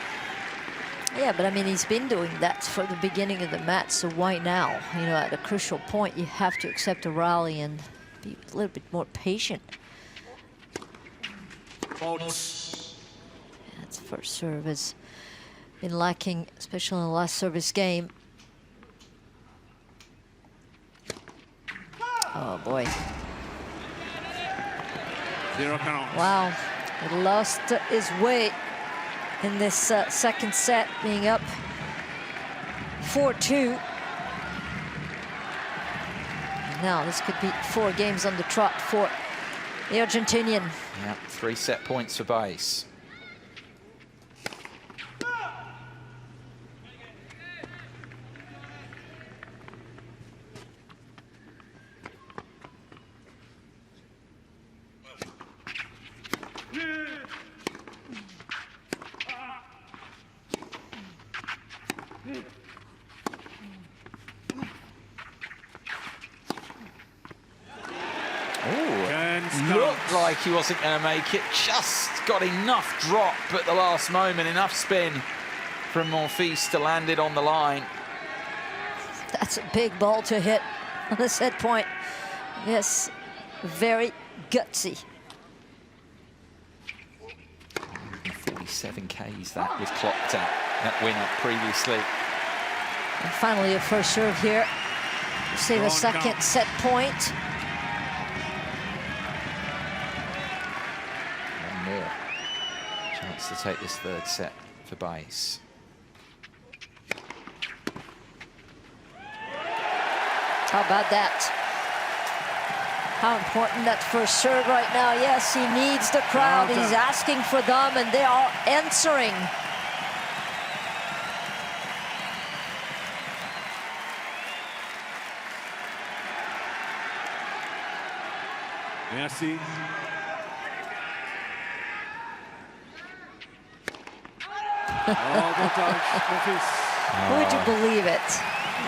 Yeah, but I mean, he's been doing that for the beginning of the match, so why now? You know, at a crucial point, you have to accept a rally and be a little bit more patient. That's first serve has been lacking, especially in the last service game. Oh boy. Wow, he lost his way in this second set, being up 4-2. Now this could be 4 games on the trot for the Argentinian. Yeah, 3 set points for Baez. Looked like he wasn't going to make it. Just got enough drop at the last moment, enough spin from Monfils to land it on the line. That's a big ball to hit on the set point. Yes, very gutsy. 47 Ks that was clocked at that winner previously. And finally a first serve here. Save a second set point. One more chance to take this third set for Baez. How about that? How important that first serve right now. Yes, he needs the crowd. He's asking for them, and they are answering. Merci. Would you believe it?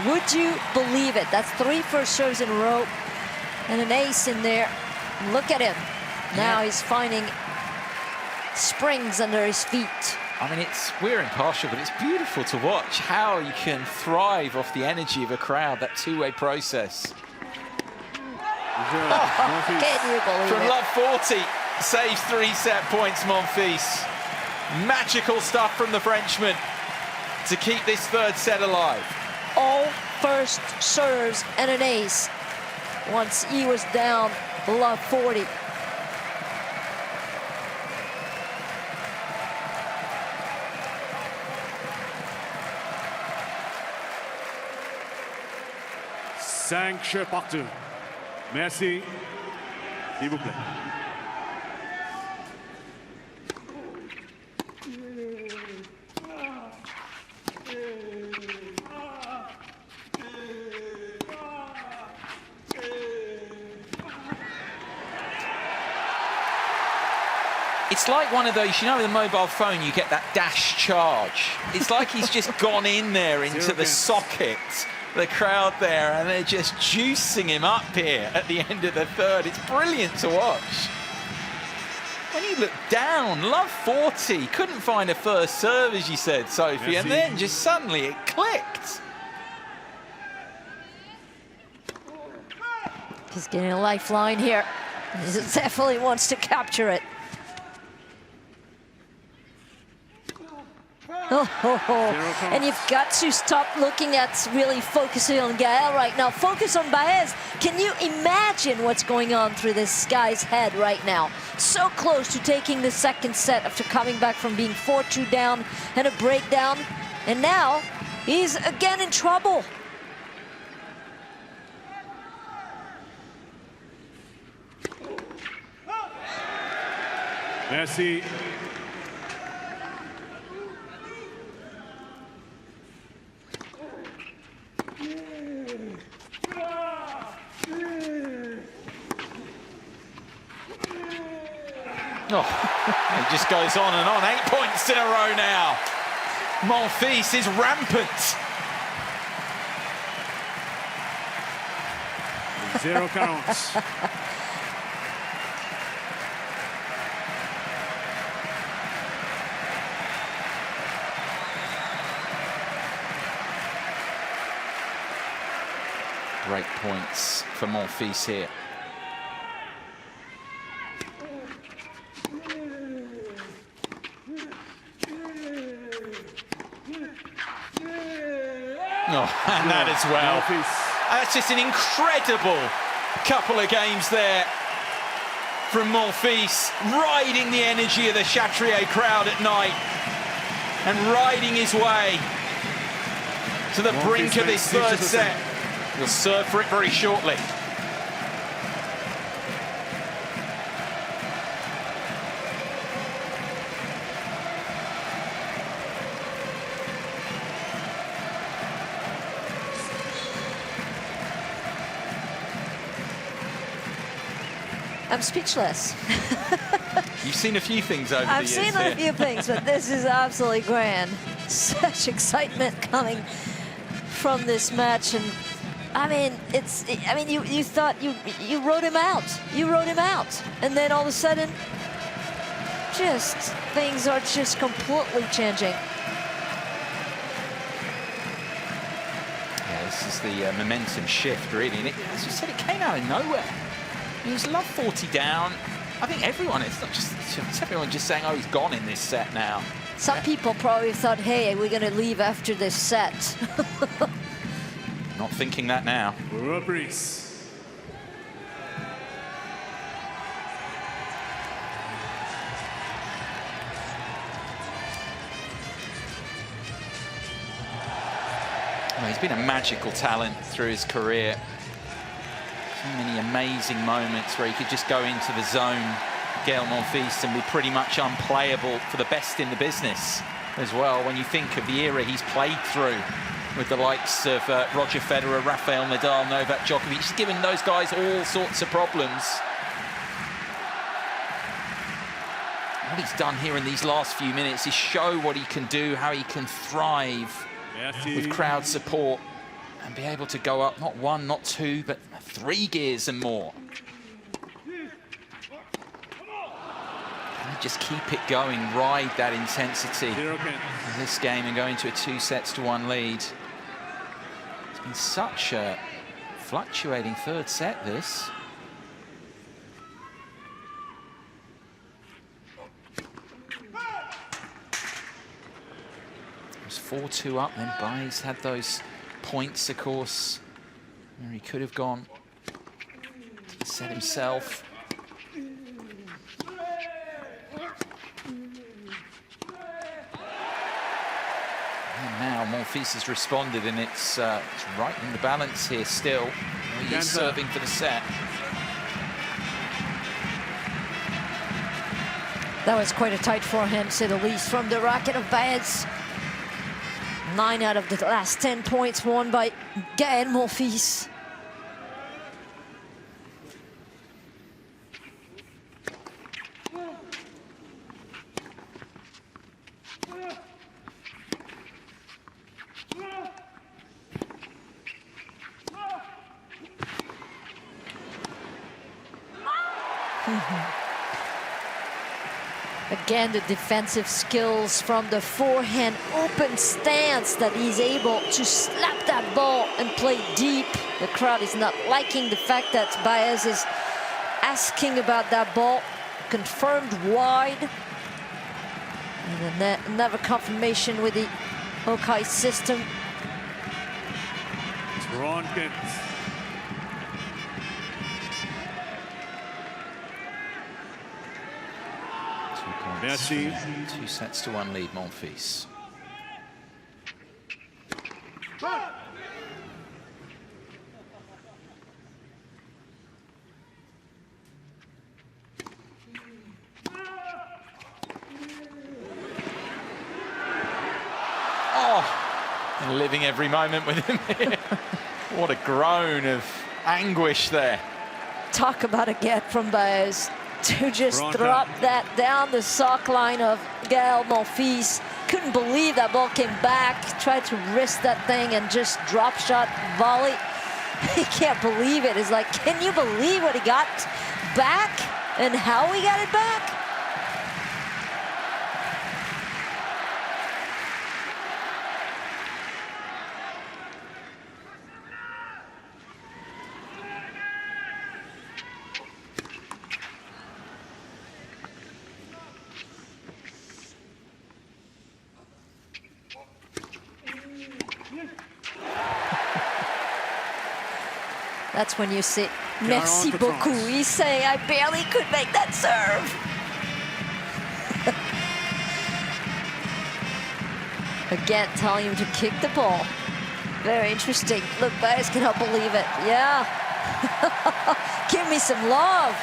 Would you believe it? That's 3 first serves in a row and an ace in there. Look at him. Now he's finding springs under his feet. I mean, we're impartial, but it's beautiful to watch how you can thrive off the energy of a crowd, that two-way process. Can you believe From it? love 40, saves 3 set points, Monfils. Magical stuff from the Frenchman to keep this 3rd set alive. All first serves and an ace once he was down love 40. Cinq jeux partout. Merci. S'il vous plaît. It's like one of those, you know, with a mobile phone, you get that dash charge. It's like he's just gone in there into the socket, the crowd there, and they're just juicing him up here at the end of the 3rd. It's brilliant to watch. When you look down, love 40, couldn't find a first serve, as you said, Sophie, and then just suddenly it clicked. He's getting a lifeline here. He definitely wants to capture it. And you've got to stop looking at really focusing on Gaël right now. Focus on Baez. Can you imagine what's going on through this guy's head right now? So close to taking the 2nd set after coming back from being 4-2 down and a breakdown. And now he's again in trouble. Merci. It just goes on and on. 8 points in a row now. Monfils is rampant. 0-40. Great points for Monfils here. And that as well. That's just an incredible couple of games there from Monfils, riding the energy of the Chatrier crowd at night and riding his way to the brink of this 3rd set. He'll serve for it very shortly. I'm speechless. You've seen a few things over the years. I've seen a few things, but this is absolutely grand. Such excitement coming from this match, and I mean, you thought you wrote him out. You wrote him out, and then all of a sudden, just things are just completely changing. Yeah, this is the momentum shift, really, and as you said, it came out of nowhere. He was love 40 down. I think everyone, it's not just, it's everyone just saying, oh, he's gone in this set now. Some people probably thought, hey, we're going to leave after this set. Not thinking that now. Reprise. Well, he's been a magical talent through his career. So many amazing moments where he could just go into the zone, Gaël Monfils, and be pretty much unplayable for the best in the business as well. When you think of the era he's played through with the likes of Roger Federer, Rafael Nadal, Novak Djokovic, he's given those guys all sorts of problems. What he's done here in these last few minutes is show what he can do, how he can thrive with crowd support and be able to go up not 1, not 2, but 3 gears and more. And just keep it going, ride that intensity in this game and go into a 2-1 lead. It's been such a fluctuating third set, this. It was 4-2 up, then Baez had those points, of course, where he could have gone to the set himself. And now Monfils has responded, and it's right in the balance here still. He's serving for the set. That was quite a tight forehand, to say the least, from the racket of Baez. 9 out of the last 10 points won by Gaël Monfils. Again, the defensive skills from the forehand open stance that he's able to slap that ball and play deep. The crowd is not liking the fact that Baez is asking about that ball. Confirmed wide. And another confirmation with the Okai system. Merci. 2-1 lead, Monfils. Oh, and living every moment with him here. What a groan of anguish there. Talk about a get from Baez. To just drop that down the sock line of Gaël Monfils. Couldn't believe that ball came back, tried to wrist that thing and just drop shot volley. He can't believe it. It's like, can you believe what he got back and how he got it back? That's when you say, merci beaucoup. He's saying, I barely could make that serve. Again, telling him to kick the ball. Very interesting. Look, Baez cannot believe it. Yeah. Give me some love.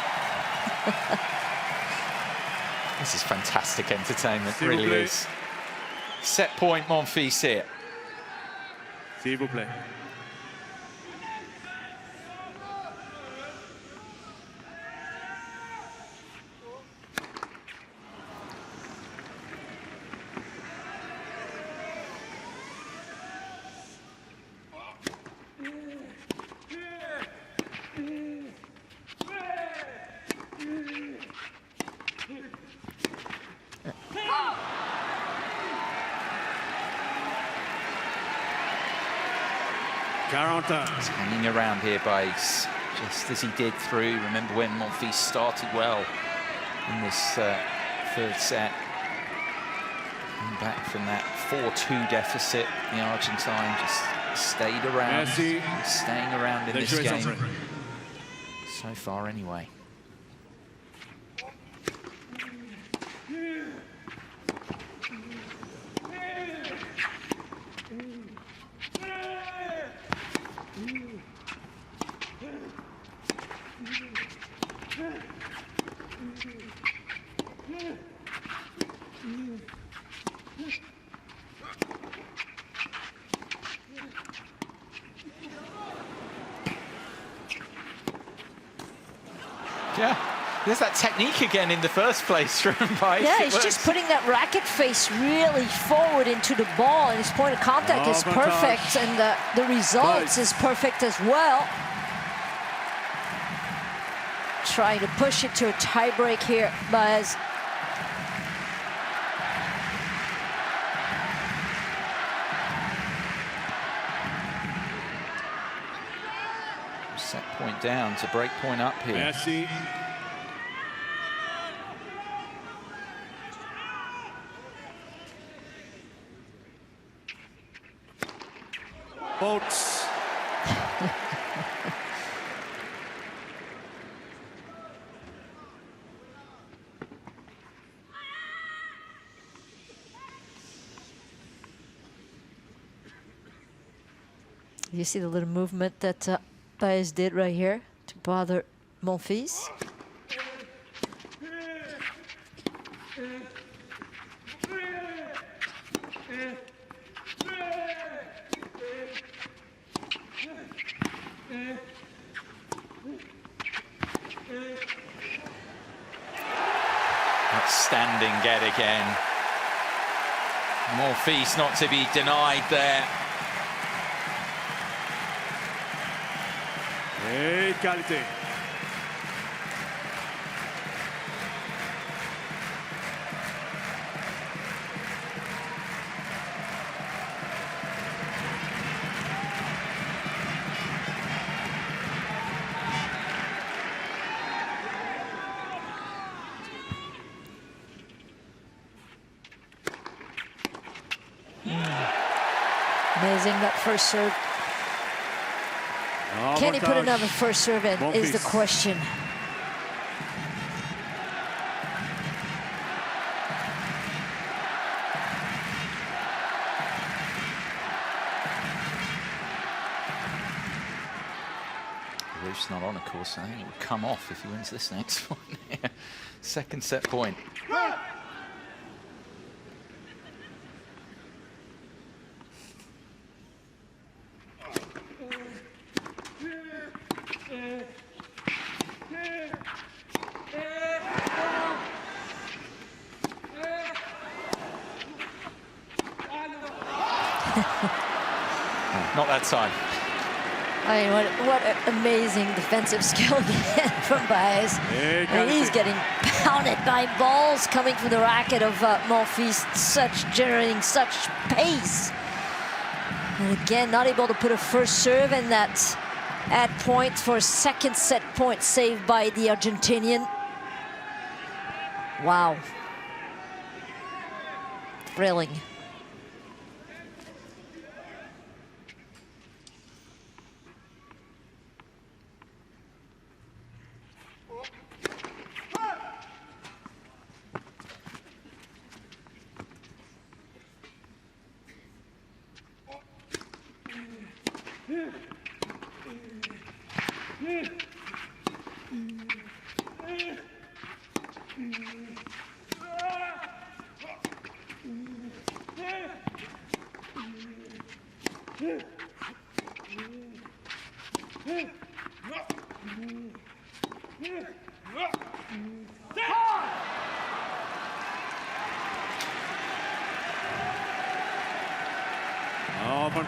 This is fantastic entertainment, it really is. Set point, Monfils here. S'il vous plaît. He's hanging around here, Baez, just as he did through. Remember when Monfils started well in this third set. Coming back from that 4-2 deficit, the Argentine just stayed around, staying around in this game. So far, anyway. Yeah, There's that technique again in the first place from Baez. Yeah, he's just putting that racket face really forward into the ball, and his point of contact is perfect, and the results is perfect as well. Trying to push it to a tie break here, Baez. Set point down to break point up here. Merci. Boats. You see the little movement that Baez did right here to bother Monfils. Outstanding get again. Monfils not to be denied there. Égalité. Amazing, that first serve. Can he put another first serve in, is the question. Roof's not on, of course. I think it would come off if he wins this next one. Second set point. Not that time. I mean, what an amazing defensive skill again from Baez. And he's getting pounded by balls coming from the racket of Monfils, generating such pace. And again, not able to put a first serve, and that at point for a second set point saved by the Argentinian. Wow. Thrilling.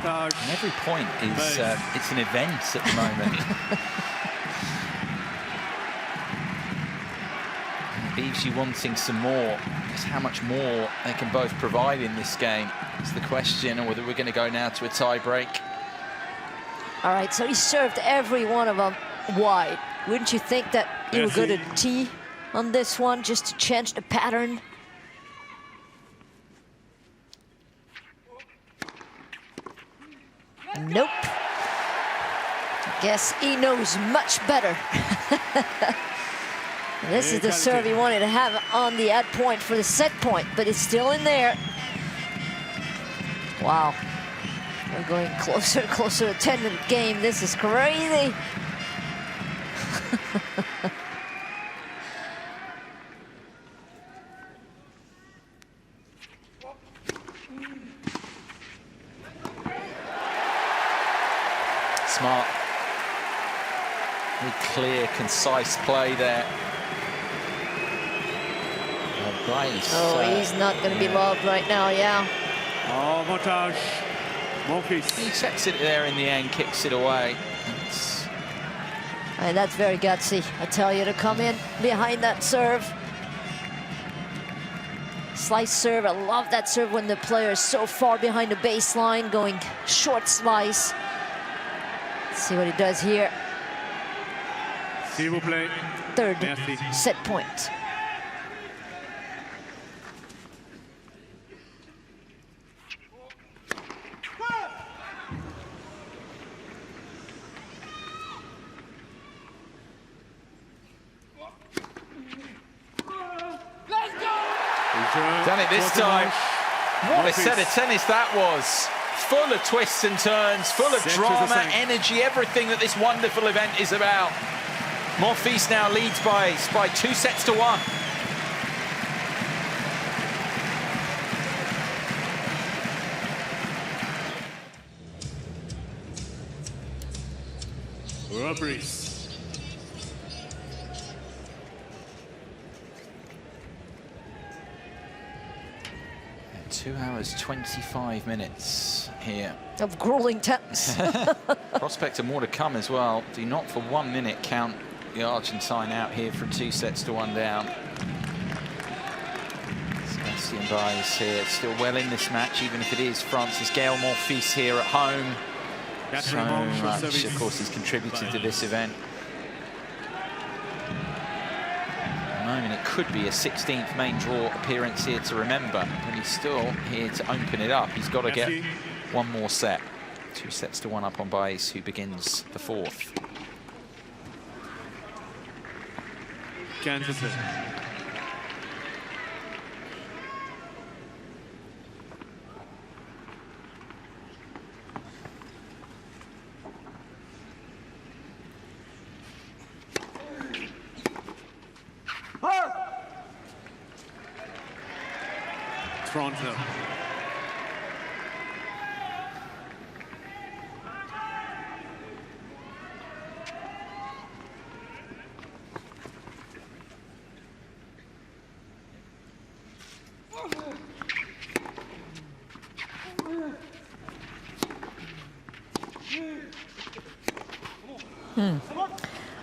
And every point is it's an event at the moment. It leaves you wanting some more. Just how much more they can both provide in this game is the question, or whether we're going to go now to a tie break. All right, so he served every one of them wide. Wouldn't you think that he would go to T on this one just to change the pattern? Nope. I guess he knows much better. This is the serve he wanted to have on the ad point for the set point, but it's still in there. Wow. We're going closer and closer to a 10-minute game. This is crazy. Smart. Very clear, concise play there. Baez. Oh, he's not going to be loved right now, yeah. Oh, montage. Monfils. He accepts it there in the end, kicks it away. And that's very gutsy, I tell you, to come in behind that serve. Slice serve, I love that serve when the player is so far behind the baseline, going short slice. Let's see what he does here. S'il vous plaît. Third Merci. set point. Done it this time. What a set of tennis that was. Full of twists and turns, full of drama, energy, everything that this wonderful event is about. Monfils now leads by 2 sets to 1. Reprise. 2 hours, 25 minutes here. Of grueling tennis. Prospect of more to come as well. Do not for 1 minute count the Argentine out here from 2 sets to 1 down. Sebastian Baez here, still well in this match, even if it is France's Gaël Monfils here at home. So much, of course, he's contributed to this event. At the moment, it could be a 16th main draw appearance here to remember, but he's still here to open it up. He's got to get 1 more set. 2 sets to 1 up on Baez, who begins the 4th. Kansas. Toronto.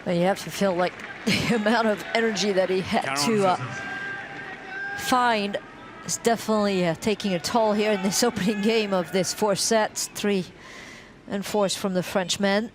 Well, you have to feel like the amount of energy that he had to find is definitely taking a toll here in this opening game of this 4 sets. 3 enforced from the Frenchman.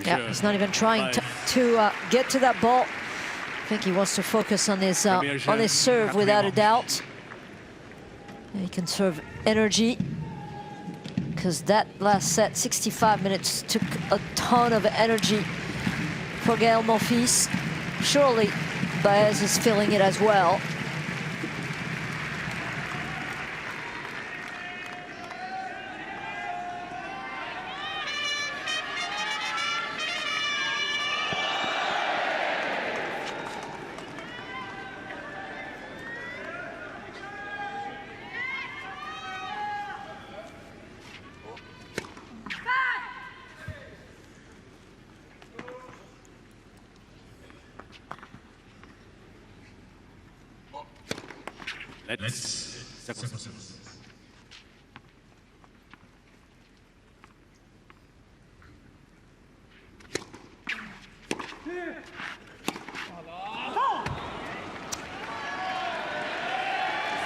Yeah, he's not even trying to get to that ball. I think he wants to focus on his serve without a doubt. He can serve energy, because that last set, 65 minutes, took a ton of energy for Gaël Monfils. Surely Baez is feeling it as well.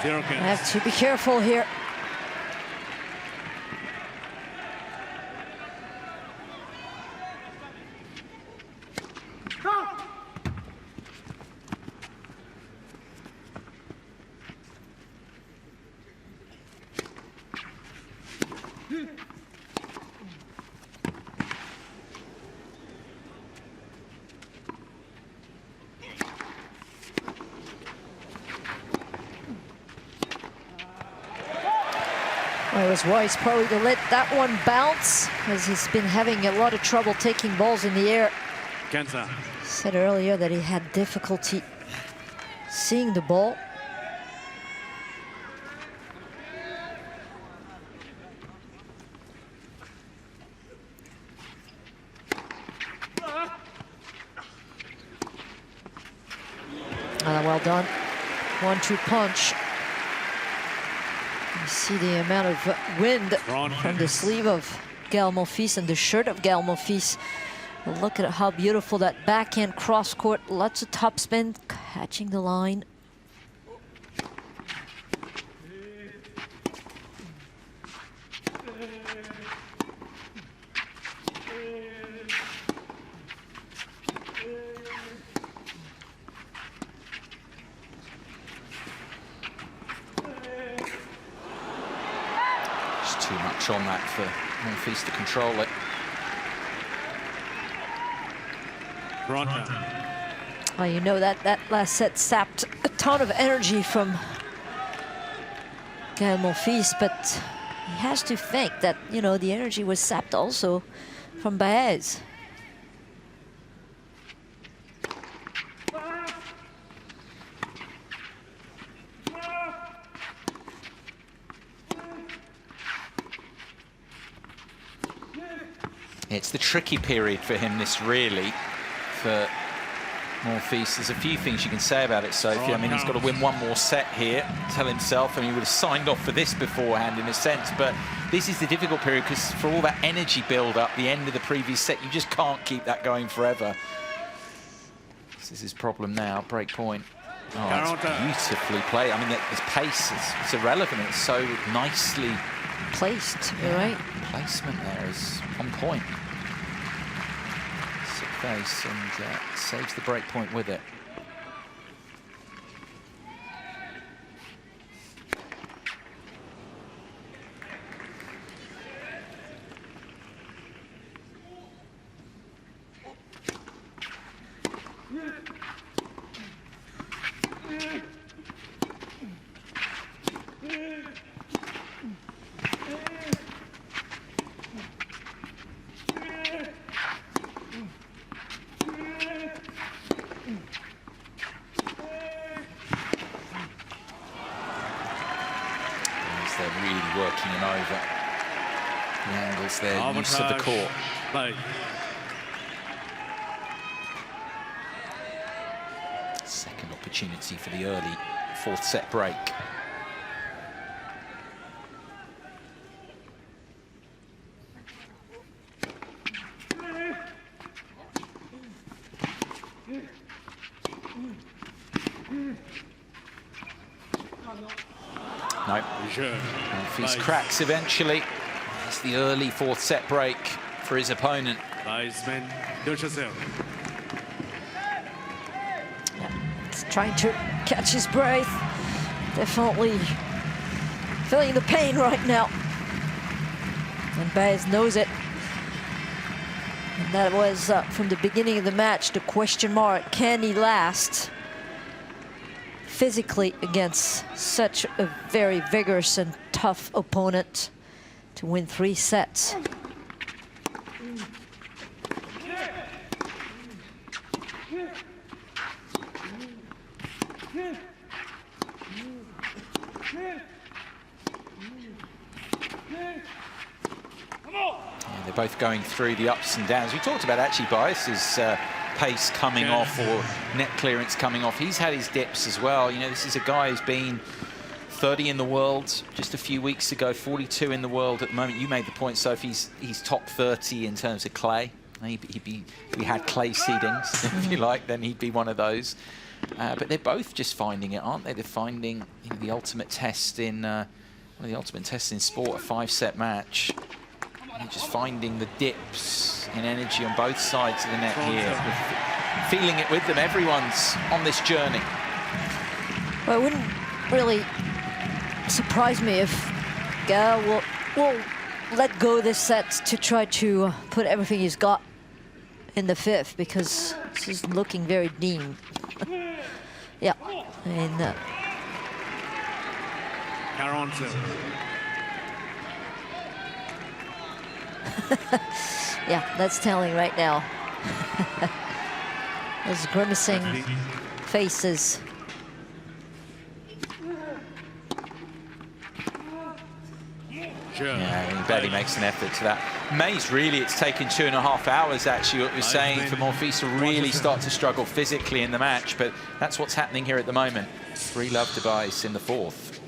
I have to be careful here. It was wise probably to let that one bounce, as he's been having a lot of trouble taking balls in the air. Kansas. Said earlier that he had difficulty seeing the ball. done. 1-2 punch. You see the amount of wind from the sleeve of Gaël Monfils and the shirt of Gaël Monfils. Look at how beautiful that backhand cross court. Lots of topspin, catching the line. Too much on that for Monfils to control it. Well, you know that last set sapped a ton of energy from Gaël Monfils, but he has to think that, you know, the energy was sapped also from Baez. It's the tricky period for him, this really, for Monfils. There's a few things you can say about it, Sophie. I mean, he's got to win one more set here, tell himself. I mean, he would have signed off for this beforehand in a sense, but this is the difficult period because for all that energy build-up, the end of the previous set, you just can't keep that going forever. This is his problem now, break point. Oh, it's beautifully played. I mean, this pace is irrelevant. It's so nicely placed, you're right. Placement there is on point. Sick face and saves the break point with it. They're really working him over. The angles there, use of the court. Second opportunity for the early fourth set break. No, Monfils cracks eventually. It's the early fourth set break for his opponent. Yeah, he's trying to catch his breath. Definitely feeling the pain right now. And Baez knows it. And that was from the beginning of the match, the question mark, can he last physically against such a very vigorous and tough opponent to win 3 sets. Yeah, they're both going through the ups and downs. We talked about actually Baez's pace coming off or net clearance coming off. He's had his dips as well. You know, this is a guy who's been 30 in the world just a few weeks ago, 42 in the world at the moment. You made the point, Sophie, he's top 30 in terms of clay. We had clay seedings, if you like, then he'd be one of those. But they're both just finding it, aren't they? They're finding, you know, the ultimate test in one of the ultimate tests in sport, a 5-set match. They're just finding the dips in energy on both sides of the net here. We're feeling it with them. Everyone's on this journey. Well, it wouldn't really surprise me if Gaël will let go this set to try to put everything he's got in the 5th, because this is looking very dim. Yeah, and yeah, that's telling right now. Those grimacing faces. Yeah, he barely makes an effort to that. Maze, really, it's taken 2.5 hours, actually, what you're saying, for Monfils to really start to struggle physically in the match, but that's what's happening here at the moment. 3-love to Baez in the fourth.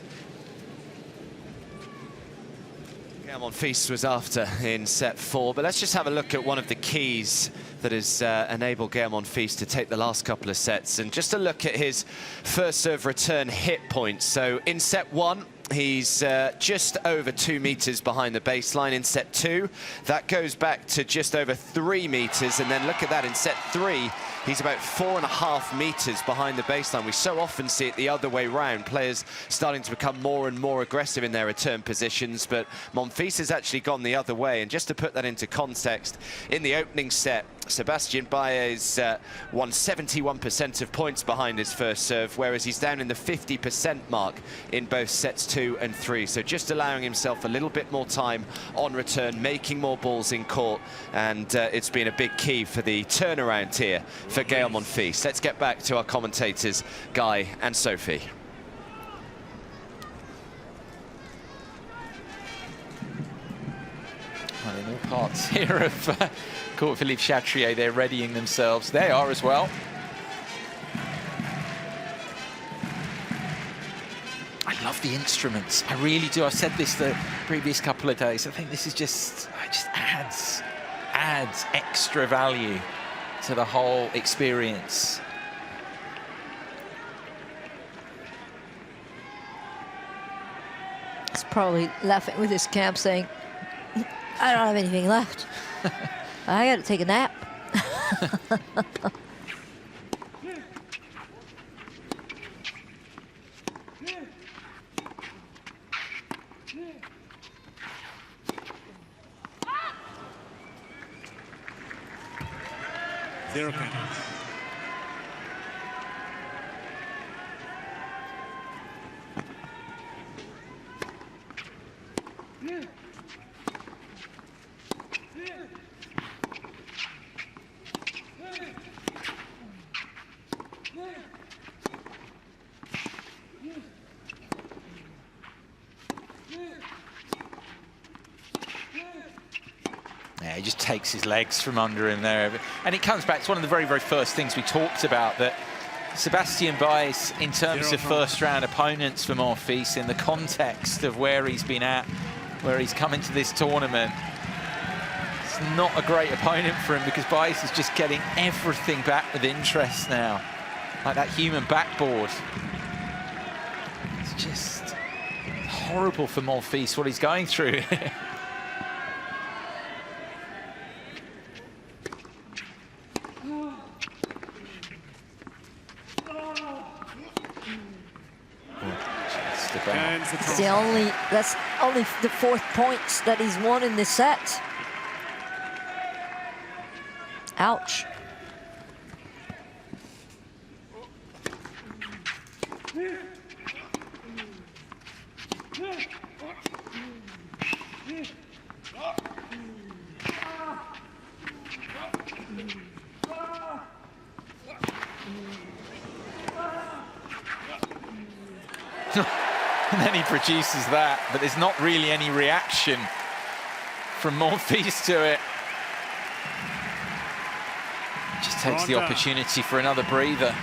Gaël Monfils was after in set 4, but let's just have a look at one of the keys that has enabled Gaël Monfils to take the last couple of sets, and just a look at his first serve return hit points. So in set 1, he's just over 2 meters behind the baseline. In set 2, that goes back to just over 3 meters, and then look at that, in set 3, he's about 4.5 meters behind the baseline. We so often see it the other way round, players starting to become more and more aggressive in their return positions, but Monfils has actually gone the other way. And just to put that into context, in the opening set, Sebastian Baez won 71% of points behind his first serve, whereas he's down in the 50% mark in both sets 2 and 3. So just allowing himself a little bit more time on return, making more balls in court, and it's been a big key for the turnaround here for Gaël Monfils. Let's get back to our commentators, Guy and Sophie. Well, in all parts here of Court Philippe Chatrier, they're readying themselves. They are as well. I love the instruments. I really do. I've said this the previous couple of days. I think this is just adds extra value to the whole experience. He's probably laughing with his camp saying, I don't have anything left. I got to take a nap. Zero penalty. Yeah, he just takes his legs from under him there. And it comes back to one of the very, very first things we talked about, that Sebastian Baez, in terms of first-round opponents for Monfils, in the context of where he's been at, where he's come into this tournament, it's not a great opponent for him, because Baez is just getting everything back with interest now. Like that human backboard. It's just horrible for Monfils, what he's going through. That's only the 4th points that he's won in this set. Ouch. And then he produces that, but there's not really any reaction from Monfils to it. Just takes the opportunity for another breather.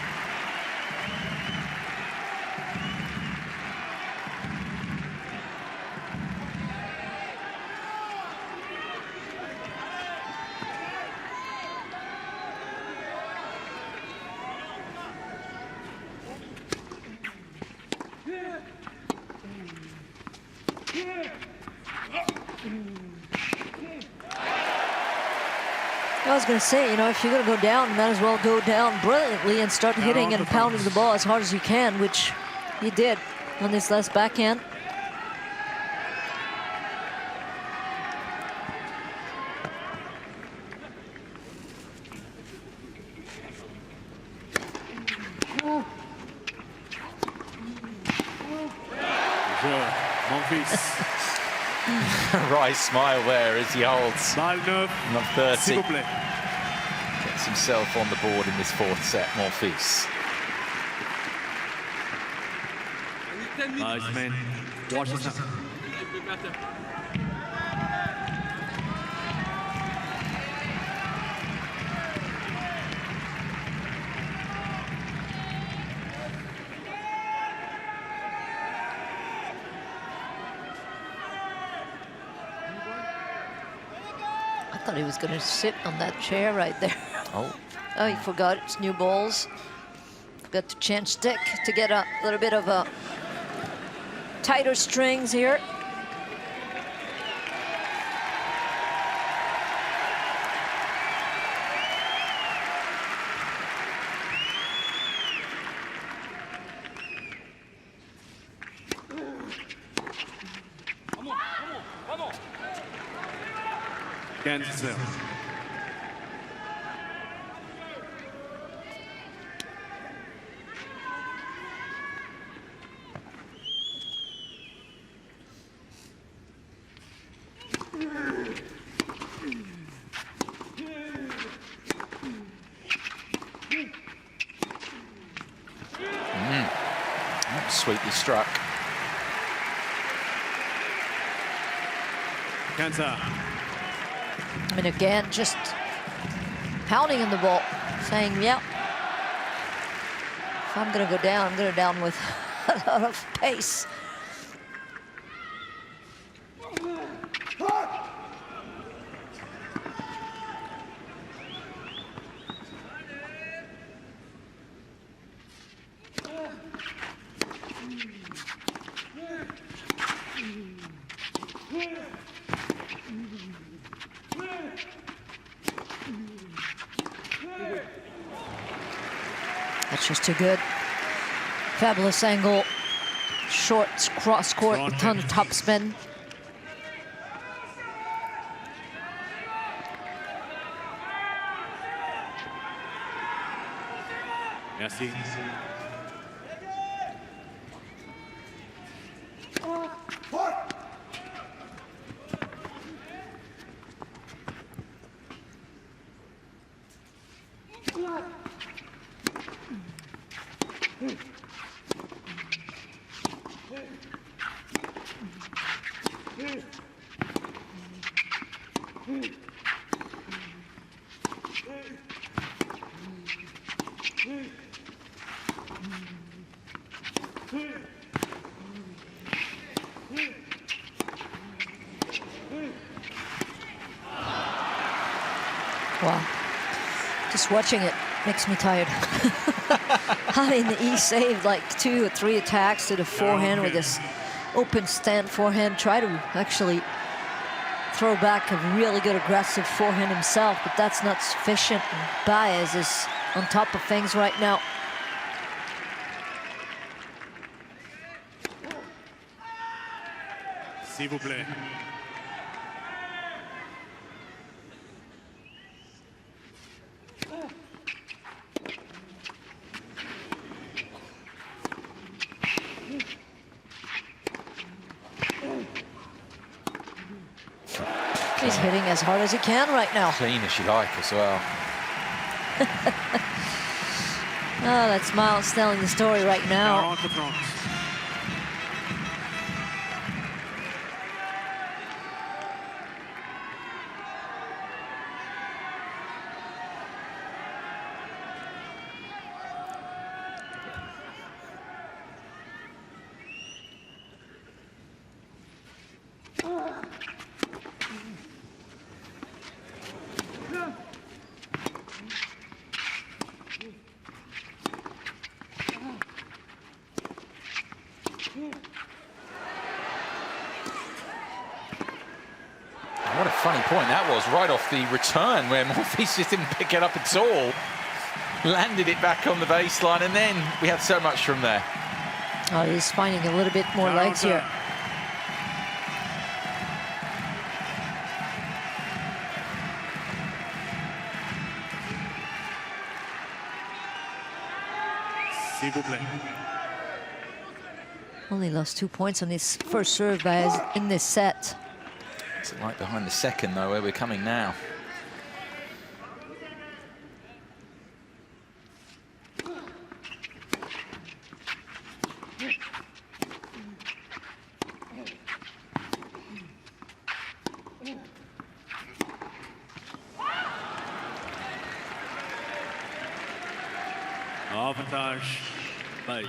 I was going to say, you know, if you're going to go down, you might as well go down brilliantly and start hitting and pounding the ball as hard as you can, which he did on this last backhand. Monfils. Wry smile there as he holds number 30. Gets himself on the board in this 4th set, Monfils. Nice man. Watch this now. I thought he was going to sit on that chair right there. Oh. Oh, he forgot it's new balls. Got to change stick to get a little bit of a tighter strings here. Cancel. Sweetly struck. Cancel. I mean, again, just pounding on the ball, saying, yeah, if I'm going to go down, I'm going to down with a lot of pace. That's just too good. Fabulous angle. Short cross court, a ton of top spin. Merci. Wow. Just watching it makes me tired. I mean, he saved like 2 or 3 attacks to the forehand with this open stand forehand. Try to actually throw back a really good aggressive forehand himself, but that's not sufficient. And Baez is on top of things right now. S'il vous plaît. He's hitting as hard as he can right now. Clean as you like as well. Oh, that's Miles telling the story right now. What a funny point that was, right off the return where Monfils just didn't pick it up at all. Landed it back on the baseline, and then we had so much from there. Oh, he's finding a little bit more legs here. S'il vous plaît. Only lost 2 points on his first serve Baez in this set. It's right behind the second, though, where we're coming now. Avantage, Baez.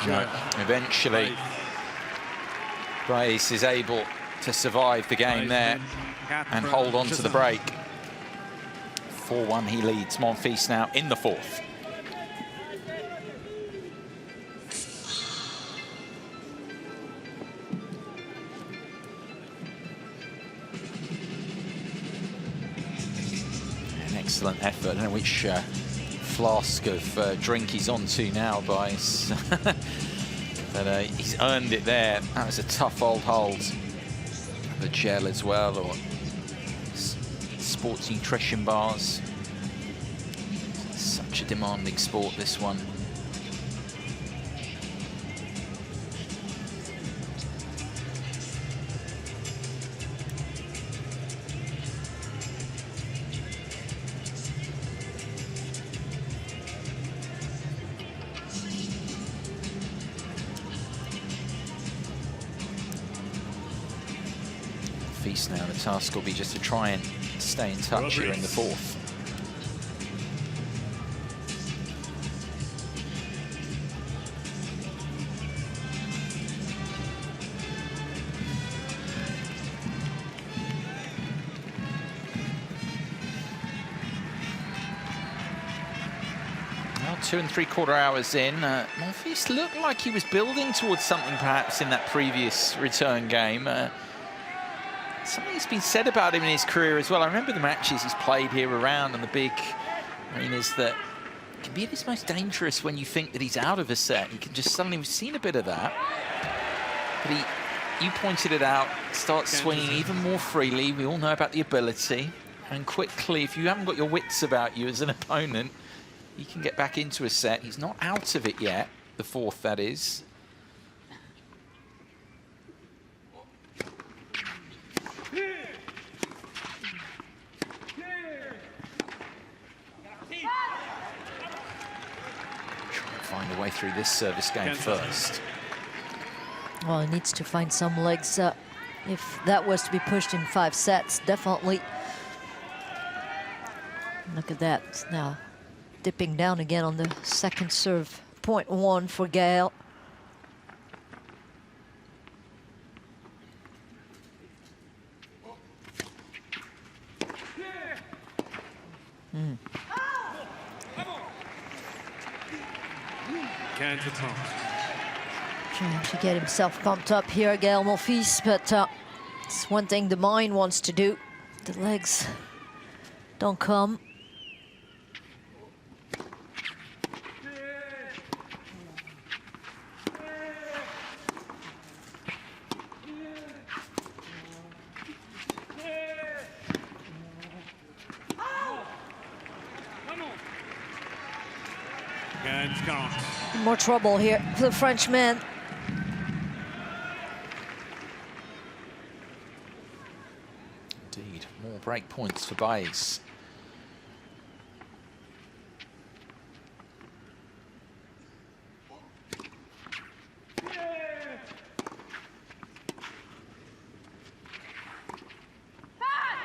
No, eventually, Baez is able to survive the game there and hold on to the break. 4-1 he leads Monfils now in the fourth. An excellent effort. I don't know which flask of drink he's on to now, Baez. But he's earned it there. That was a tough old hold. The gel as well, or sports nutrition bars. Such a demanding sport, this one. Now the task will be just to try and stay in touch here in the fourth. Now 2 3/4 hours in, Monfils looked like he was building towards something perhaps in that previous return game. Something's been said about him in his career as well. I remember the matches he's played here around on the big arenas that can be at his most dangerous when you think that he's out of a set. You can just suddenly, we've seen a bit of that. But you pointed it out, starts swinging even more freely. We all know about the ability. And quickly, if you haven't got your wits about you as an opponent, you can get back into a set. He's not out of it yet, the fourth that is. Find a way through this service game first. Well, he needs to find some legs. If that was to be pushed in 5 sets, definitely. Look at that. Now dipping down again on the second serve. 0.1 for Gaël. Trying to get himself pumped up here, Gaël Monfils, but it's one thing the mind wants to do. The legs don't come. More trouble here for the Frenchman. Indeed, more break points for Baez.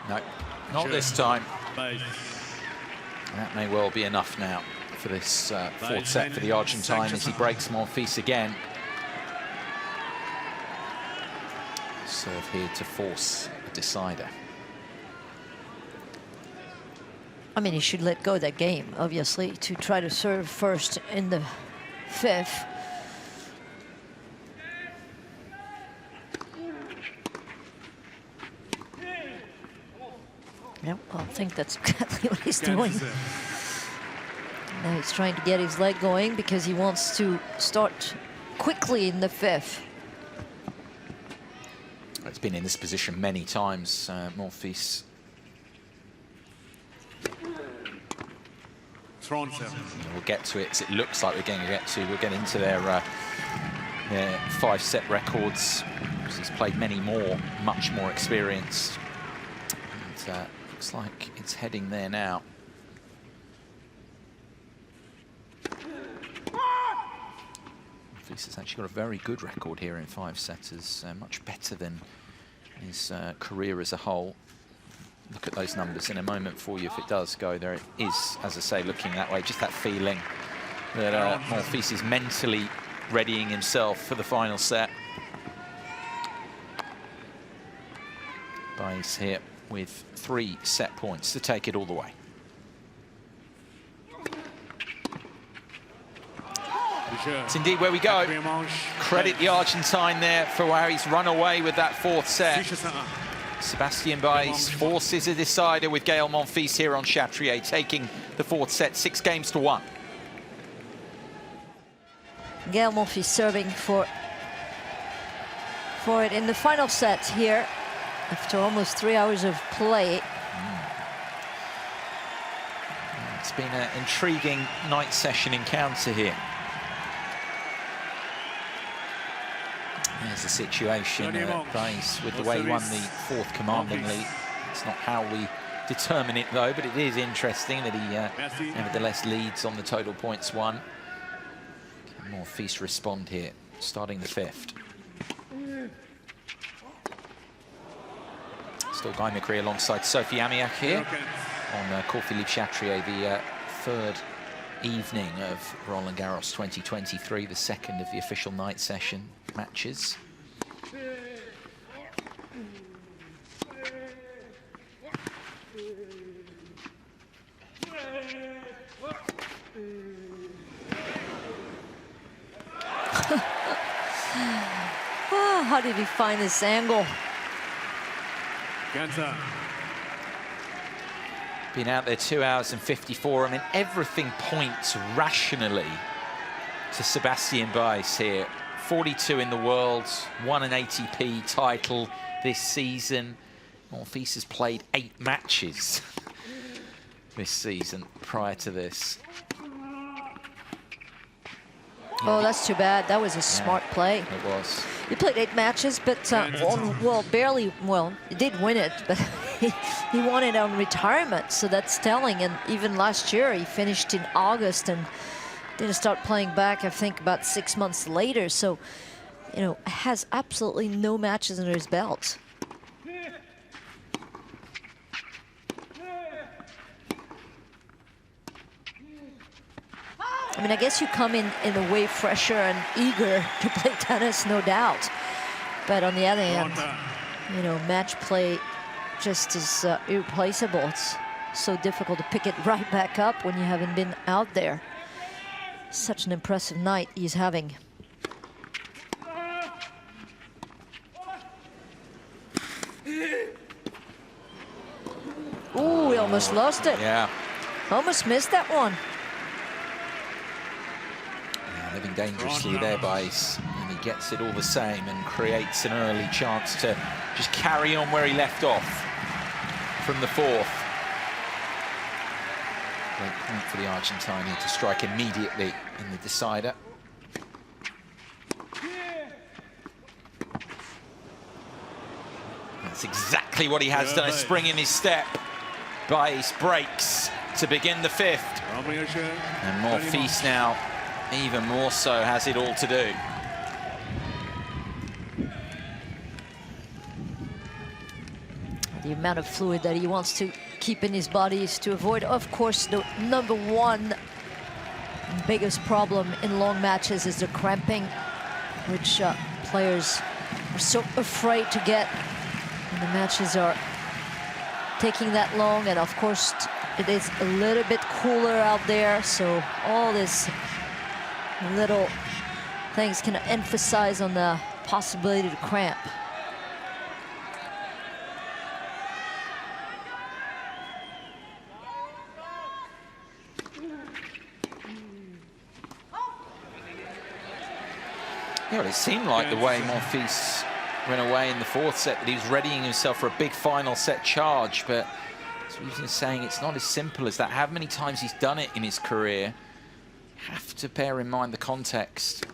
No, not this time. That may well be enough now for this fourth set for the Argentine as he breaks Monfils again. Serve here to force a decider. I mean, he should let go of that game, obviously, to try to serve first in the fifth. Yep, I think that's exactly what he's doing. Now he's trying to get his leg going because he wants to start quickly in the fifth. It's been in this position many times, Monfils. We'll get to it, as it looks like we're going to get to. We'll get into their 5-set records. course, he's played many more, much more experienced. And looks like it's heading there now. Monfils has actually got a very good record here in 5-setters, much better than his career as a whole. Look at those numbers in a moment for you if it does go. There it is, as I say, looking that way. Just that feeling that Monfils is mentally readying himself for the final set. Baez here with 3 set points to take it all the way. It's indeed where we go. Credit the Argentine there for how he's run away with that 4th set. Sebastian Baez forces a decider with Gaël Monfils here on Chatrier, taking the 4th set 6-1. Gaël Monfils serving for it in the final set here after almost 3 hours of play. It's been an intriguing night session encounter here. There's the situation. Baez, with the way he won the 4th commandingly. It's not how we determine it, though, but it is interesting that he nevertheless leads on the total points won. Can Monfils respond here, starting the 5th. Still Guy McCree alongside Sophie Amiach here on Court Philippe Chatrier, the 3rd evening of Roland-Garros 2023, the 2nd of the official night session matches. Oh, how did he find this angle? Been out there 2 hours and 54. I mean, everything points rationally to Sebastian Baez here. 42 in the world, won an ATP title this season. Monfils has played 8 matches this season prior to this. Oh, that's too bad. That was a smart play. It was. He played 8 matches, but barely. Well, he did win it, but he won it on retirement, so that's telling. And even last year, he finished in August and didn't start playing back, I think, about 6 months later. So, you know, has absolutely no matches under his belt. I mean, I guess you come in a way fresher and eager to play tennis, no doubt. But on the other hand, you know, match play just is irreplaceable. It's so difficult to pick it right back up when you haven't been out there. Such an impressive night he's having. Ooh, he almost lost it. Yeah. Almost missed that one. Living dangerously there, Baez, and he gets it all the same and creates an early chance to just carry on where he left off from the 4th. Great point for the Argentine here to strike immediately in the decider. That's exactly what he has done, a spring in his step. Baez breaks to begin the 5th. And Monfils now even more so has it all to do. The amount of fluid that he wants to keep in his body is to avoid, of course, the #1 biggest problem in long matches is the cramping, which players are so afraid to get when the matches are taking that long. And of course, it is a little bit cooler out there, so all this little things can emphasize on the possibility to cramp. Yeah, well, it seemed like the way Monfils ran away in the 4th set that he was readying himself for a big final set charge, but as we've been saying, it's not as simple as that. How many times he's done it in his career? Have to bear in mind the context.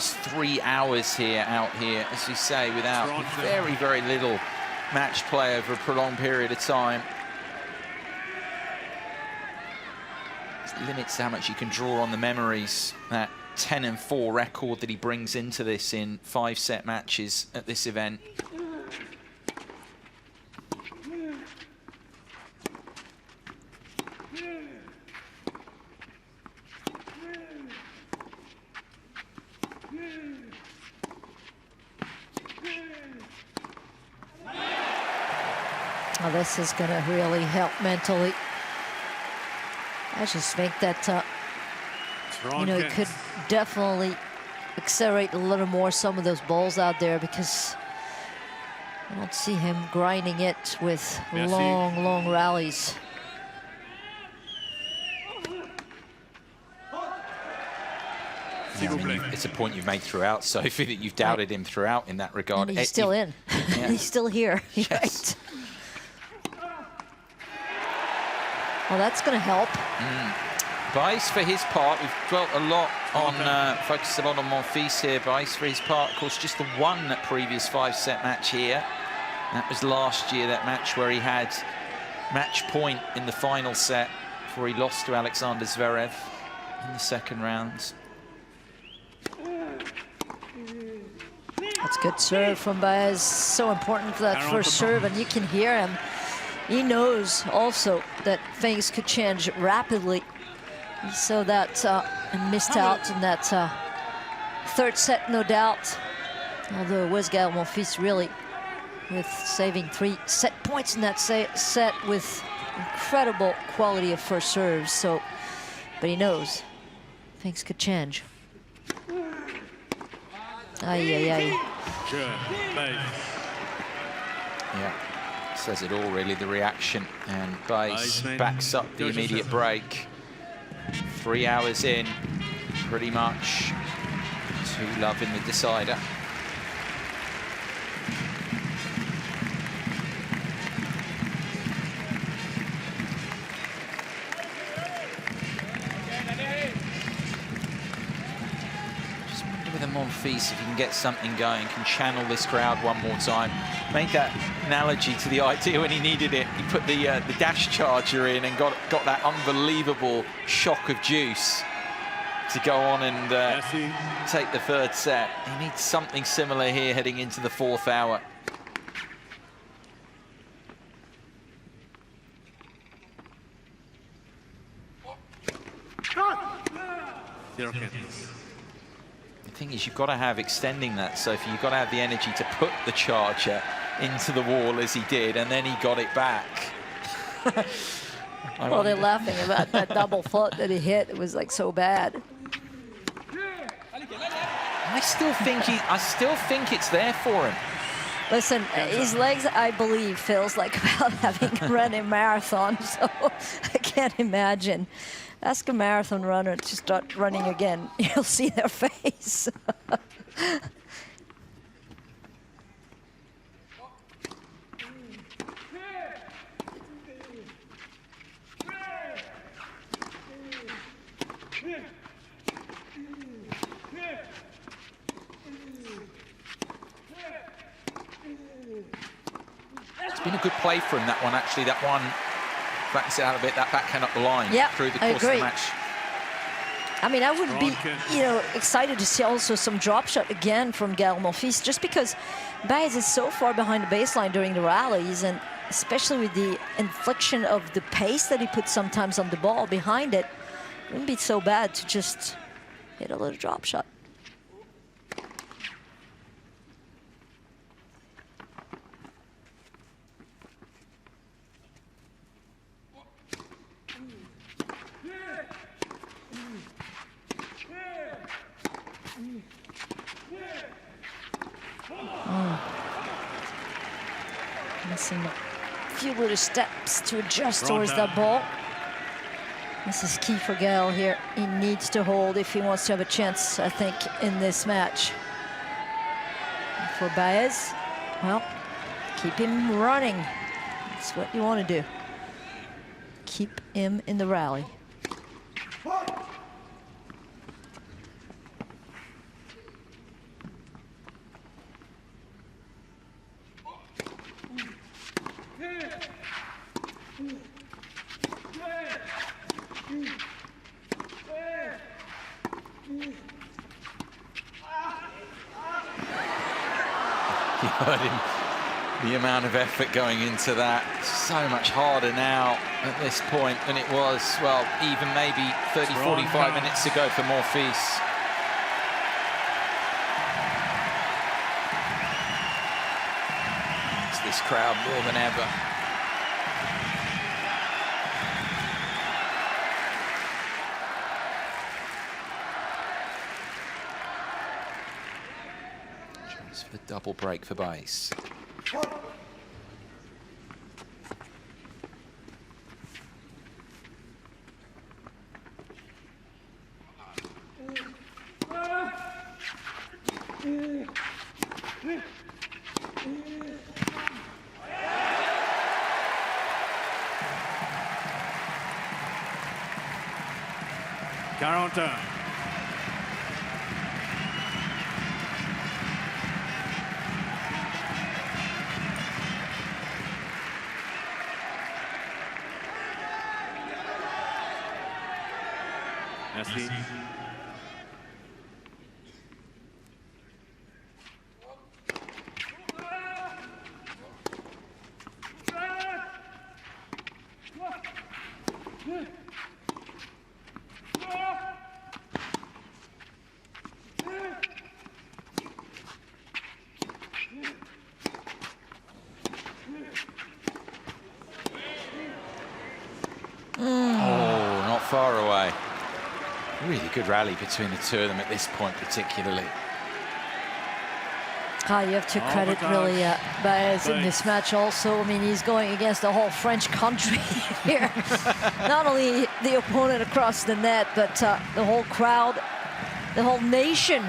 almost 3 hours here, out here, as you say, without very, very little match play over a prolonged period of time. It limits how much you can draw on the memories. That 10-4 record that he brings into this in 5-set matches at this event. Well, this is going to really help mentally. I just think that, you know, it could definitely accelerate a little more some of those balls out there, because I don't see him grinding it with long, long rallies. Yeah, I mean, it's a point you've made throughout, Sophie, that you've doubted him throughout in that regard. And he's still in. Yeah. He's still here. Yes. Right. Well, that's going to help. Baez, for his part, we've dwelt a lot on, focused a lot on Monfils here. Baez, for his part, of course, just the one previous 5-set match here. That was last year, that match where he had match point in the final set before he lost to Alexander Zverev in the second round. That's good serve from Baez. So important for that first serve, and you can hear him. He knows also that things could change rapidly. He saw that and missed out in that third set, no doubt. Although it was Gaël Monfils really with saving 3 set points in that set with incredible quality of first serves. So, but he knows things could change. Ay. Yeah, says it all really, the reaction. And Baez backs up the immediate break. 3 hours in, pretty much 2-love in the decider. Monfils, if he can get something going, can channel this crowd one more time. Made that analogy to the idea when he needed it. He put the dash charger in and got that unbelievable shock of juice to go on and take the third set. He needs something similar here heading into the 4th hour. The thing is, you've got to have extending that, Sophie. You've got to have the energy to put the charger into the wall as he did, and then he got it back. Well, they're laughing about that double foot that he hit. It was like so bad. I still think it's there for him. Listen, his legs, I believe, feels like about having run a marathon, so I can't imagine. Ask a marathon runner to start running again. You'll see their face. It's been a good play for him, that one, actually. That one flattens it out a bit, that backhand up the line through the course of the match. I mean, I would be, you know, excited to see also some drop shot again from Gaël Monfils, just because Baez is so far behind the baseline during the rallies, and especially with the inflection of the pace that he puts sometimes on the ball behind it, it wouldn't be so bad to just hit a little drop shot. Missing a few little steps to adjust towards that ball. This is key for Gaël here. He needs to hold if he wants to have a chance, I think, in this match. And for Baez, well, keep him running. That's what you want to do. Keep him in the rally. put the amount of effort going into that. So much harder now at this point than it was, well, even maybe 30, 45 minutes ago for Monfils. It's this crowd more than ever. Chance for the double break for Baez. Quarante. Merci. Oh, not far away. Really good rally between the two of them at this point, particularly. You have to credit really Baez in this match also. I mean, he's going against the whole French country here. Not only the opponent across the net, but the whole crowd, the whole nation.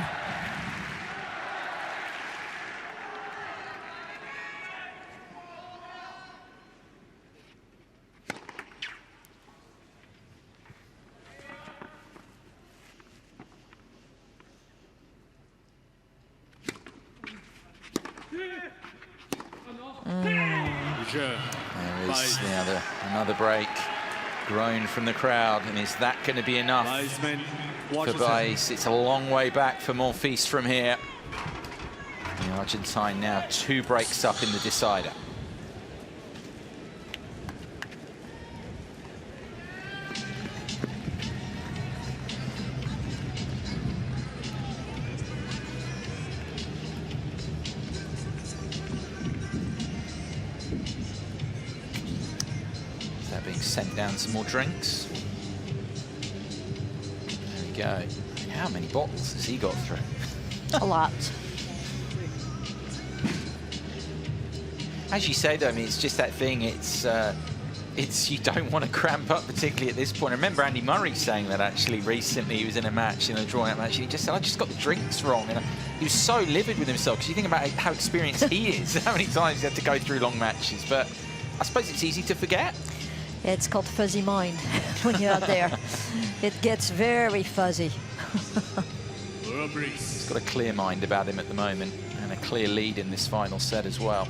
There is another break. Groan from the crowd, and is that going to be enough for Baez? It's a long way back for Monfils from here. The Argentine now 2 breaks up in the decider. Being sent down some more drinks. There we go. How many bottles has he got through? A lot. As you say, though, I mean, it's just that thing. It's you don't want to cramp up, particularly at this point. I remember Andy Murray saying that actually recently. He was in a match, in a drawn-out match, and he just said, "I just got the drinks wrong," and he was so livid with himself because you think about how experienced he is, how many times he had to go through long matches. But I suppose it's easy to forget. It's called fuzzy mind when you're out there. It gets very fuzzy. He's got a clear mind about him at the moment, and a clear lead in this final set as well.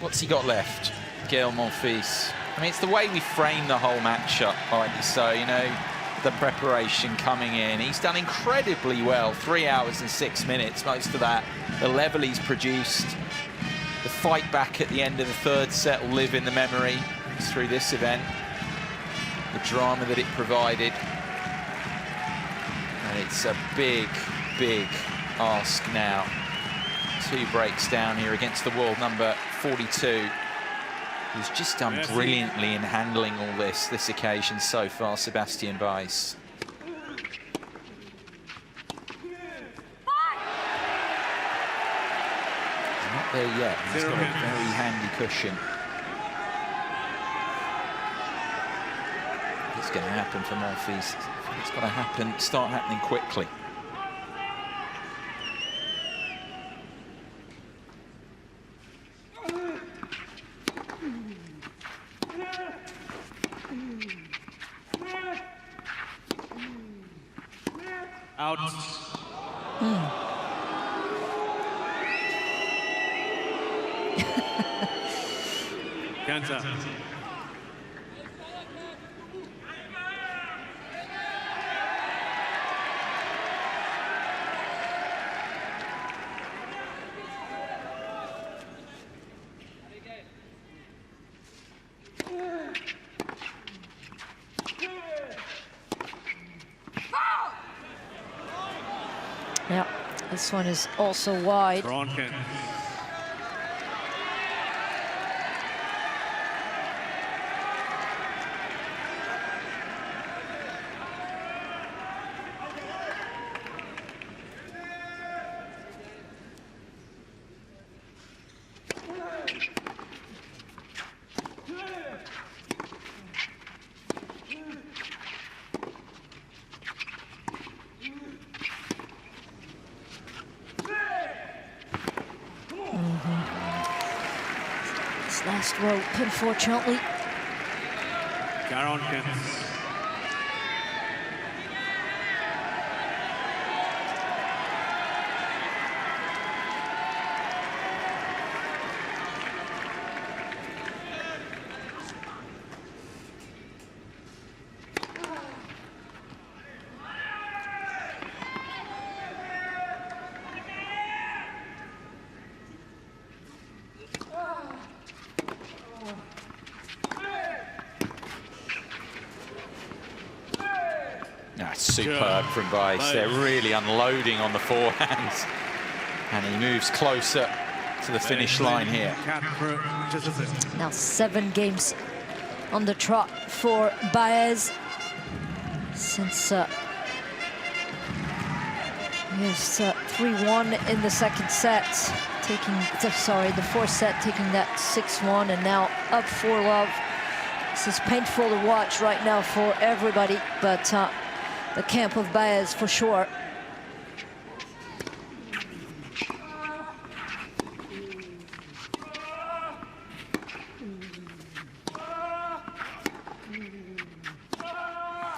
What's he got left? Gaël Monfils. I mean, it's the way we frame the whole matchup, rightly so, you know, the preparation coming in. He's done incredibly well, 3 hours and 6 minutes, most of that. The level he's produced, the fight back at the end of the 3rd set will live in the memory through this event. The drama that it provided. And it's a big, big ask now. 2 breaks down here against the world number 42. Who's just done brilliantly in handling all this occasion so far, Sebastian Baez. Not there yet. He's got a very handy cushion. It's going to happen for Monfils. It's got to start happening quickly. Out. Cancer. Yeah, this one is also wide. Bronken. This last rope, unfortunately. Garonken. Superb from Baez. They're really unloading on the forehands. And he moves closer to the finish line here. Now 7 games on the trot for Baez. Since he is 3-1 in the second set, the fourth set, taking that 6-1, and now up 4-love. This is painful to watch right now for everybody, but the camp of Baez for sure.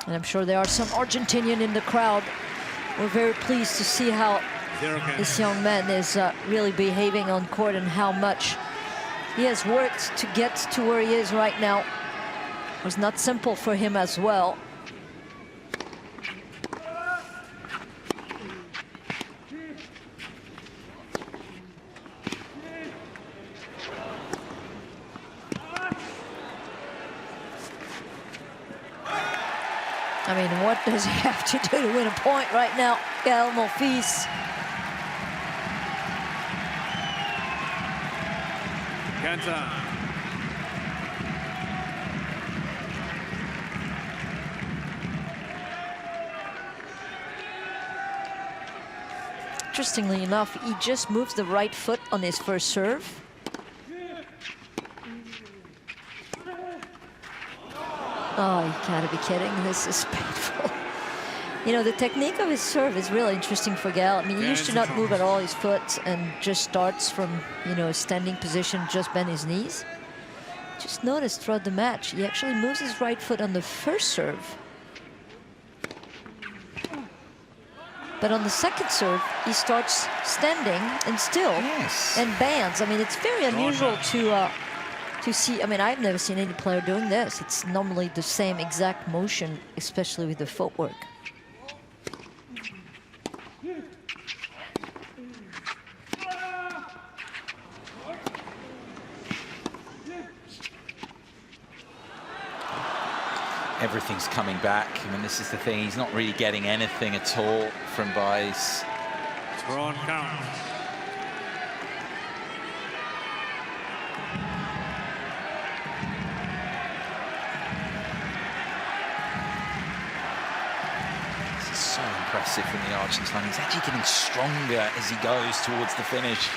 And I'm sure there are some Argentinian in the crowd. We're very pleased to see how this young man is really behaving on court and how much he has worked to get to where he is right now. It was not simple for him as well. I mean, what does he have to do to win a point right now? Gaël Monfils. Cancer. Interestingly enough, he just moves the right foot on his first serve. Oh, you gotta be kidding. This is painful. You know, the technique of his serve is really interesting for Gaël. I mean, he used to not move at all his foot and just starts from, you know, a standing position, just bend his knees. Just notice throughout the match, he actually moves his right foot on the first serve. But on the second serve, he starts standing and still and bands. I mean, it's very unusual to see. I mean, I've never seen any player doing this. It's normally the same exact motion, especially with the footwork. Everything's coming back. I mean, this is the thing. He's not really getting anything at all from Baez. Drawn count. This is so impressive from the Argentine. He's actually getting stronger as he goes towards the finish.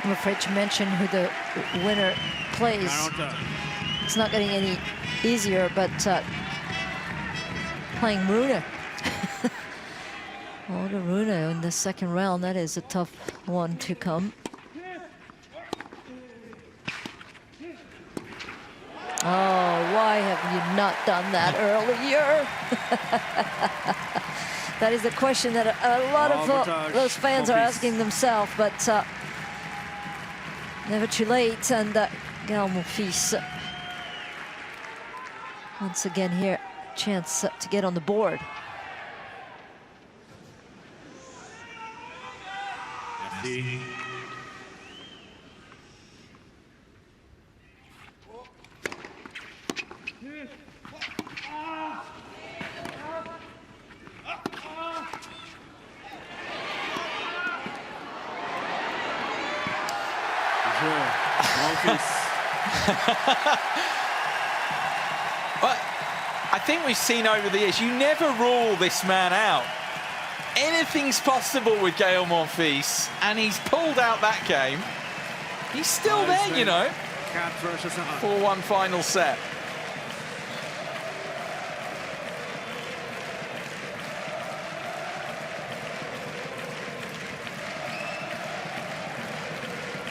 I'm afraid to mention who the winner plays. It's not getting any easier, but playing Rune. Oh, the Rune in the second round, that is a tough one to come. Oh, why have you not done that earlier? That is the question that a lot of those fans are asking themselves, but never too late. And Gaël Monfils, once again here, chance to get on the board. Merci. But I think we've seen over the years, you never rule this man out. Anything's possible with Gaël Monfils, and he's pulled out that game. He's still there, you know, 4-1 final set.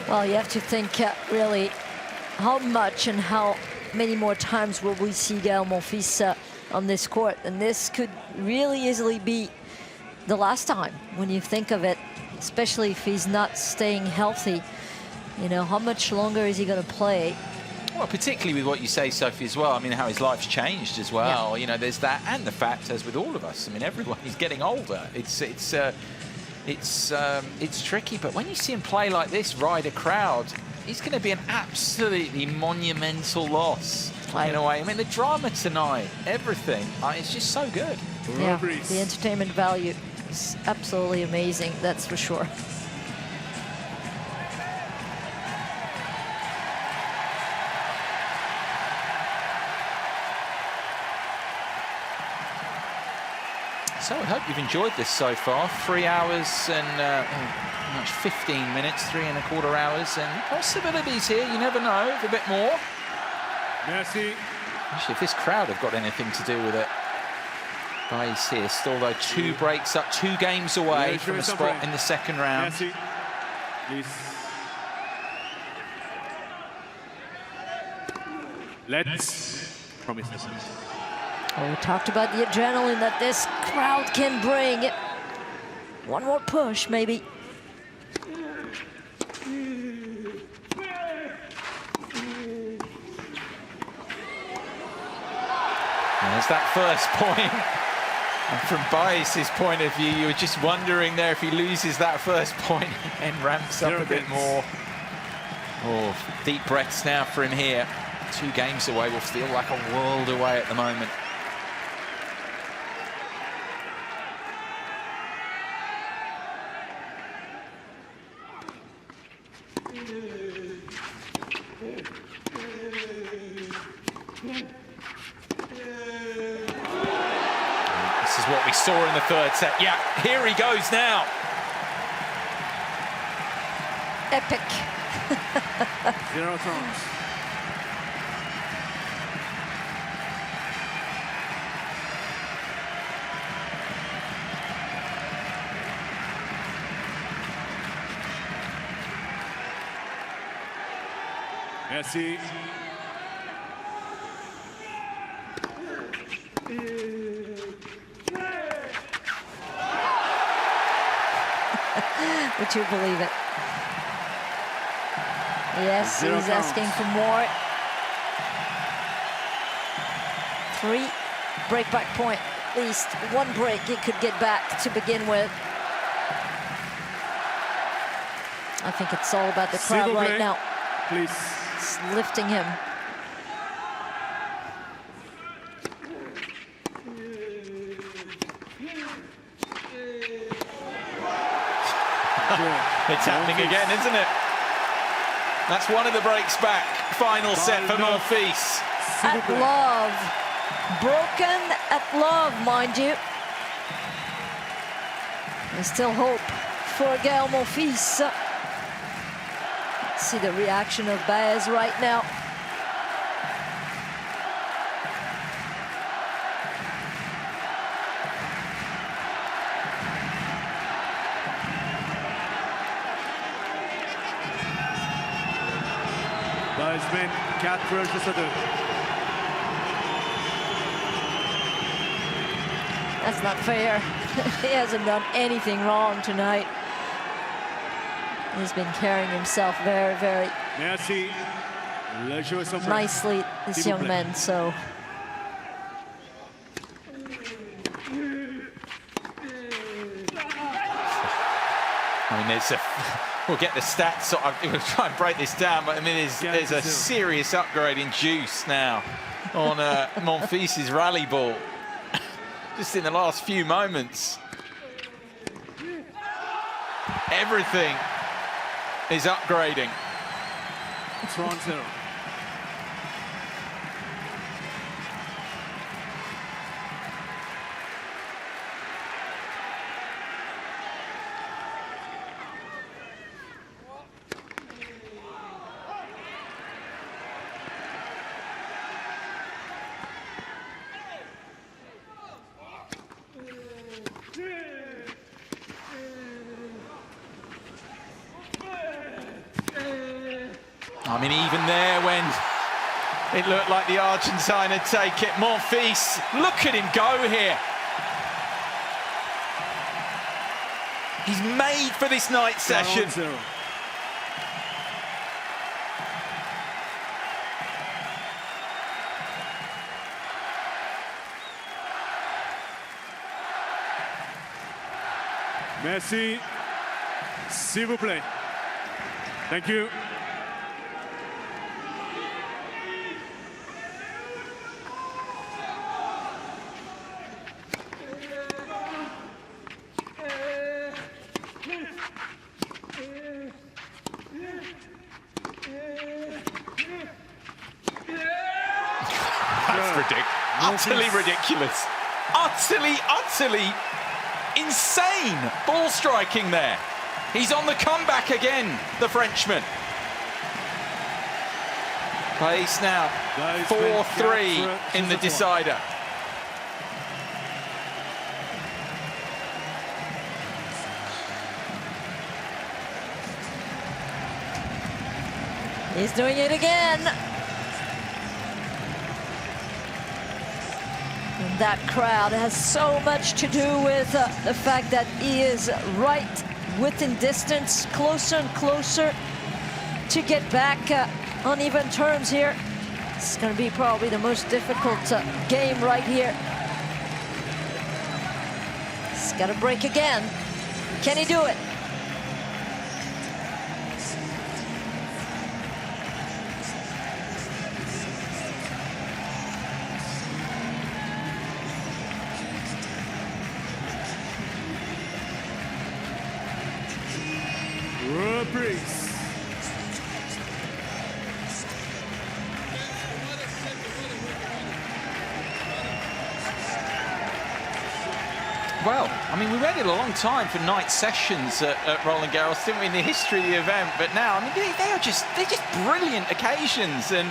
Well, you have to think really how much and how many more times will we see Gaël Monfils on this court. And this could really easily be the last time when you think of it, especially if he's not staying healthy. You know, how much longer is he going to play? Well, particularly with what you say, Sophie, as well. I mean, how his life's changed as well. Yeah. You know, there's that, and the fact, as with all of us, I mean, everyone, he's getting older. It's tricky, but when you see him play like this, ride a crowd, he's going to be an absolutely monumental loss in a way. I mean, the drama tonight, everything, it's just so good. Yeah, the entertainment value is absolutely amazing, that's for sure. So I hope you've enjoyed this so far. 3 hours and 15 minutes, 3¼ hours, and possibilities here. You never know, a bit more. Merci. Actually, if this crowd have got anything to do with it. Baez here, still though 2 breaks up, 2 games away from a spot in the second round. Merci. Please. Let's promise. Well, we talked about the adrenaline that this crowd can bring. One more push, maybe. There's that first point. And from Baez's point of view, you were just wondering there if he loses that first point and ramps up a bit more. Oh, deep breaths now for him here. 2 games away will feel like a world away at the moment. This is what we saw in the third set. Yeah, here he goes now. Epic. 0 throws. Merci. Would you believe it? Yes, he's asking for more. 3 break-back point. At least 1 break he could get back to begin with. I think it's all about the crowd right now. Please. It's lifting him. It's happening again, isn't it? That's one of the breaks back. Final set for Monfils. At love. Broken at love, mind you. There's still hope for Gaël Monfils. Let's see the reaction of Baez right now. Baez mène 4-2. That's not fair. He hasn't done anything wrong tonight. He's been carrying himself very, very Merci. Le jeu est sans nicely, this young man, so. I mean, we'll get the stats. So we'll try and break this down, but I mean, there's a serious upgrade in juice now on Monfils' rally ball, just in the last few moments. Everything is upgrading. Toronto. I mean, even there when it looked like the Argentine would take it, Monfils, look at him go here. He's made for this night session. Merci. S'il vous plaît. Thank you. That's ridiculous. Utterly ridiculous. Utterly insane ball striking there. He's on the comeback again, the Frenchman. Baez now 4-3 in the decider. He's doing it again. And that crowd has so much to do with the fact that he is right within distance, closer and closer to get back on even terms here. It's going to be probably the most difficult game right here. He's got to break again. Can he do it? Reprise. Well, I mean, we waited a long time for night sessions at Roland-Garros, didn't we, in the history of the event? But now, I mean, they're just brilliant occasions, and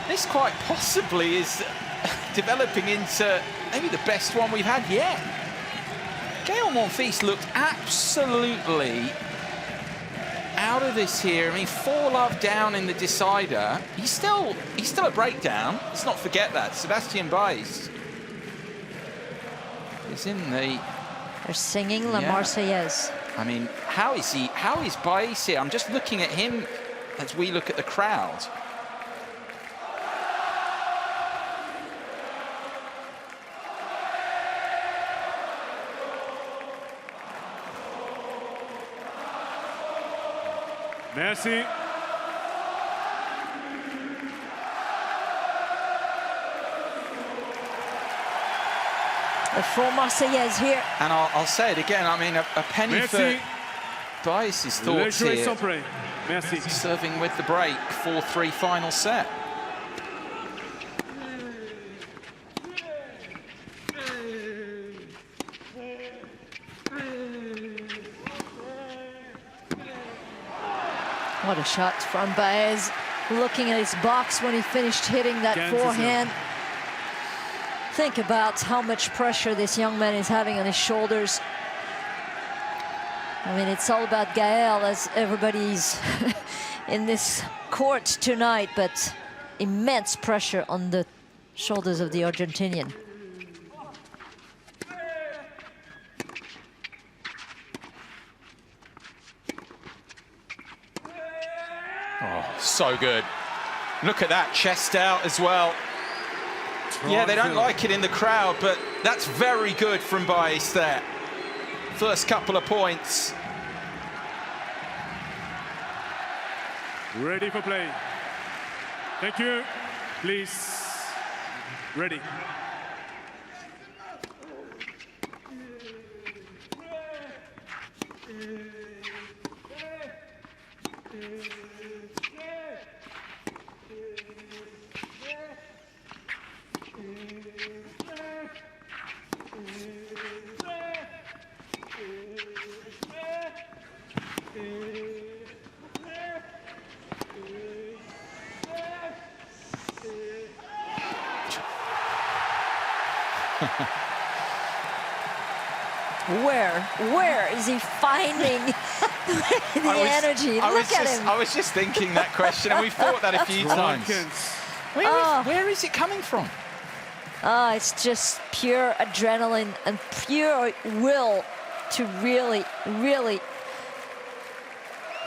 this quite possibly is developing into maybe the best one we've had yet. Gaël Monfils looked absolutely out of this here. I mean, 4-love down in the decider. He's still a breakdown. Let's not forget that. Sebastian Baez is in the... They're singing La Marseillaise. I mean, how is Baez here? I'm just looking at him as we look at the crowd. Merci. The full Marseillaise here. And I'll say it again, I mean, a penny Merci. for Baez's thoughts here. Merci. Serving with the break, 4-3 final set. What a shot from Baez. Looking at his box when he finished hitting that forehand. Think about how much pressure this young man is having on his shoulders. I mean, it's all about Gaël, as everybody's in this court tonight, but immense pressure on the shoulders of the Argentinian. Oh, so good. Look at that, chest out as well. Yeah, they don't like it in the crowd, but that's very good from Baez there. First couple of points Ready for play. Thank you. Please. Ready. Where is he finding the energy? Look at him. I was just thinking that question, and we've thought that a few times. Where is it coming from? Oh, it's just pure adrenaline and pure will to really, really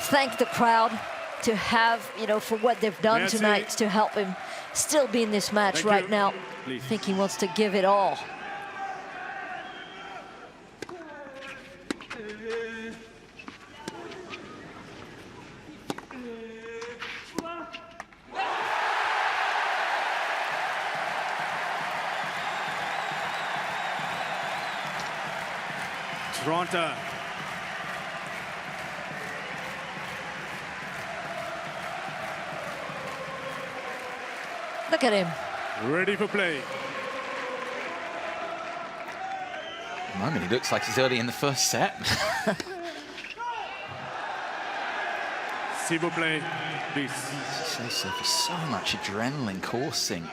thank the crowd to have, you know, for what they've done tonight to help him still be in this match right now. I think he wants to give it all. Toronto. Look at him. Ready for play. At the moment, he looks like he's early in the first set. S'il vous plaît, please. So much adrenaline coursing.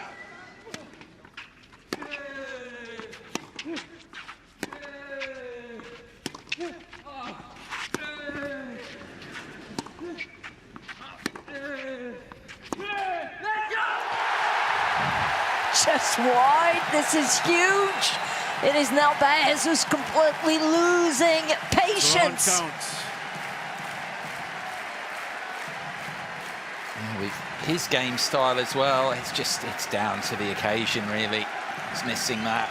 Just wide. This is huge. It is now Baez who's completely losing patience. Yeah, with his game style as well, it's down to the occasion, really. He's missing that.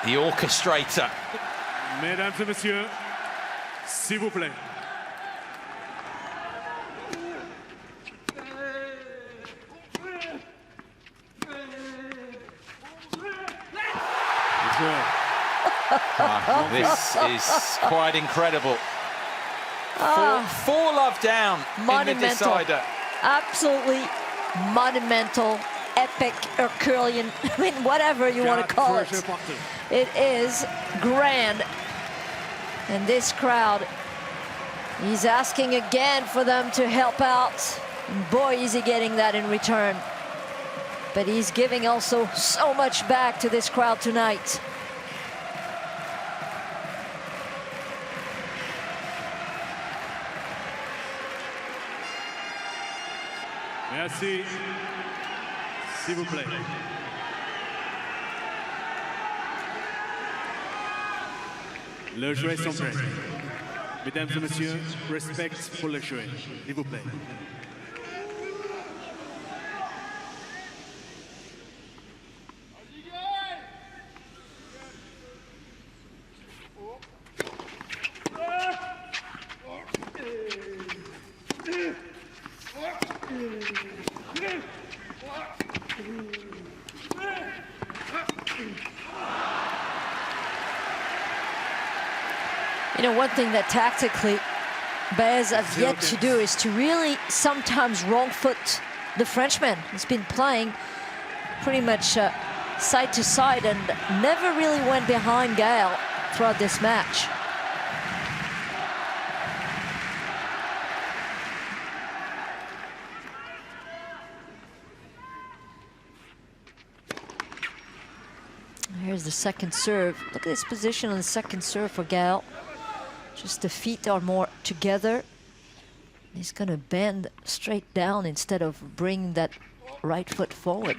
The orchestrator. Mesdames et messieurs, s'il vous plaît. This is quite incredible. Four love down in the decider. Absolutely monumental, epic, Herculean, I mean, whatever you want to call it. It is grand. And this crowd, he's asking again for them to help out. And boy, is he getting that in return. But he's giving also so much back to this crowd tonight. Merci. S'il vous plaît. Le jouet sont prêts. Mesdames et messieurs, respect pour le jouet. S'il vous plaît. You know, one thing that tactically Baez has yet to do is to really sometimes wrong foot the Frenchman. He's been playing pretty much side to side and never really went behind Gaël throughout this match. Here's the second serve. Look at this position on the second serve for Gaël. Just the feet are more together. He's going to bend straight down instead of bring that right foot forward.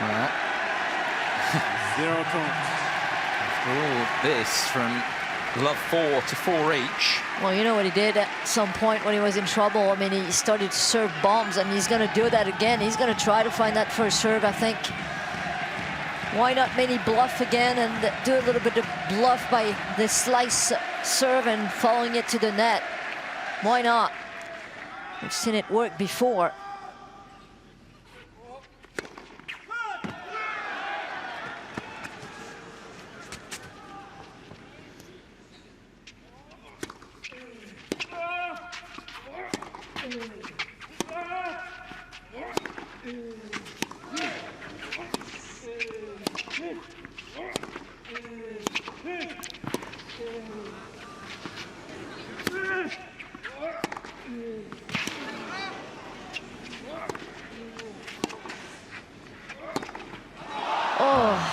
Well, 0 points. after all this from love 4 to 4 each. Well, you know what he did at some point when he was in trouble? I mean, he started to serve bombs, and he's going to do that again. He's going to try to find that first serve, I think. Why not maybe bluff again and do a little bit of bluff by the slice serve and following it to the net? Why not? We've seen it work before.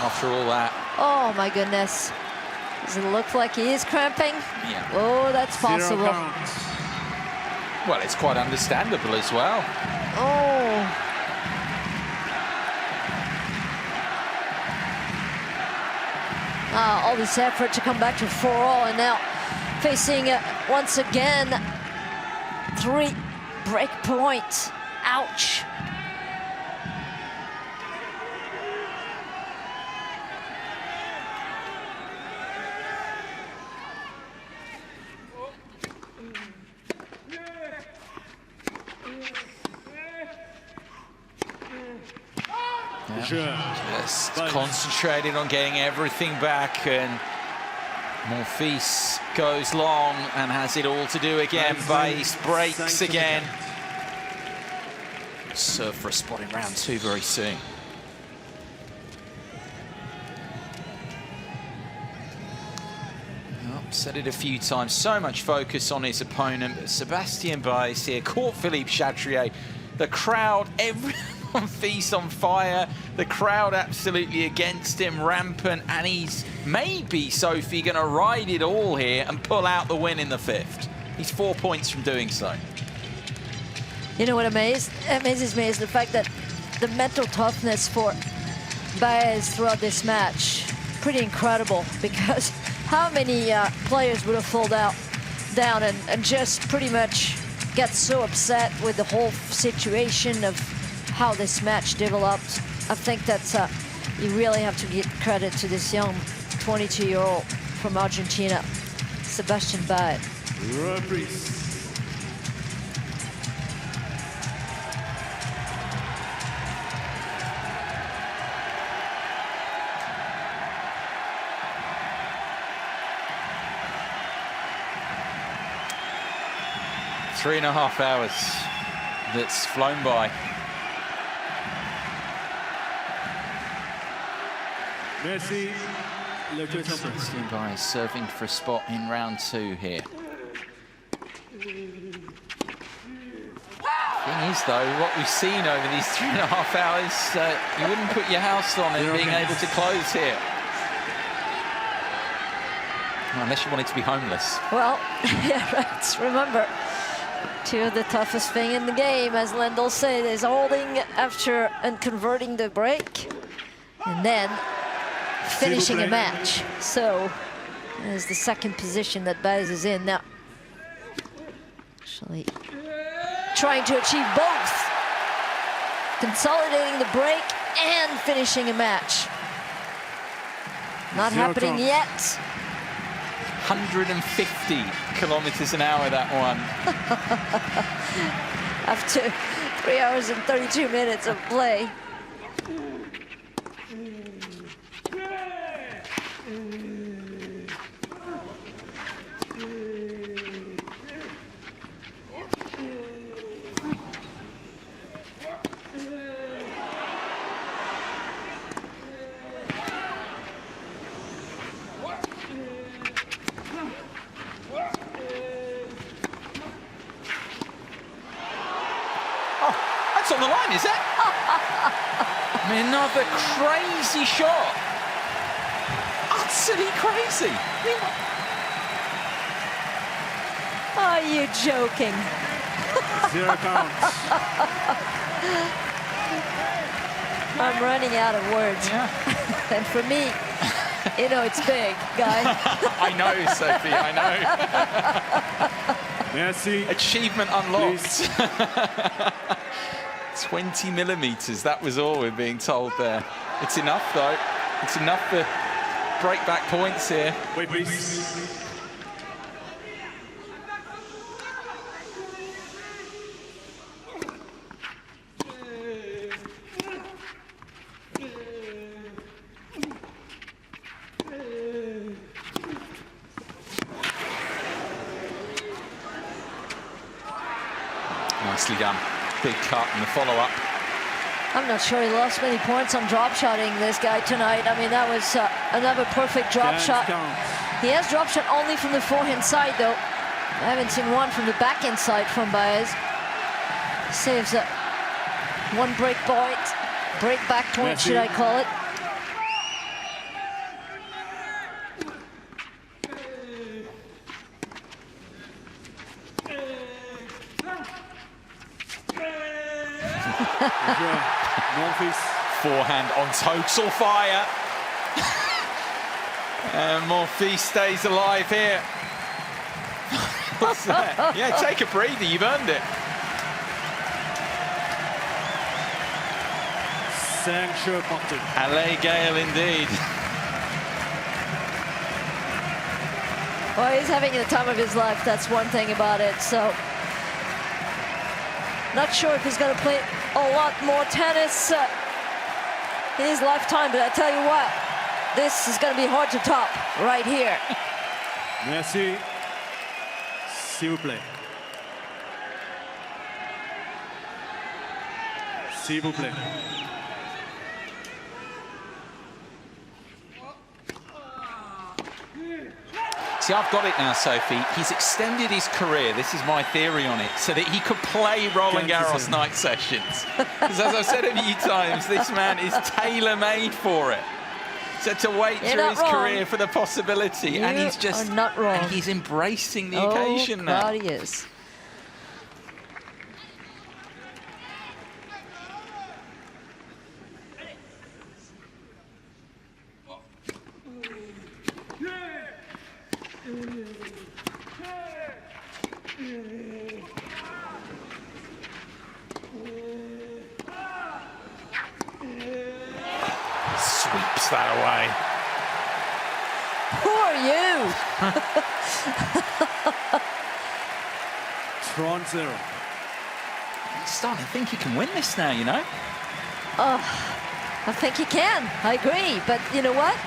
After all that. Oh my goodness. Does it look like he is cramping? Yeah. Oh, that's possible. Well, it's quite understandable as well. Oh. All this effort to come back to 4-all, and now facing once again 3 break points. Ouch. Just concentrating on getting everything back, and Monfils goes long and has it all to do again. Baez breaks again. Serve for a spot in round 2 very soon. Said it a few times, so much focus on his opponent, but Sebastian Baez here caught Philippe Chatrier. The crowd, everyone feasts on fire. The crowd absolutely against him, rampant, and he's maybe, Sophie, going to ride it all here and pull out the win in the 5th. He's 4 points from doing so. You know what amazes me is the fact that the mental toughness for Baez throughout this match, pretty incredible, because how many players would have fallen down and just pretty much get so upset with the whole situation of how this match developed? I think that you really have to give credit to this young 22-year-old from Argentina, Sebastian Baez. Reprise. Three and a half hours that's flown by. Merci. Sebastian Baez serving for a spot in round 2 here. Thing is, though, what we've seen over these 3.5 hours, you wouldn't put your house on it being able to close here. Unless you wanted to be homeless. Well, yeah, right. Remember, 2 of the toughest thing in the game, as Lendl said, is holding after and converting the break, and then finishing a match. So, there's the second position that Baez is in now. Actually, trying to achieve both, consolidating the break and finishing a match. Not happening yet. 150 kilometers an hour, that one. After 3 hours and 32 minutes of play. On the line, is it? Another crazy shot. Utterly crazy. Are you joking? 0 count. I'm running out of words. Yeah. And for me, You know it's big, Guy. I know, Sophie, I know. Merci. Achievement unlocked. 20 millimeters, that was all we're being told there. It's enough, though. It's enough for breakback points here. Wait, please. Nicely done. Big cut in the follow-up. I'm not sure he lost many points on drop shotting this guy tonight. I mean, that was another perfect drop shot. He has drop shot only from the forehand side, though. I haven't seen one from the backhand side from Baez. Saves one break back point, should I call it. Monfils. Forehand on total fire. And Monfils stays alive here. What's that? Yeah, take a breather, you've earned it. Sancho Monty. Allez, Gaël, indeed. Well, he's having the time of his life, that's one thing about it, so. Not sure if he's going to play a lot more tennis in his lifetime, but I tell you what, this is going to be hard to top right here. Merci. S'il vous plaît. S'il vous plaît. See, I've got it now, Sophie. He's extended his career, this is my theory on it, so that he could play Roland-Garros night sessions. Because as I've said a few times, this man is tailor-made for it. So to wait through his career for the possibility, and he's just not wrong. And he's embracing the occasion now. God, he is. Sweeps that away. Who are you? Tron 0. He's starting to think he can win this now, you know? I think he can. I agree. But you know what?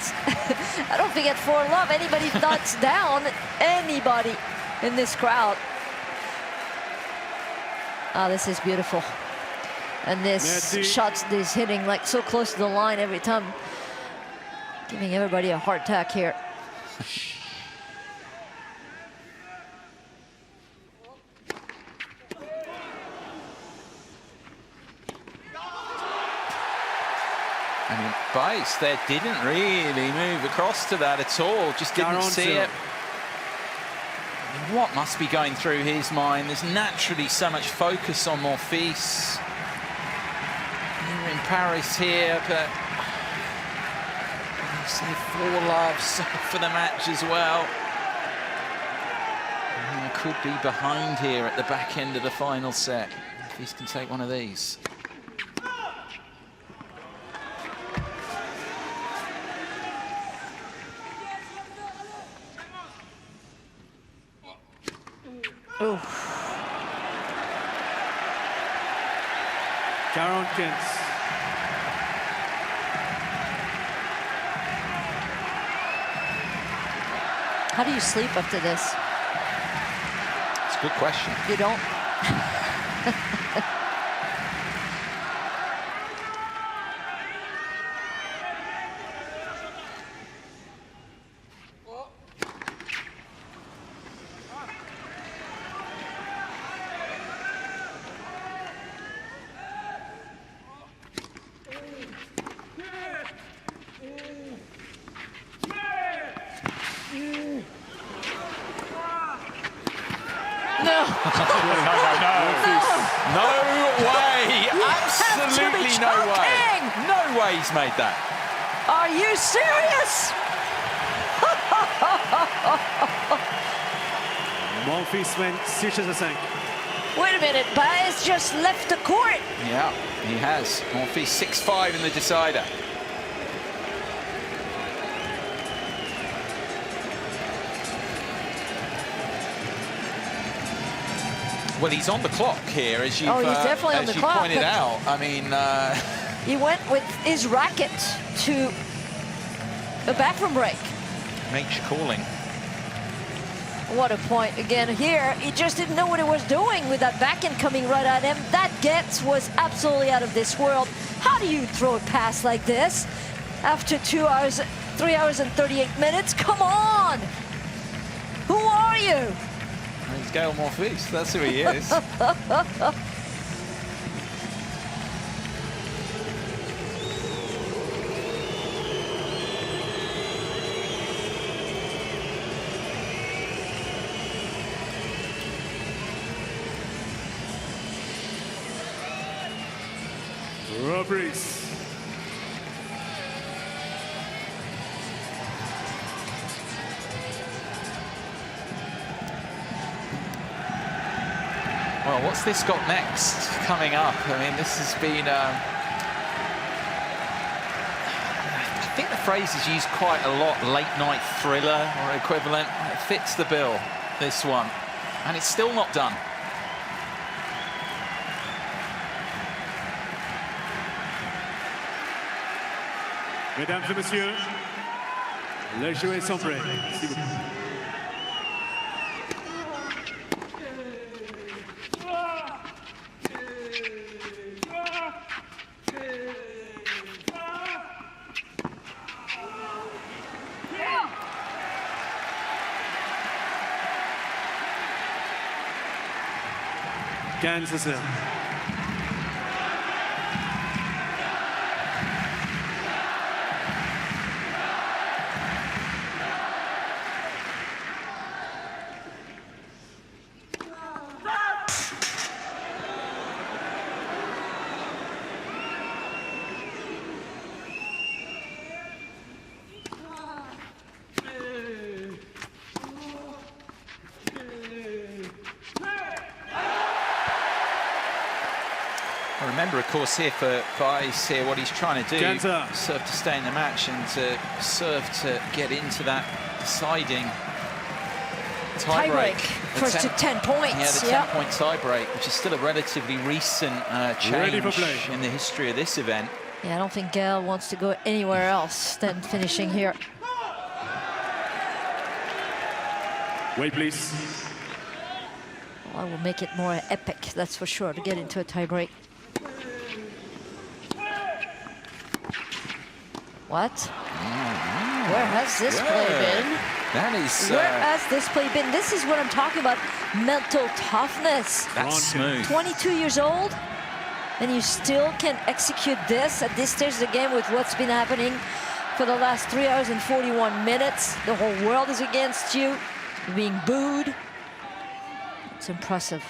I don't think at 4-love anybody knocks down anybody in this crowd. Oh, this is beautiful. And this shots is hitting like so close to the line every time. Giving everybody a heart attack here. I mean, Baez there didn't really move across to that at all, just didn't see it. I mean, what must be going through his mind? There's naturally so much focus on Monfils. We're in Paris here, but I say 4-love for the match as well. And could be behind here at the back end of the final set. If he can take one of these. Oh. 45. How do you sleep after this? It's a good question. You don't? Absolutely no way. No way he's made that. Are you serious? Monfils went 6-5. Wait a minute, Baez just left the court. Yeah, he has. Monfils 6-5 in the decider. Well, he's on the clock here, as you've, he's definitely on the clock, pointed out. I mean, he went with his racket to a bathroom break. nature calling. What a point again here. He just didn't know what he was doing with that backhand coming right at him. That gets was absolutely out of this world. How do you throw a pass like this after 3 hours and 38 minutes? Come on! Who are you? It's Gaël Monfils, that's who he is. Reprise. Well, what's this got next coming up? I mean, this has been... I think the phrase is used quite a lot, late night thriller or equivalent. It fits the bill, this one. And it's still not done. Mesdames et messieurs, le jeu est sombré, s'il vous plaît. Kansas. Remember, of course, here for Baez here, what he's trying to do, Ganta. serve to stay in the match and to serve to get into that deciding tie-break. First to 10 points. Yeah, the 10-point tie-break, which is still a relatively recent change in the history of this event. Yeah, I don't think Gaël wants to go anywhere else than finishing here. Wait, please. Well, I will make it more epic, that's for sure, to get into a tie-break. What? Where has this play been? That is... Where has this play been? This is what I'm talking about, mental toughness. That's smooth. 22 years old, and you still can execute this at this stage of the game with what's been happening for the last 3 hours and 41 minutes. The whole world is against you. You're being booed. It's impressive.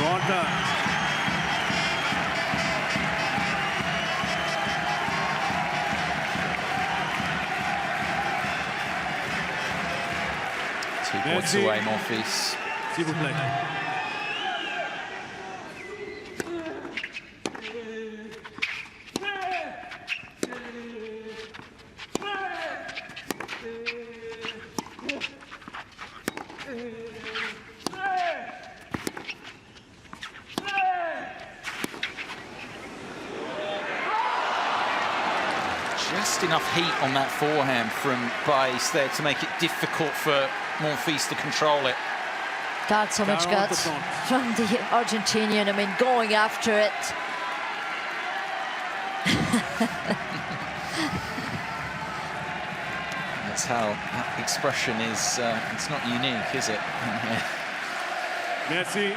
Roland. Points away, Monfils. S'il vous plaît. Just enough heat on that forehand from Baez there to make it difficult for Monfils to control it. God, so much guts from the Argentinian. I mean, going after it. That's how that expression is. It's not unique, is it? Merci.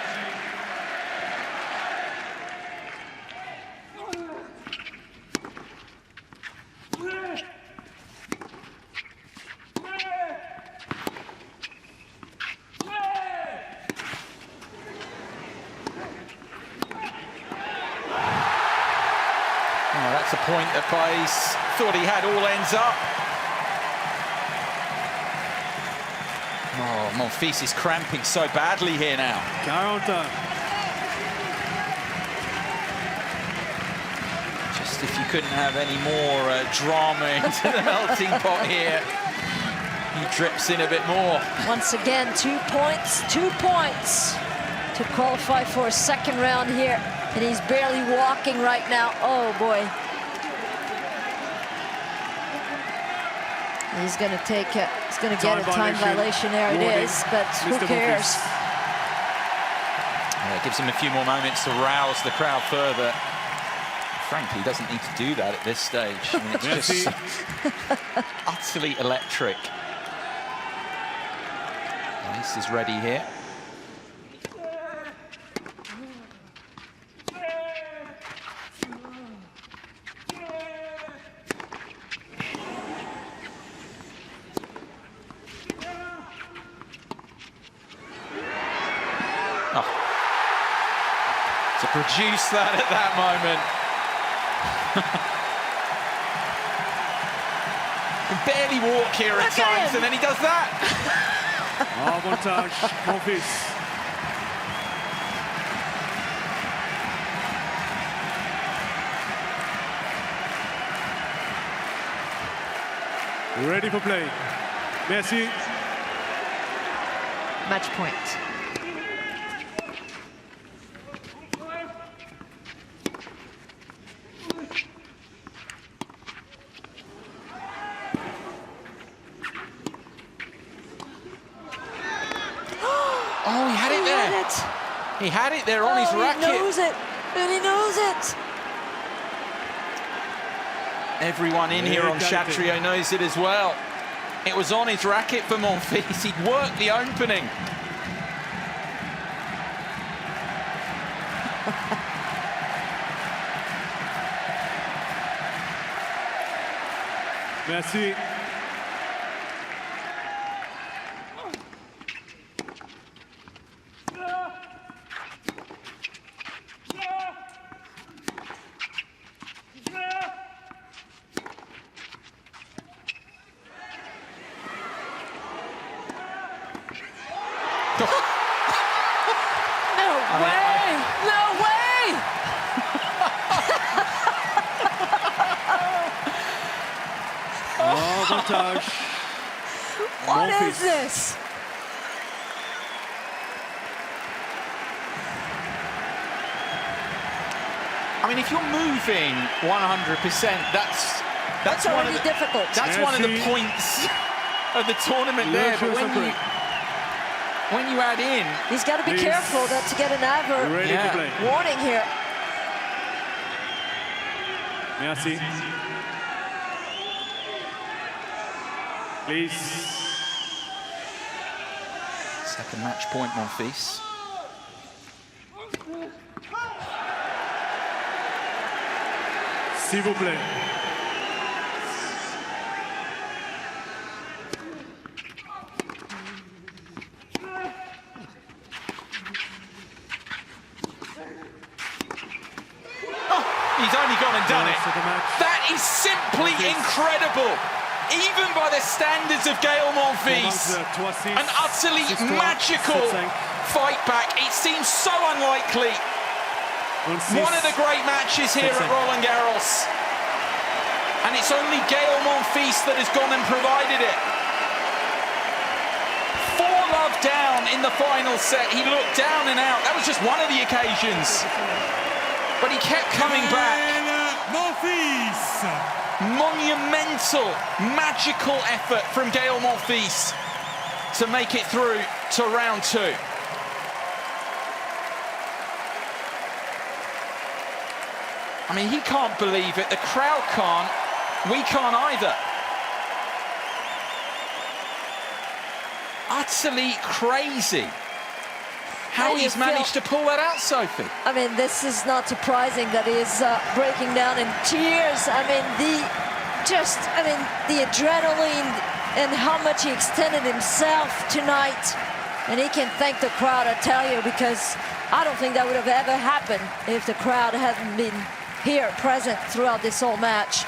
That's a point that Baez thought he had all ends up. Oh, Monfils is cramping so badly here now. 40. Just if you couldn't have any more drama into the melting pot here, he drips in a bit more. Once again, 2 points to qualify for a second round here. And he's barely walking right now. Oh, boy. He's going to take it. He's going to get a time violation. There it is, but who cares? Yeah, it gives him a few more moments to rouse the crowd further. Frankly, he doesn't need to do that at this stage. I mean, it's just utterly electric. Baez is ready here. Oh. To produce that at that moment. Can barely walk here at times, and then he does that. Avantage, Monfils. Ready for play. Merci. Match point. Oh, he had it there. He had it there on his racket. He knows it, and he knows it. Everyone in here on Chatrier knows it as well. It was on his racket for Monfils. He'd worked the opening. Merci. Avantage. What is this? I mean, if you're moving 100%, that's one of the, difficult. That's one of the points of the tournament there. But when you add in, he's got to be careful not to get an advert warning here. Merci. Please. Second match point, Monfils. S'il vous plaît. He's only gone and done it. That is simply incredible. Even by the standards of Gaël Monfils, an utterly magical fight back. It seems so unlikely. One of the great matches here at Roland-Garros. And it's only Gaël Monfils that has gone and provided it. 4-love down in the final set. He looked down and out. That was just one of the occasions. But he kept coming back. Monfils. Monumental, magical effort from Gaël Monfils to make it through to round 2. I mean, he can't believe it. The crowd can't. We can't either. Utterly crazy how he's managed to pull that out, Sophie. I mean, this is not surprising that he's breaking down in tears. I mean, the adrenaline and how much he extended himself tonight. And he can thank the crowd, I tell you, because I don't think that would have ever happened if the crowd hadn't been here present throughout this whole match.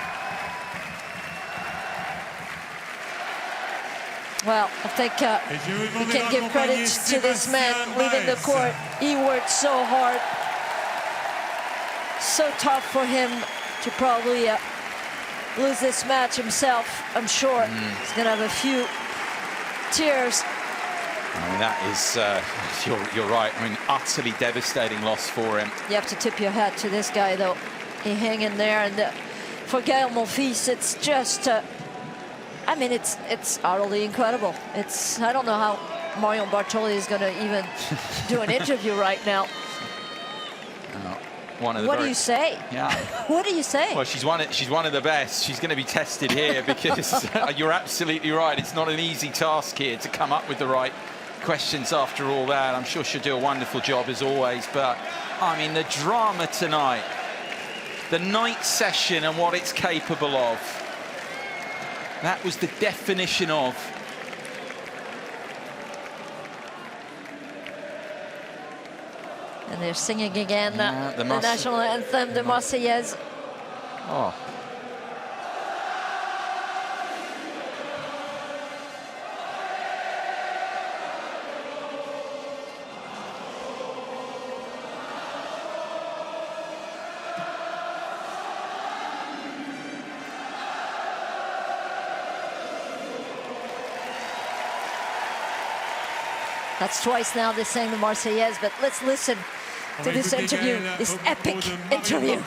Well, I think we can give credit to this man leaving the court. He worked so hard. So tough for him to probably lose this match himself. I'm sure he's going to have a few tears. I mean, that is, you're right. I mean, utterly devastating loss for him. You have to tip your hat to this guy, though. He hang in there, and for Gaël Monfils, it's just, I mean, it's utterly incredible. I don't know how Marion Bartoli is going to even do an interview right now. What do you say? Yeah. What do you say? Well, she's one of the best. She's going to be tested here because you're absolutely right. It's not an easy task here to come up with the right questions after all that. I'm sure she'll do a wonderful job as always. But I mean, the drama tonight, the night session and what it's capable of. That was the definition of. And they're singing again the national anthem, the Marseillaise. Oh. That's twice now they sang the Marseillaise, but let's listen to this interview, this epic interview.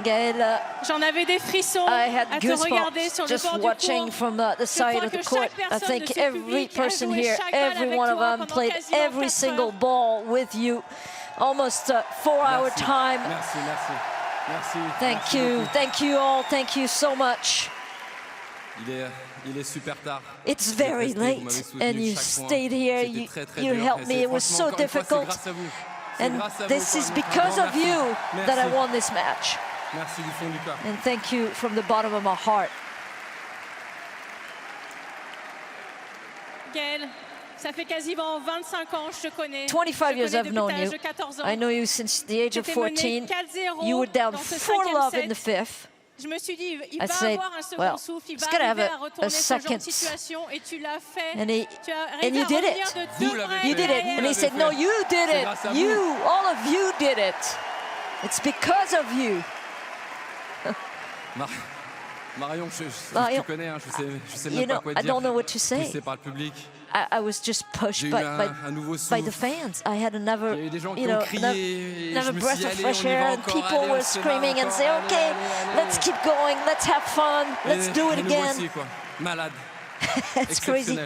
Gaël, j'en avais des frissons à te regarder sur le bord watching du court. from the side of the court. I think every person here, every one of them played every single ball with you. Almost a 4-hour time. Merci, merci. Merci. Thank you. Thank you all. Thank you so much. Il est super tard. It's very late, and you stayed here. You helped me. It was so difficult. And this is because of you that I won this match. Merci du fond du cœur. And thank you from the bottom of my heart. Gaël, ça fait quasiment 25 ans je te connais. 25 years I've known you. I know you since the age of 14. You were down 4-love in the fifth. Je me suis dit, il I va said, avoir un second well, souffle, il he's va gonna have arriver à a retourner ce genre de second. situation, et tu l'as fait. And Tu as arrivé you à did revenir it. de deux vrais You did it. And he said, no, you did it. You, all of you did it. It's because of you. Marion, tu connais, hein, je sais même pas quoi I don't know what to say. Poussé par le public. I was just pushed by the fans. I had another breath of fresh air, and people were screaming and saying, okay, let's keep going, let's have fun, let's do it again. Malade. It's crazy.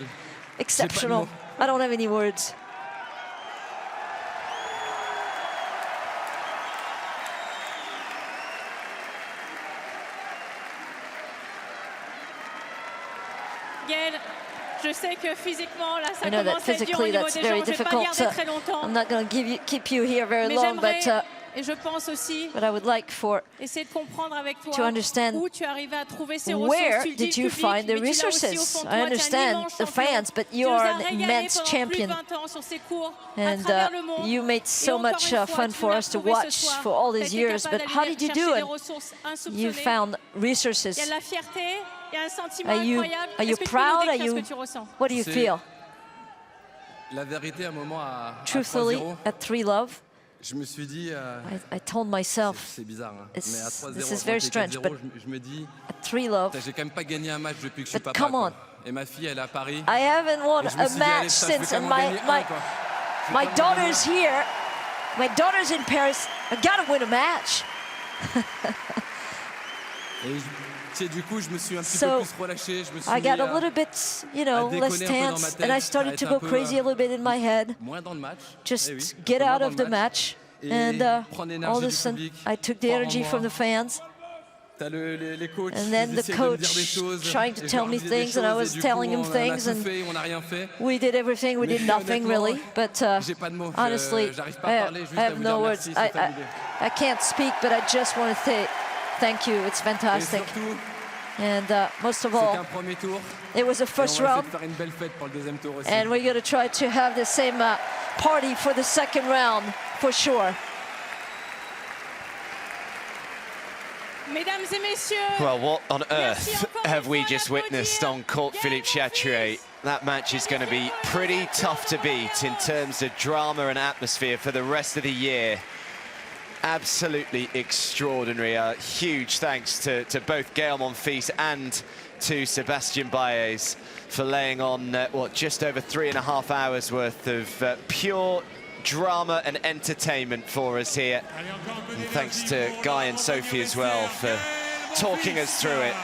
Exceptional. I don't have any words. Gaël, je sais que physiquement, là, ça I know that commence à être dur au physically niveau that's des very jambes. Je vais pas difficult. garder très longtemps. I'm not going to keep you here very Mais long, but et je pense aussi I would like for essayer de comprendre avec toi to understand où tu arrives à trouver ces where ressources. Tu le did dis you public, find the mais tu l'as aussi au resources? fond de I toi, tu es un understand immense the champion. fans, but Tu you nous are as an régalés immense pendant champion. plus de 20 ans sur ces cours à And travers le monde. you made Et so encore much une fois, fun tu for l'as us to prouvé ce watch soir. for all Tu as these été years. capable But how d'aller did you chercher do des it? ressources You insoupçonnées. found Il y a resources. de la fierté, il y a un sentiment Are you incroyable. are you Est-ce que tu peux proud? nous Are décrire ce you? que tu ressens? What do you C'est- feel? La vérité, à un moment, à Truthfully, 3-0, at 3-love, je me suis dit, I told myself c'est bizarre, hein, It's- mais à this 3-0, is very avant strange, 4-0, but je me dis, at 3-love, j'ai quand même pas gagné un match depuis que je suis But papa. come quoi. on. Et ma fille, elle est à Paris. I haven't won Et je me a suis dit, allez, match putain, je vais since, quand and même en gagner un, quoi. Je vais my quand même en gagner daughter's here. My daughter's in Paris. I gotta win a match. un. Et tu sais, du coup, je me suis un petit So, peu plus relâché. Je me suis I got mis a little bit, less déconner un peu dans ma tense, tête, and I started à to être go un peu, crazy a little bit in my head. moins dans le match. Just Eh oui, get moins out dans of le the match. Et And prendre l'énergie all of a du sudden, public, I took the croire en energy moi. from the fans. T'as les coachs, And then ils the essayaient de me dire des coach choses, trying to et je tell leur me disais des things, and I choses, was et du telling coup, him things, on a and tout fait, on n'a rien fait. we did everything. We Mais did nothing honnêtement, really. But j'ai pas de mots. honestly, J'arrive pas à parler, juste I à have vous no dire words. merci, c'est fabuleux. I can't speak, but I just want to say thank you. It's Et fantastic. surtout, And most of c'est all, qu'un premier tour. it was the Et first on va essayer round. de faire une belle fête pour le deuxième tour aussi. And we're going to try to have the same party for the second round, for sure. Mesdames et messieurs. Well, what on earth have we just witnessed on court, Philippe Chatrier? That match is going to be pretty tough to beat in terms of drama and atmosphere for the rest of the year. Absolutely extraordinary. Huge thanks to both Gaël Monfils and to Sebastian Baez for laying on, what, just over 3.5 hours worth of pure drama and entertainment for us here. And thanks to Guy and Sophie as well for talking us through it.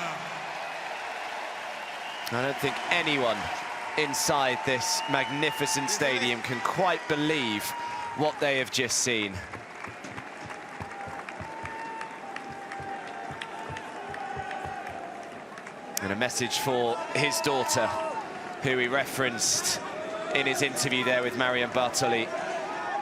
I don't think anyone inside this magnificent stadium can quite believe what they have just seen. And a message for his daughter, who he referenced in his interview there with Marion Bartoli.